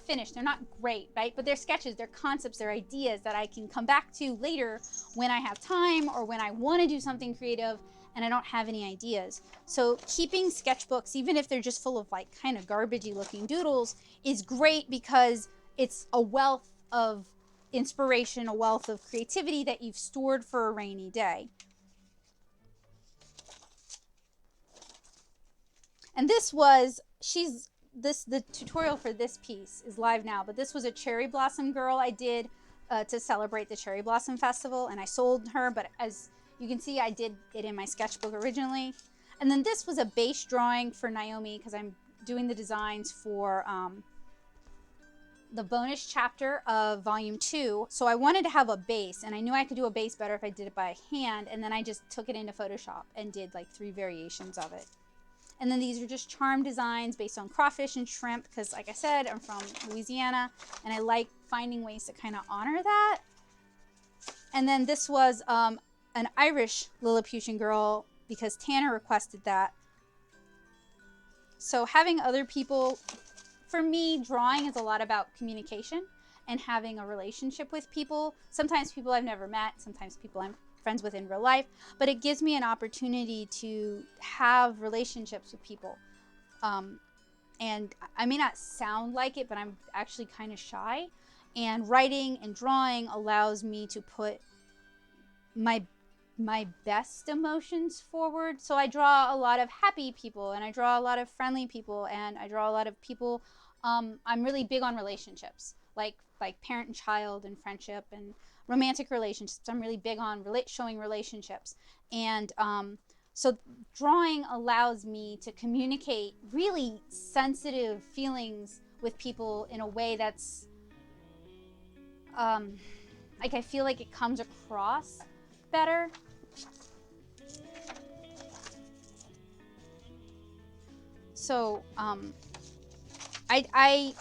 finished. They're not great, right? But they're sketches, they're concepts, they're ideas that I can come back to later when I have time or when I want to do something creative and I don't have any ideas. So keeping sketchbooks, even if they're just full of like kind of garbagey looking doodles, is great because it's a wealth of inspiration, a wealth of creativity that you've stored for a rainy day. And this was, the tutorial for this piece is live now, but this was a cherry blossom girl I did to celebrate the Cherry Blossom Festival, and I sold her, but as you can see, I did it in my sketchbook originally. And then this was a base drawing for Naomi because I'm doing the designs for the bonus chapter of volume 2. So I wanted to have a base, and I knew I could do a base better if I did it by hand, and then I just took it into Photoshop and did like 3 variations of it. And then these are just charm designs based on crawfish and shrimp because, like I said, I'm from Louisiana and I like finding ways to kind of honor that. And then this was an Irish Lilliputian girl because Tanner requested that. So having other people, for me, drawing is a lot about communication and having a relationship with people. Sometimes people I've never met, sometimes people I'm friends with in real life, but it gives me an opportunity to have relationships with people. And I may not sound like it, but I'm actually kind of shy. And writing and drawing allows me to put my best emotions forward. So I draw a lot of happy people, and I draw a lot of friendly people, and I draw a lot of people. I'm really big on relationships, like parent and child and friendship and romantic relationships. I'm really big on showing relationships. And so drawing allows me to communicate really sensitive feelings with people in a way that's like I feel like it comes across better. So I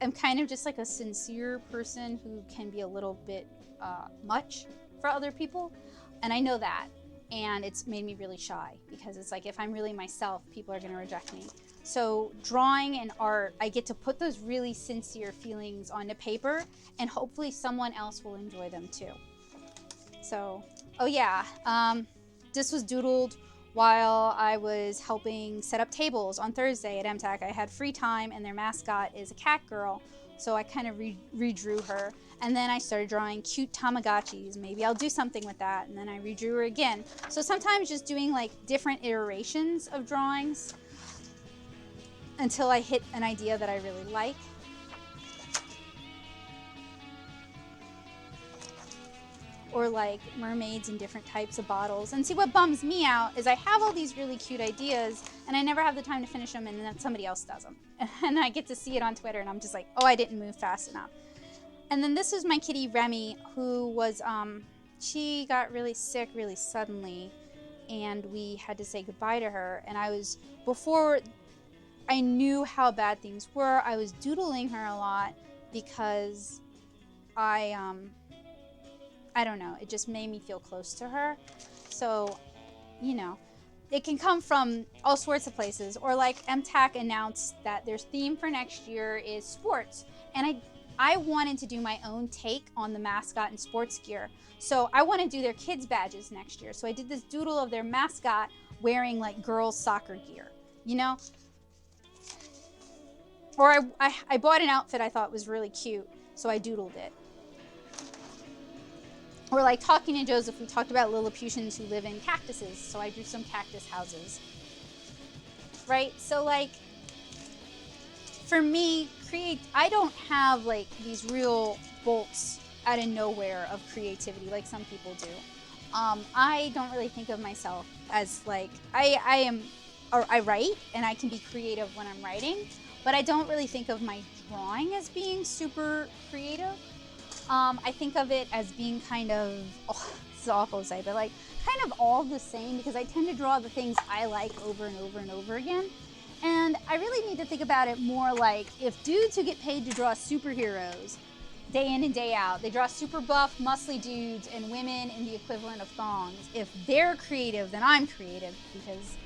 am kind of just like a sincere person who can be a little bit much for other people, and I know that, and it's made me really shy because it's like if I'm really myself, people are going to reject me. So drawing and art, I get to put those really sincere feelings onto paper, and hopefully someone else will enjoy them too. So, oh yeah, this was doodled while I was helping set up tables on Thursday at MTAC. I had free time, and their mascot is a cat girl, so I kind of redrew her. And then I started drawing cute Tamagotchis. Maybe I'll do something with that. And then I redrew her again. So sometimes just doing like different iterations of drawings until I hit an idea that I really like. Or like mermaids in different types of bottles. And see, what bums me out is I have all these really cute ideas and I never have the time to finish them, and then somebody else does them. And I get to see it on Twitter and I'm just like, oh, I didn't move fast enough. And then this is my kitty Remy, who was she got really sick really suddenly, and we had to say goodbye to her. And before I knew how bad things were, I was doodling her a lot because I don't know, it just made me feel close to her. So, you know, it can come from all sorts of places. Or like MTAC announced that their theme for next year is sports. And I wanted to do my own take on the mascot and sports gear. So I want to do their kids badges next year. So I did this doodle of their mascot wearing like girls soccer gear, you know? Or I bought an outfit I thought was really cute, so I doodled it. Or like Talking to Joseph, we talked about Lilliputians who live in cactuses, so I drew some cactus houses. Right? So like, for me, I don't have like these real bolts out of nowhere of creativity like some people do. I don't really think of myself as like, I write and I can be creative when I'm writing, but I don't really think of my drawing as being super creative. I think of it as being kind of, this is awful to say, but like kind of all the same, because I tend to draw the things I like over and over and over again. And I really need to think about it more like if dudes who get paid to draw superheroes day in and day out, they draw super buff, muscly dudes and women in the equivalent of thongs. If they're creative, then I'm creative, because,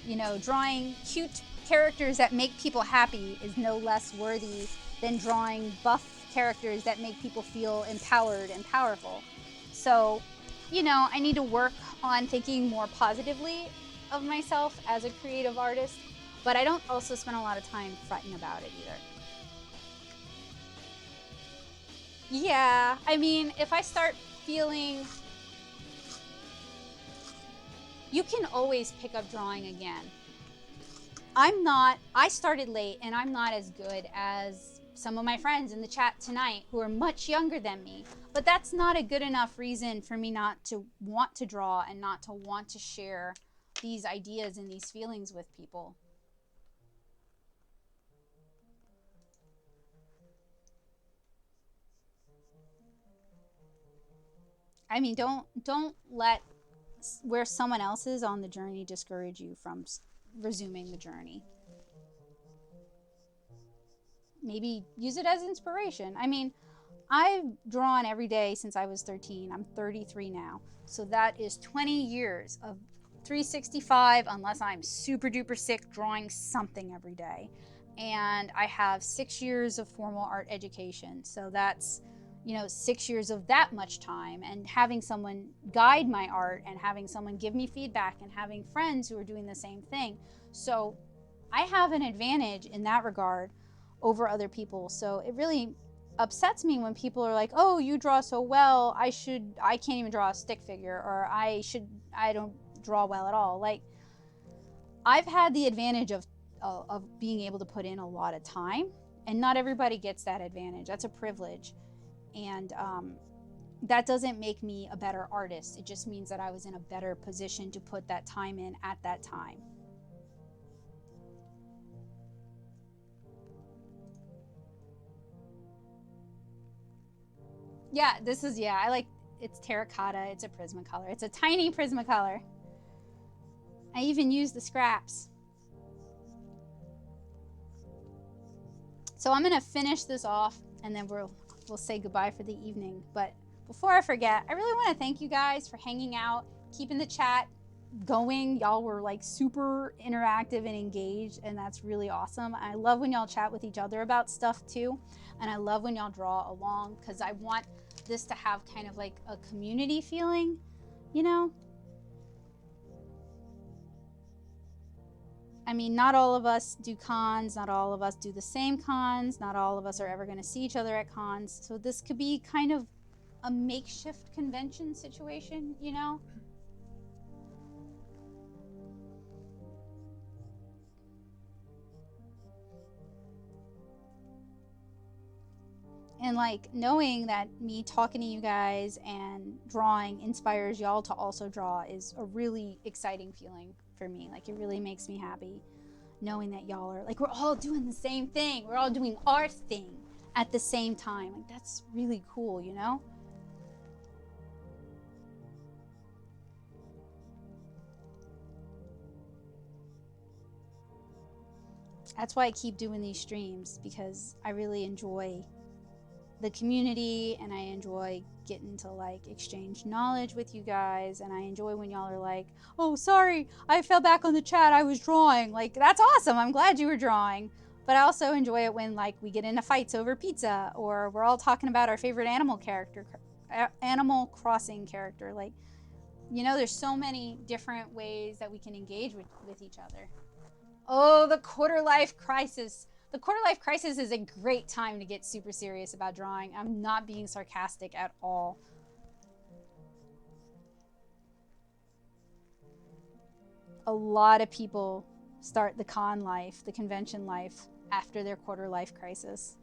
you know, drawing cute characters that make people happy is no less worthy than drawing buff characters that make people feel empowered and powerful. So, you know, I need to work on thinking more positively of myself as a creative artist, but I don't also spend a lot of time fretting about it either. Yeah, I mean, if I start feeling, you can always pick up drawing again. I started late and I'm not as good as some of my friends in the chat tonight who are much younger than me, but that's not a good enough reason for me not to want to draw and not to want to share these ideas and these feelings with people. I mean, don't let where someone else is on the journey discourage you from resuming the journey. Maybe use it as inspiration. I mean, I've drawn every day since I was 13. I'm 33 now. So that is 20 years of 365, unless I'm super duper sick, drawing something every day. And I have 6 years of formal art education. So that's, you know, 6 years of that much time, and having someone guide my art and having someone give me feedback and having friends who are doing the same thing. So I have an advantage in that regard over other people. So it really upsets me when people are like, oh, you draw so well, I can't even draw a stick figure, or I don't draw well at all. Like, I've had the advantage of being able to put in a lot of time, and not everybody gets that advantage. That's a privilege. And that doesn't make me a better artist. It just means that I was in a better position to put that time in at that time. Yeah, I like, it's terracotta, it's a Prismacolor. It's a tiny Prismacolor. I even use the scraps. So I'm gonna finish this off and then we'll say goodbye for the evening. But before I forget, I really wanna thank you guys for hanging out, keeping the chat going. Y'all were like super interactive and engaged, and that's really awesome. I love when y'all chat with each other about stuff too. And I love when y'all draw along, because I want this to have kind of like a community feeling, you know? I mean, not all of us do cons, not all of us do the same cons, not all of us are ever going to see each other at cons. So this could be kind of a makeshift convention situation, you know? And like, knowing that me talking to you guys and drawing inspires y'all to also draw is a really exciting feeling for me. Like, it really makes me happy knowing that y'all are like, we're all doing the same thing. We're all doing our thing at the same time. Like, that's really cool, you know? That's why I keep doing these streams, because I really enjoy the community and I enjoy getting to like exchange knowledge with you guys, and I enjoy when y'all are like, oh sorry, I fell back on the chat, I was drawing. Like, that's awesome, I'm glad you were drawing. But I also enjoy it when like we get into fights over pizza, or we're all talking about our favorite Animal Crossing character. Like, you know, there's so many different ways that we can engage with each other. Oh, the quarter life crisis. The quarter life crisis is a great time to get super serious about drawing. I'm not being sarcastic at all. A lot of people start the con life, the convention life, after their quarter life crisis.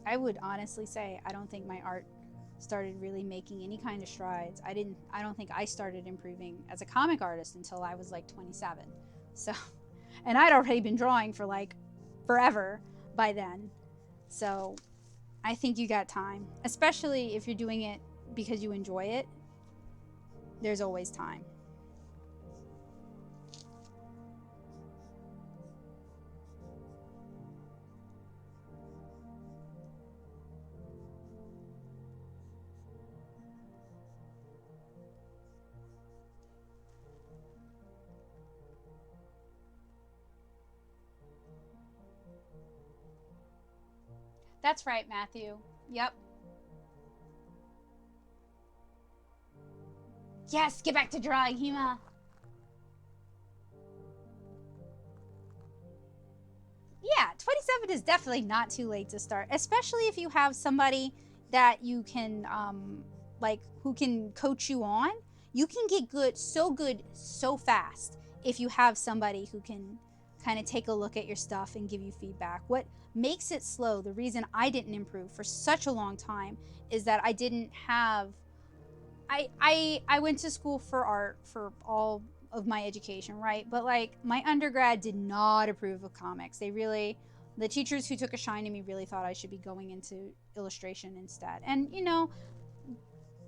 I would honestly say I don't think my art started really making any kind of strides. I don't think I started improving as a comic artist until I was like 27. So, and I'd already been drawing for like forever by then. So I think you got time, especially if you're doing it because you enjoy it. There's always time. That's right, Matthew. Yep. Yes, get back to drawing, Hema. Yeah, 27 is definitely not too late to start, especially if you have somebody that you can, like, who can coach you on. You can get good so fast if you have somebody who can kind of take a look at your stuff and give you feedback. What makes it slow, the reason I didn't improve for such a long time, is that I didn't have, I went to school for art for all of my education, right? But like, my undergrad did not approve of comics. The teachers who took a shine to me really thought I should be going into illustration instead. And you know,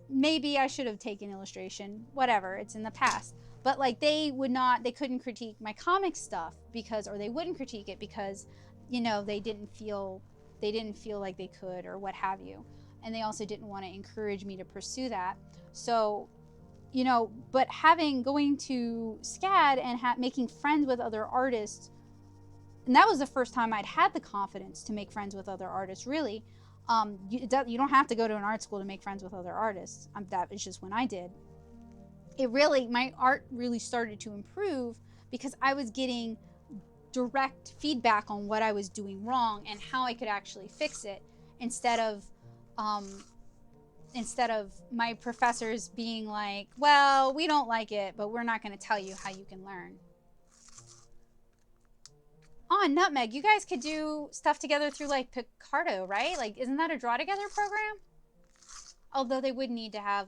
maybe I should have taken illustration, whatever, it's in the past. But like, they couldn't critique my comic stuff or they wouldn't critique it because, you know, they didn't feel like they could, or what have you. And they also didn't want to encourage me to pursue that. So, you know, but going to SCAD and making friends with other artists, and that was the first time I'd had the confidence to make friends with other artists, really. You don't have to go to an art school to make friends with other artists. That is just when I did. My art really started to improve because I was getting direct feedback on what I was doing wrong and how I could actually fix it, instead of my professors being like, well, we don't like it, but we're not going to tell you how you can learn. Oh, Nutmeg, you guys could do stuff together through like Picarto, right? Like, isn't that a draw together program? Although they would need to have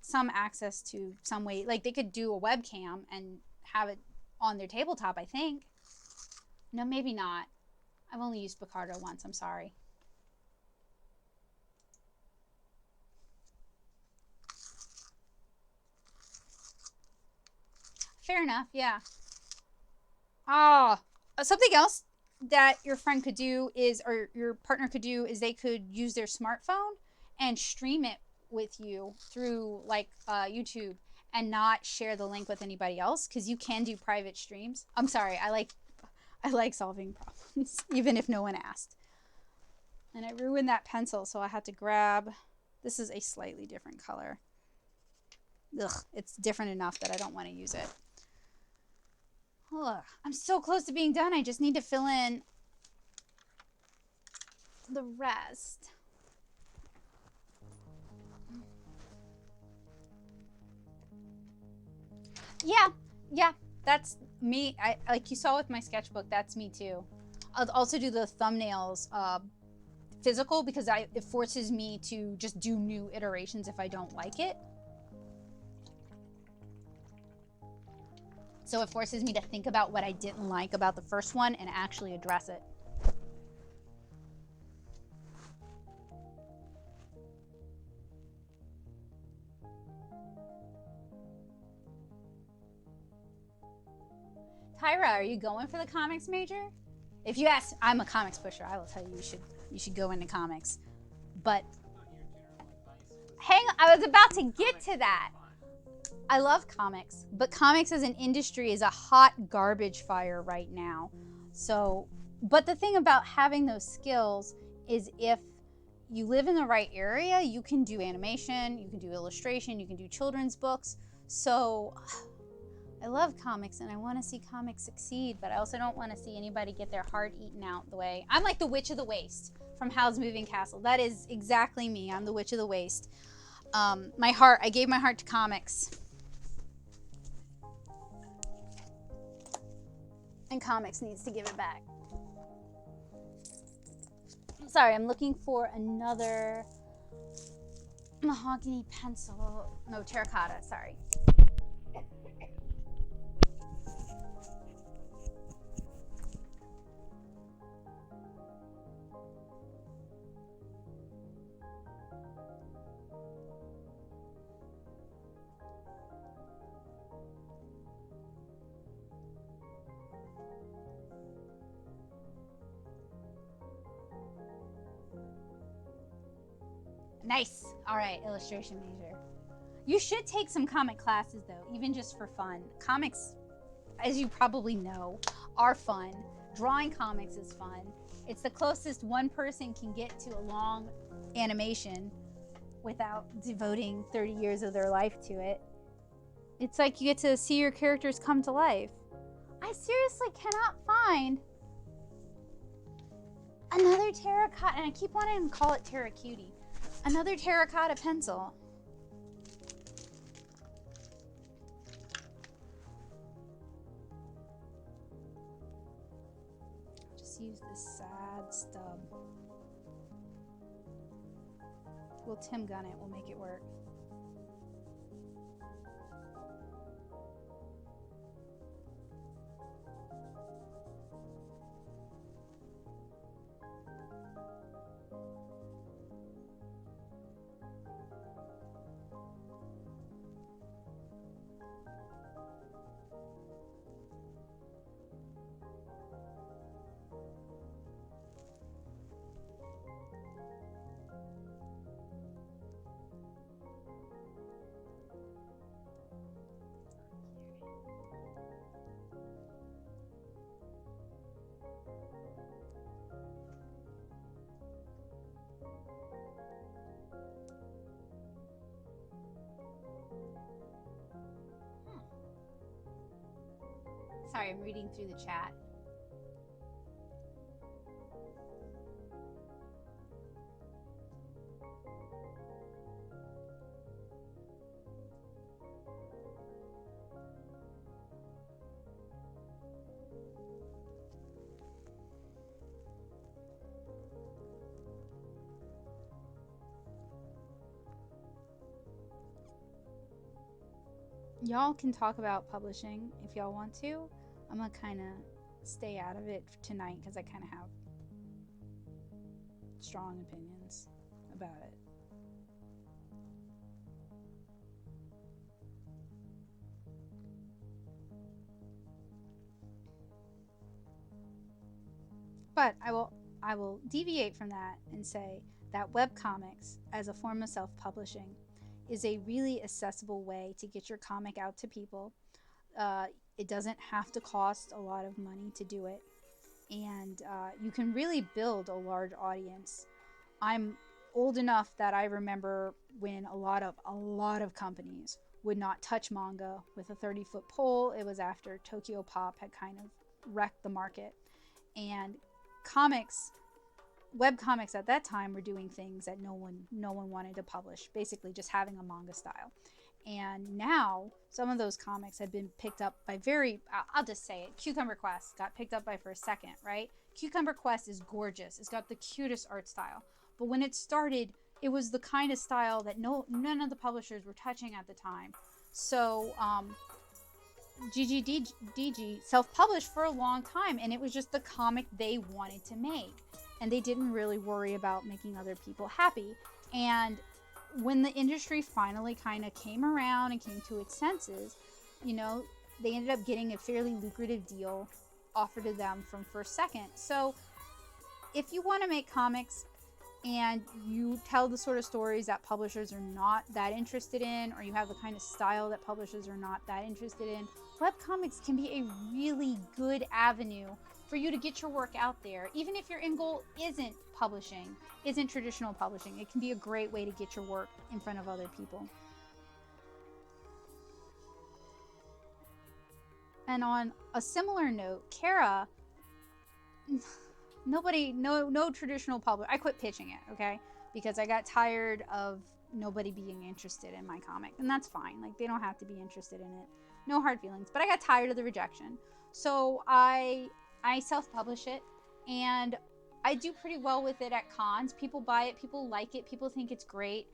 some access to some way, like they could do a webcam and have it on their tabletop, I think. No, maybe not. I've only used Picarto once, I'm sorry. Fair enough, yeah. Something else that your friend could do is, or your partner could do, is they could use their smartphone and stream it with you through like YouTube, and not share the link with anybody else, because you can do private streams. I'm sorry, I like solving problems, even if no one asked. And I ruined that pencil, so I had to grab, this is a slightly different color. Ugh, it's different enough that I don't want to use it. Ugh, I'm so close to being done. I just need to fill in the rest. Yeah, that's me. I like you saw with my sketchbook, that's me too. I'll also do the thumbnails physical, because it forces me to just do new iterations if I don't like it. So it forces me to think about what I didn't like about the first one and actually address it. Tyra, are you going for the comics major? If you ask, I'm a comics pusher. I will tell you you should go into comics. But I was about to get to that. I love comics, but comics as an industry is a hot garbage fire right now. So, but the thing about having those skills is if you live in the right area, you can do animation, you can do illustration, you can do children's books. So I love comics and I want to see comics succeed, but I also don't want to see anybody get their heart eaten out the way. I'm like the Witch of the Waste from Howl's Moving Castle. That is exactly me. I'm the Witch of the Waste. I gave my heart to comics. And comics needs to give it back. Sorry, I'm looking for another mahogany pencil. No, terracotta, sorry. Nice. All right, illustration major. You should take some comic classes though, even just for fun. Comics, as you probably know, are fun. Drawing comics is fun. It's the closest one person can get to a long animation without devoting 30 years of their life to it. It's like you get to see your characters come to life. I seriously cannot find another terracotta, and I keep wanting to call it Terra Cutie. Another terracotta pencil. Just use this sad stub. We'll Tim gun it, we'll make it work. Sorry, I'm reading through the chat. Y'all can talk about publishing if y'all want to. I'm gonna kind of stay out of it tonight because I kind of have strong opinions about it. But I will deviate from that and say that webcomics as a form of self-publishing is a really accessible way to get your comic out to people. It doesn't have to cost a lot of money to do it, and you can really build a large audience. I'm old enough that I remember when a lot of companies would not touch manga with a 30-foot pole. It was after Tokyo Pop had kind of wrecked the market, and webcomics at that time were doing things that no one wanted to publish, basically just having a manga style. And now some of those comics have been picked up by I'll just say it, Cucumber Quest got picked up by For a Second, right? Cucumber Quest is gorgeous. It's got the cutest art style. But when it started, it was the kind of style that none of the publishers were touching at the time. So GGDG self-published for a long time, and it was just the comic they wanted to make. And they didn't really worry about making other people happy. And when the industry finally kind of came around and came to its senses, they ended up getting a fairly lucrative deal offered to them from First Second. So if you want to make comics and you tell the sort of stories that publishers are not that interested in, or you have the kind of style that publishers are not that interested in, webcomics can be a really good avenue for you to get your work out there. Even if your end goal isn't publishing, isn't traditional publishing, it can be a great way to get your work in front of other people. And on a similar note, Kara, no traditional publisher. I quit pitching it, okay? Because I got tired of nobody being interested in my comic. And that's fine. Like, they don't have to be interested in it. No hard feelings. But I got tired of the rejection. So I self-publish it. And I do pretty well with it at cons. People buy it. People like it. People think it's great.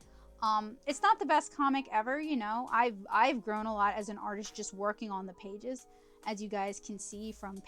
It's not the best comic ever, you know. I've grown a lot as an artist just working on the pages. As you guys can see from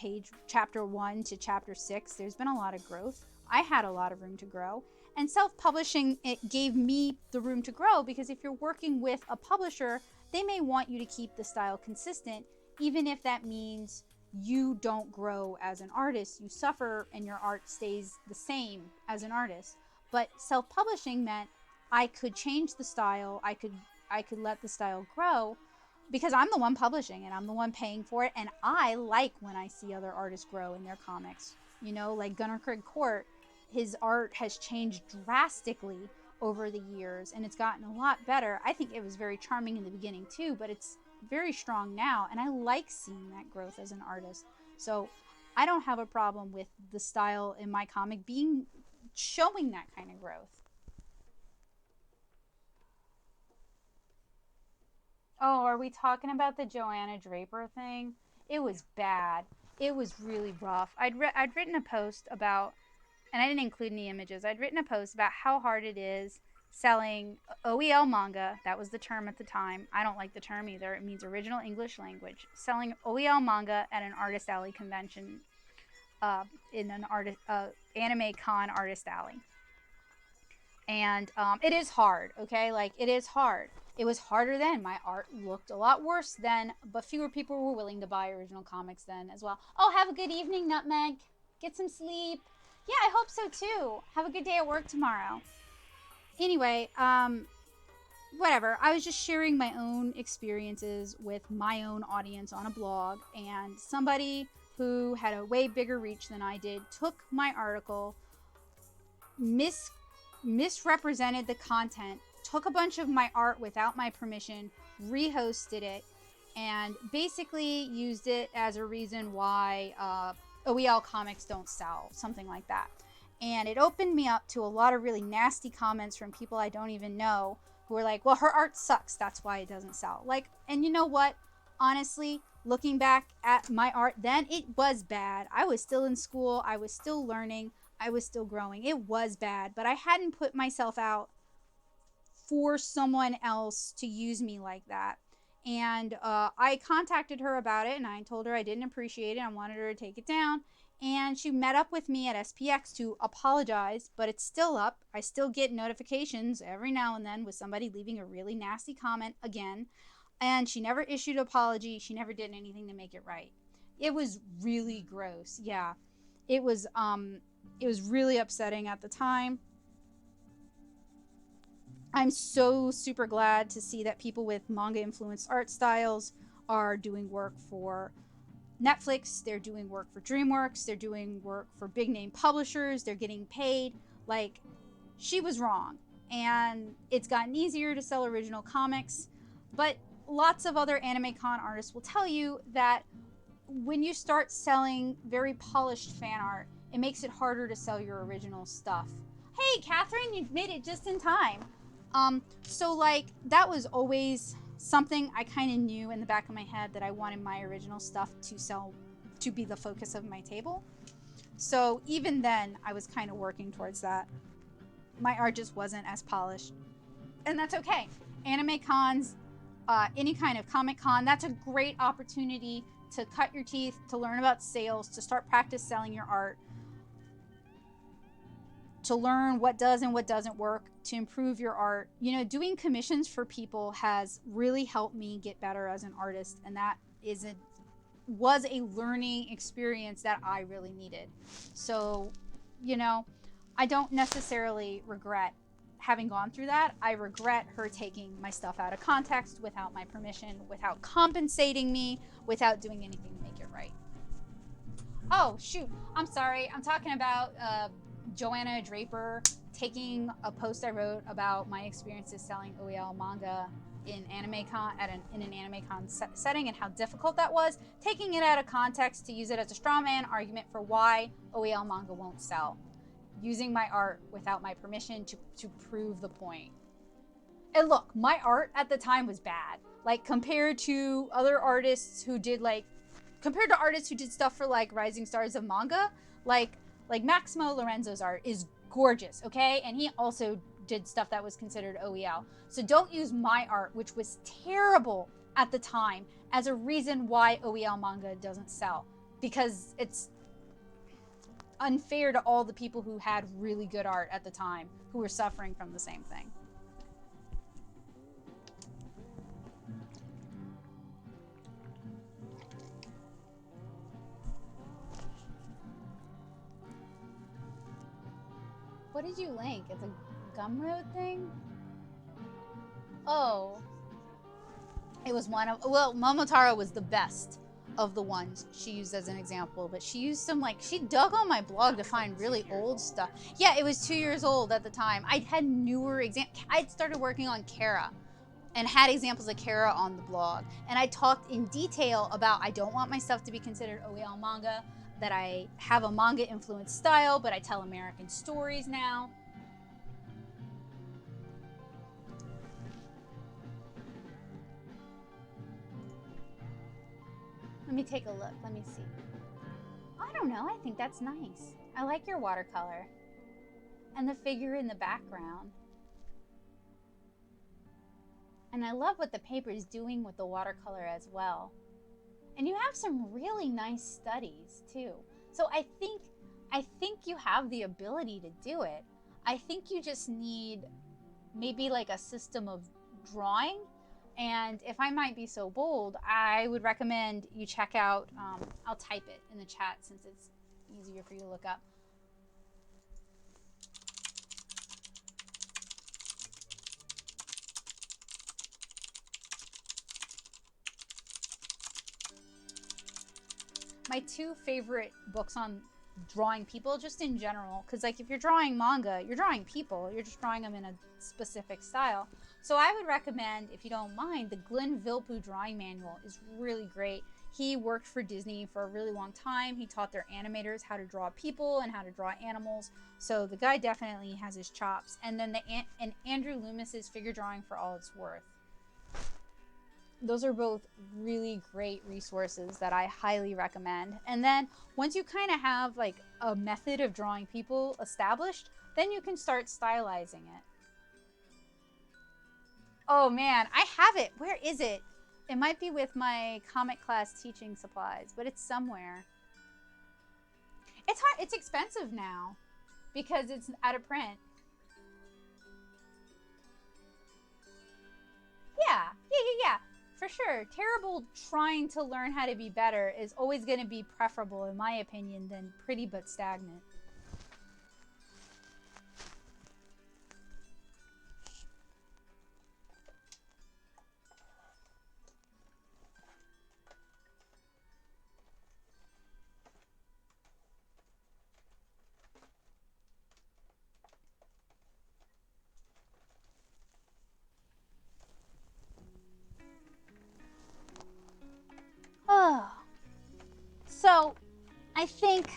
chapter 1 to chapter 6, there's been a lot of growth. I had a lot of room to grow. And self-publishing, it gave me the room to grow, because if you're working with a publisher, they may want you to keep the style consistent, even if that means you don't grow as an artist. You suffer and your art stays the same as an artist. But self-publishing meant I could change the style, I could let the style grow, because I'm the one publishing and I'm the one paying for it, and I like when I see other artists grow in their comics. You know, like Gunnar Craig Court, his art has changed drastically over the years, and it's gotten a lot better. I think it was very charming in the beginning too, but it's very strong now, and I like seeing that growth as an artist. So I don't have a problem with the style in my comic showing that kind of growth. Oh, are we talking about the Joanna Draper thing? It was bad. It was really rough. I'd written a post about, and I didn't include any images, I'd written a post about how hard it is selling OEL manga. That was the term at the time. I don't like the term either. It means original English language. Selling OEL manga at an Artist Alley convention, in an anime con Artist Alley. And it is hard, okay? Like, it is hard. It was harder then. My art looked a lot worse then, but fewer people were willing to buy original comics then as well. Oh, have a good evening, Nutmeg. Get some sleep. Yeah, I hope so too. Have a good day at work tomorrow. Anyway, whatever. I was just sharing my own experiences with my own audience on a blog, and somebody who had a way bigger reach than I did took my article, misrepresented the content, took a bunch of my art without my permission, rehosted it, and basically used it as a reason why OEL comics don't sell, something like that. And it opened me up to a lot of really nasty comments from people I don't even know, who were like, well, her art sucks, that's why it doesn't sell. Like, and you know what? Honestly, looking back at my art then, it was bad. I was still in school, I was still learning, I was still growing. It was bad, but I hadn't put myself out for someone else to use me like that. And I contacted her about it, and I told her I didn't appreciate it. I wanted her to take it down. And she met up with me at SPX to apologize, but it's still up. I still get notifications every now and then with somebody leaving a really nasty comment again. And she never issued an apology. She never did anything to make it right. It was really gross. Yeah. It was really upsetting at the time. I'm so super glad to see that people with manga-influenced art styles are doing work for Netflix, they're doing work for DreamWorks, they're doing work for big-name publishers, they're getting paid. Like, she was wrong. And it's gotten easier to sell original comics, but lots of other anime con artists will tell you that when you start selling very polished fan art, it makes it harder to sell your original stuff. Hey, Catherine, you made it just in time. So like, that was always something I kind of knew in the back of my head, that I wanted my original stuff to sell, to be the focus of my table. So even then, I was kind of working towards that. My art just wasn't as polished. And that's okay. Anime cons, any kind of comic con, that's a great opportunity to cut your teeth, to learn about sales, to start practice selling your art, to learn what does and what doesn't work, to improve your art. You know, doing commissions for people has really helped me get better as an artist, and that was a learning experience that I really needed. So, you know, I don't necessarily regret having gone through that. I regret her taking my stuff out of context without my permission, without compensating me, without doing anything to make it right. Oh, shoot. I'm sorry. I'm talking about Joanna Draper taking a post I wrote about my experiences selling OEL manga in an AnimeCon setting and how difficult that was, taking it out of context to use it as a straw man argument for why OEL manga won't sell, using my art without my permission to prove the point. And look, my art at the time was bad. Like, compared to other artists who did stuff for like Rising Stars of Manga, like Maximo Lorenzo's art is gorgeous, okay? And he also did stuff that was considered OEL. So don't use my art, which was terrible at the time, as a reason why OEL manga doesn't sell, because it's unfair to all the people who had really good art at the time who were suffering from the same thing. What did you link? It's a Gumroad thing? Oh. It was one of, well, Momotaro was the best of the ones she used as an example, but she used some, like, she dug on my blog to find really old stuff. Yeah, it was 2 years old at the time. I had newer examples. I'd started working on Kara and had examples of Kara on the blog. And I talked in detail about I don't want my stuff to be considered OEL manga, that I have a manga influenced style, but I tell American stories now. Let me take a look. Let me see. I don't know. I think that's nice. I like your watercolor. And the figure in the background. And I love what the paper is doing with the watercolor as well. And you have some really nice studies too. So I think you have the ability to do it. I think you just need maybe like a system of drawing. And if I might be so bold, I would recommend you check out, I'll type it in the chat since it's easier for you to look up. My two favorite books on drawing people, just in general, because like if you're drawing manga, you're drawing people, you're just drawing them in a specific style. So I would recommend, if you don't mind, the Glenn Vilppu drawing manual is really great. He worked for Disney for a really long time. He taught their animators how to draw people and how to draw animals. So the guy definitely has his chops. And then Andrew Loomis's Figure Drawing for All It's Worth. Those are both really great resources that I highly recommend. And then once you kind of have like a method of drawing people established, then you can start stylizing it. Oh man, I have it. Where is it? It might be with my comic class teaching supplies, but it's somewhere. It's hard. It's expensive now because it's out of print. Yeah. For sure. Terrible trying to learn how to be better is always going to be preferable, in my opinion, than pretty but stagnant. Oh, so I think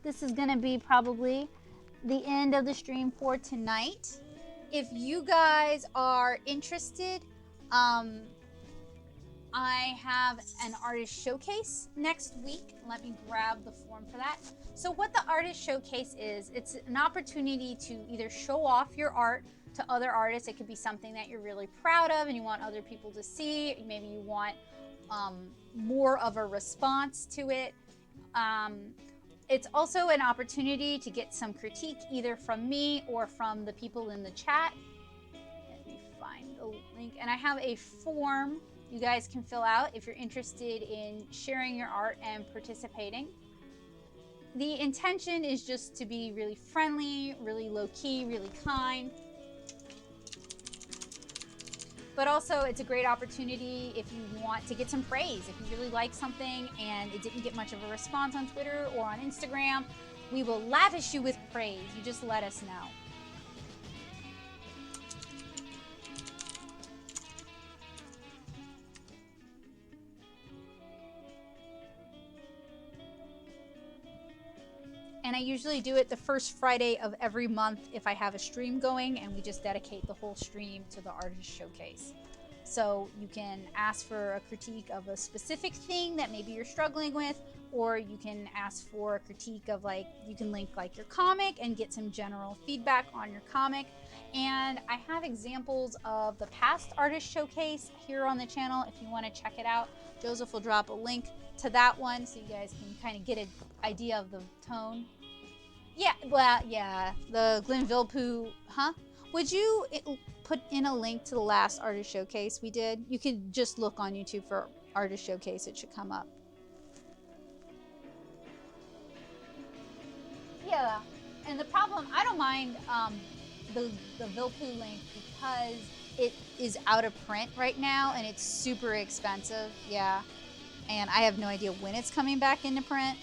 this is gonna be probably the end of the stream for tonight. If you guys are interested, I have an artist showcase next week. Let me grab the form for that. So what the artist showcase is, it's an opportunity to either show off your art to other artists. It could be something that you're really proud of and you want other people to see. Maybe you want more of a response to it. It's also an opportunity to get some critique either from me or from the people in the chat. Let me find the link. And I have a form you guys can fill out if you're interested in sharing your art and participating. The intention is just to be really friendly, really low-key, really kind. But also, it's a great opportunity if you want to get some praise. If you really like something and it didn't get much of a response on Twitter or on Instagram, we will lavish you with praise. You just let us know. And I usually do it the first Friday of every month if I have a stream going, and we just dedicate the whole stream to the artist showcase. So you can ask for a critique of a specific thing that maybe you're struggling with, or you can ask for a critique of, like, you can link like your comic and get some general feedback on your comic. And I have examples of the past artist showcase here on the channel if you want to check it out. Joseph will drop a link to that one so you guys can kind of get an idea of the tone. Yeah, well, yeah, the Glenville Poo, huh? Would you put in a link to the last artist showcase we did? You could just look on YouTube for artist showcase, it should come up. Yeah, and the problem, I don't mind the Vilpoo link because it is out of print right now and it's super expensive, yeah. And I have no idea when it's coming back into print.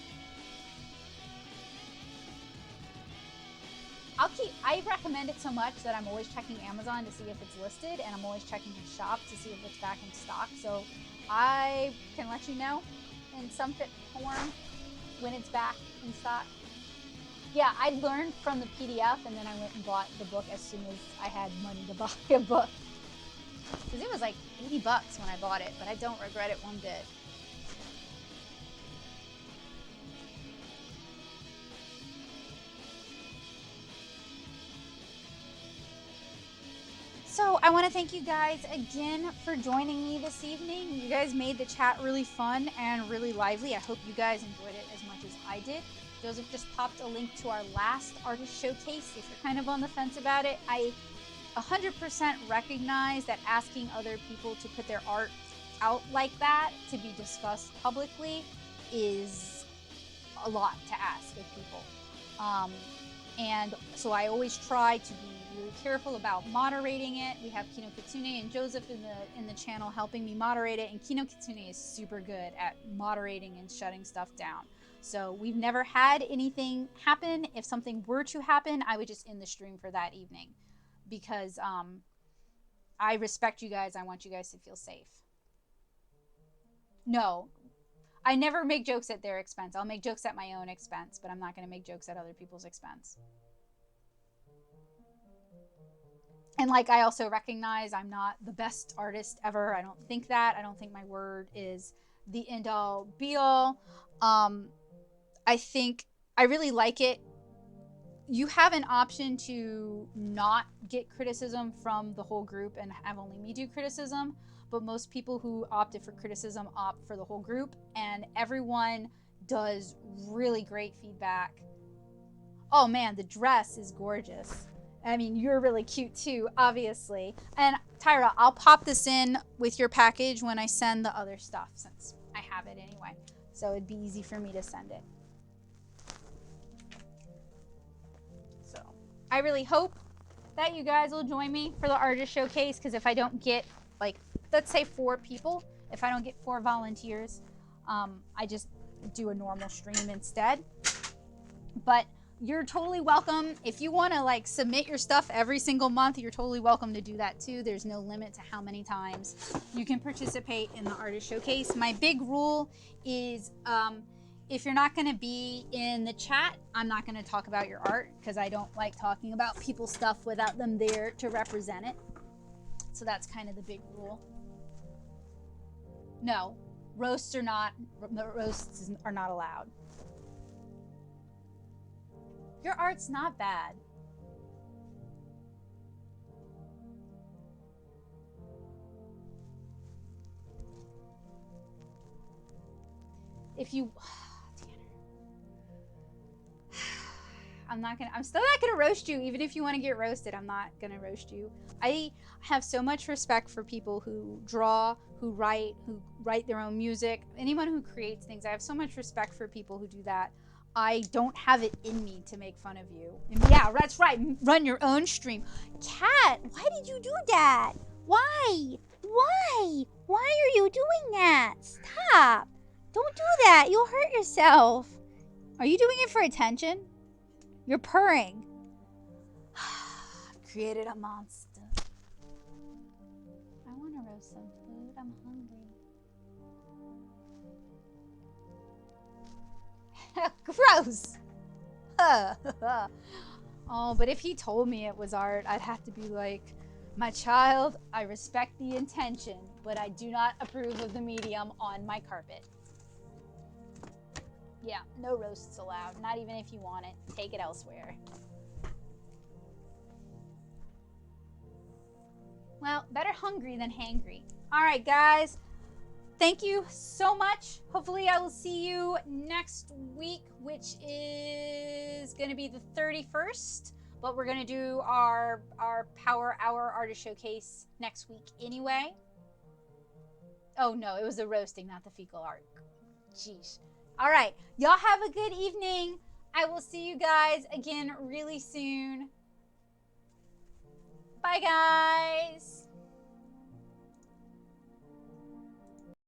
I recommend it so much that I'm always checking Amazon to see if it's listed, and I'm always checking the shop to see if it's back in stock. So I can let you know in some form when it's back in stock. Yeah, I learned from the PDF, and then I went and bought the book as soon as I had money to buy a book. Because it was like 80 bucks when I bought it, but I don't regret it one bit. So I want to thank you guys again for joining me this evening. You guys made the chat really fun and really lively. I hope you guys enjoyed it as much as I did. Joseph just popped a link to our last artist showcase if you're kind of on the fence about it. I 100% recognize that asking other people to put their art out like that to be discussed publicly is a lot to ask of people. And so I always try to be really careful about moderating it. We have Kino Kitsune and Joseph in the channel helping me moderate it, and Kino Kitsune is super good at moderating and shutting stuff down. So we've never had anything happen. If something were to happen, I would just end the stream for that evening because I respect you guys. I want you guys to feel safe. No, I never make jokes at their expense. I'll make jokes at my own expense, but I'm not going to make jokes at other people's expense. And like, I also recognize I'm not the best artist ever. I don't think that. I don't think my word is the end all be all. I think I really like it. You have an option to not get criticism from the whole group and have only me do criticism. But most people who opted for criticism opt for the whole group, and everyone does really great feedback. Oh man, the dress is gorgeous. I mean, you're really cute too, obviously. And Tyra, I'll pop this in with your package when I send the other stuff, since I have it anyway. So it'd be easy for me to send it. So I really hope that you guys will join me for the artist showcase, because if I don't get, like, let's say 4 people, if I don't get 4 volunteers, I just do a normal stream instead. But you're totally welcome. If you want to, like, submit your stuff every single month, you're totally welcome to do that too. There's no limit to how many times you can participate in the artist showcase. My big rule is if you're not going to be in the chat, I'm not going to talk about your art, because I don't like talking about people's stuff without them there to represent it. So that's kind of the big rule. No, roasts are not allowed. Your art's not bad. If you, I'm still not gonna roast you. Even if you want to get roasted, I'm not gonna roast you. I have so much respect for people who draw, who write their own music. Anyone who creates things. I have so much respect for people who do that. I don't have it in me to make fun of you. And yeah, that's right. Run your own stream. Cat, why did you do that? Why? Why? Why are you doing that? Stop. Don't do that. You'll hurt yourself. Are you doing it for attention? You're purring. I've created a monster. I want to roast some food. I'm hungry. Gross. Oh, but if he told me it was art, I'd have to be like, my child, I respect the intention, but I do not approve of the medium on my carpet. Yeah, no roasts allowed. Not even if you want it. Take it elsewhere. Well, better hungry than hangry. All right, guys. Thank you so much. Hopefully I will see you next week, which is going to be the 31st. But we're going to do our Power Hour Artist Showcase next week anyway. Oh, no. It was the roasting, not the fecal art. Jeez. All right. Y'all have a good evening. I will see you guys again really soon. Bye, guys.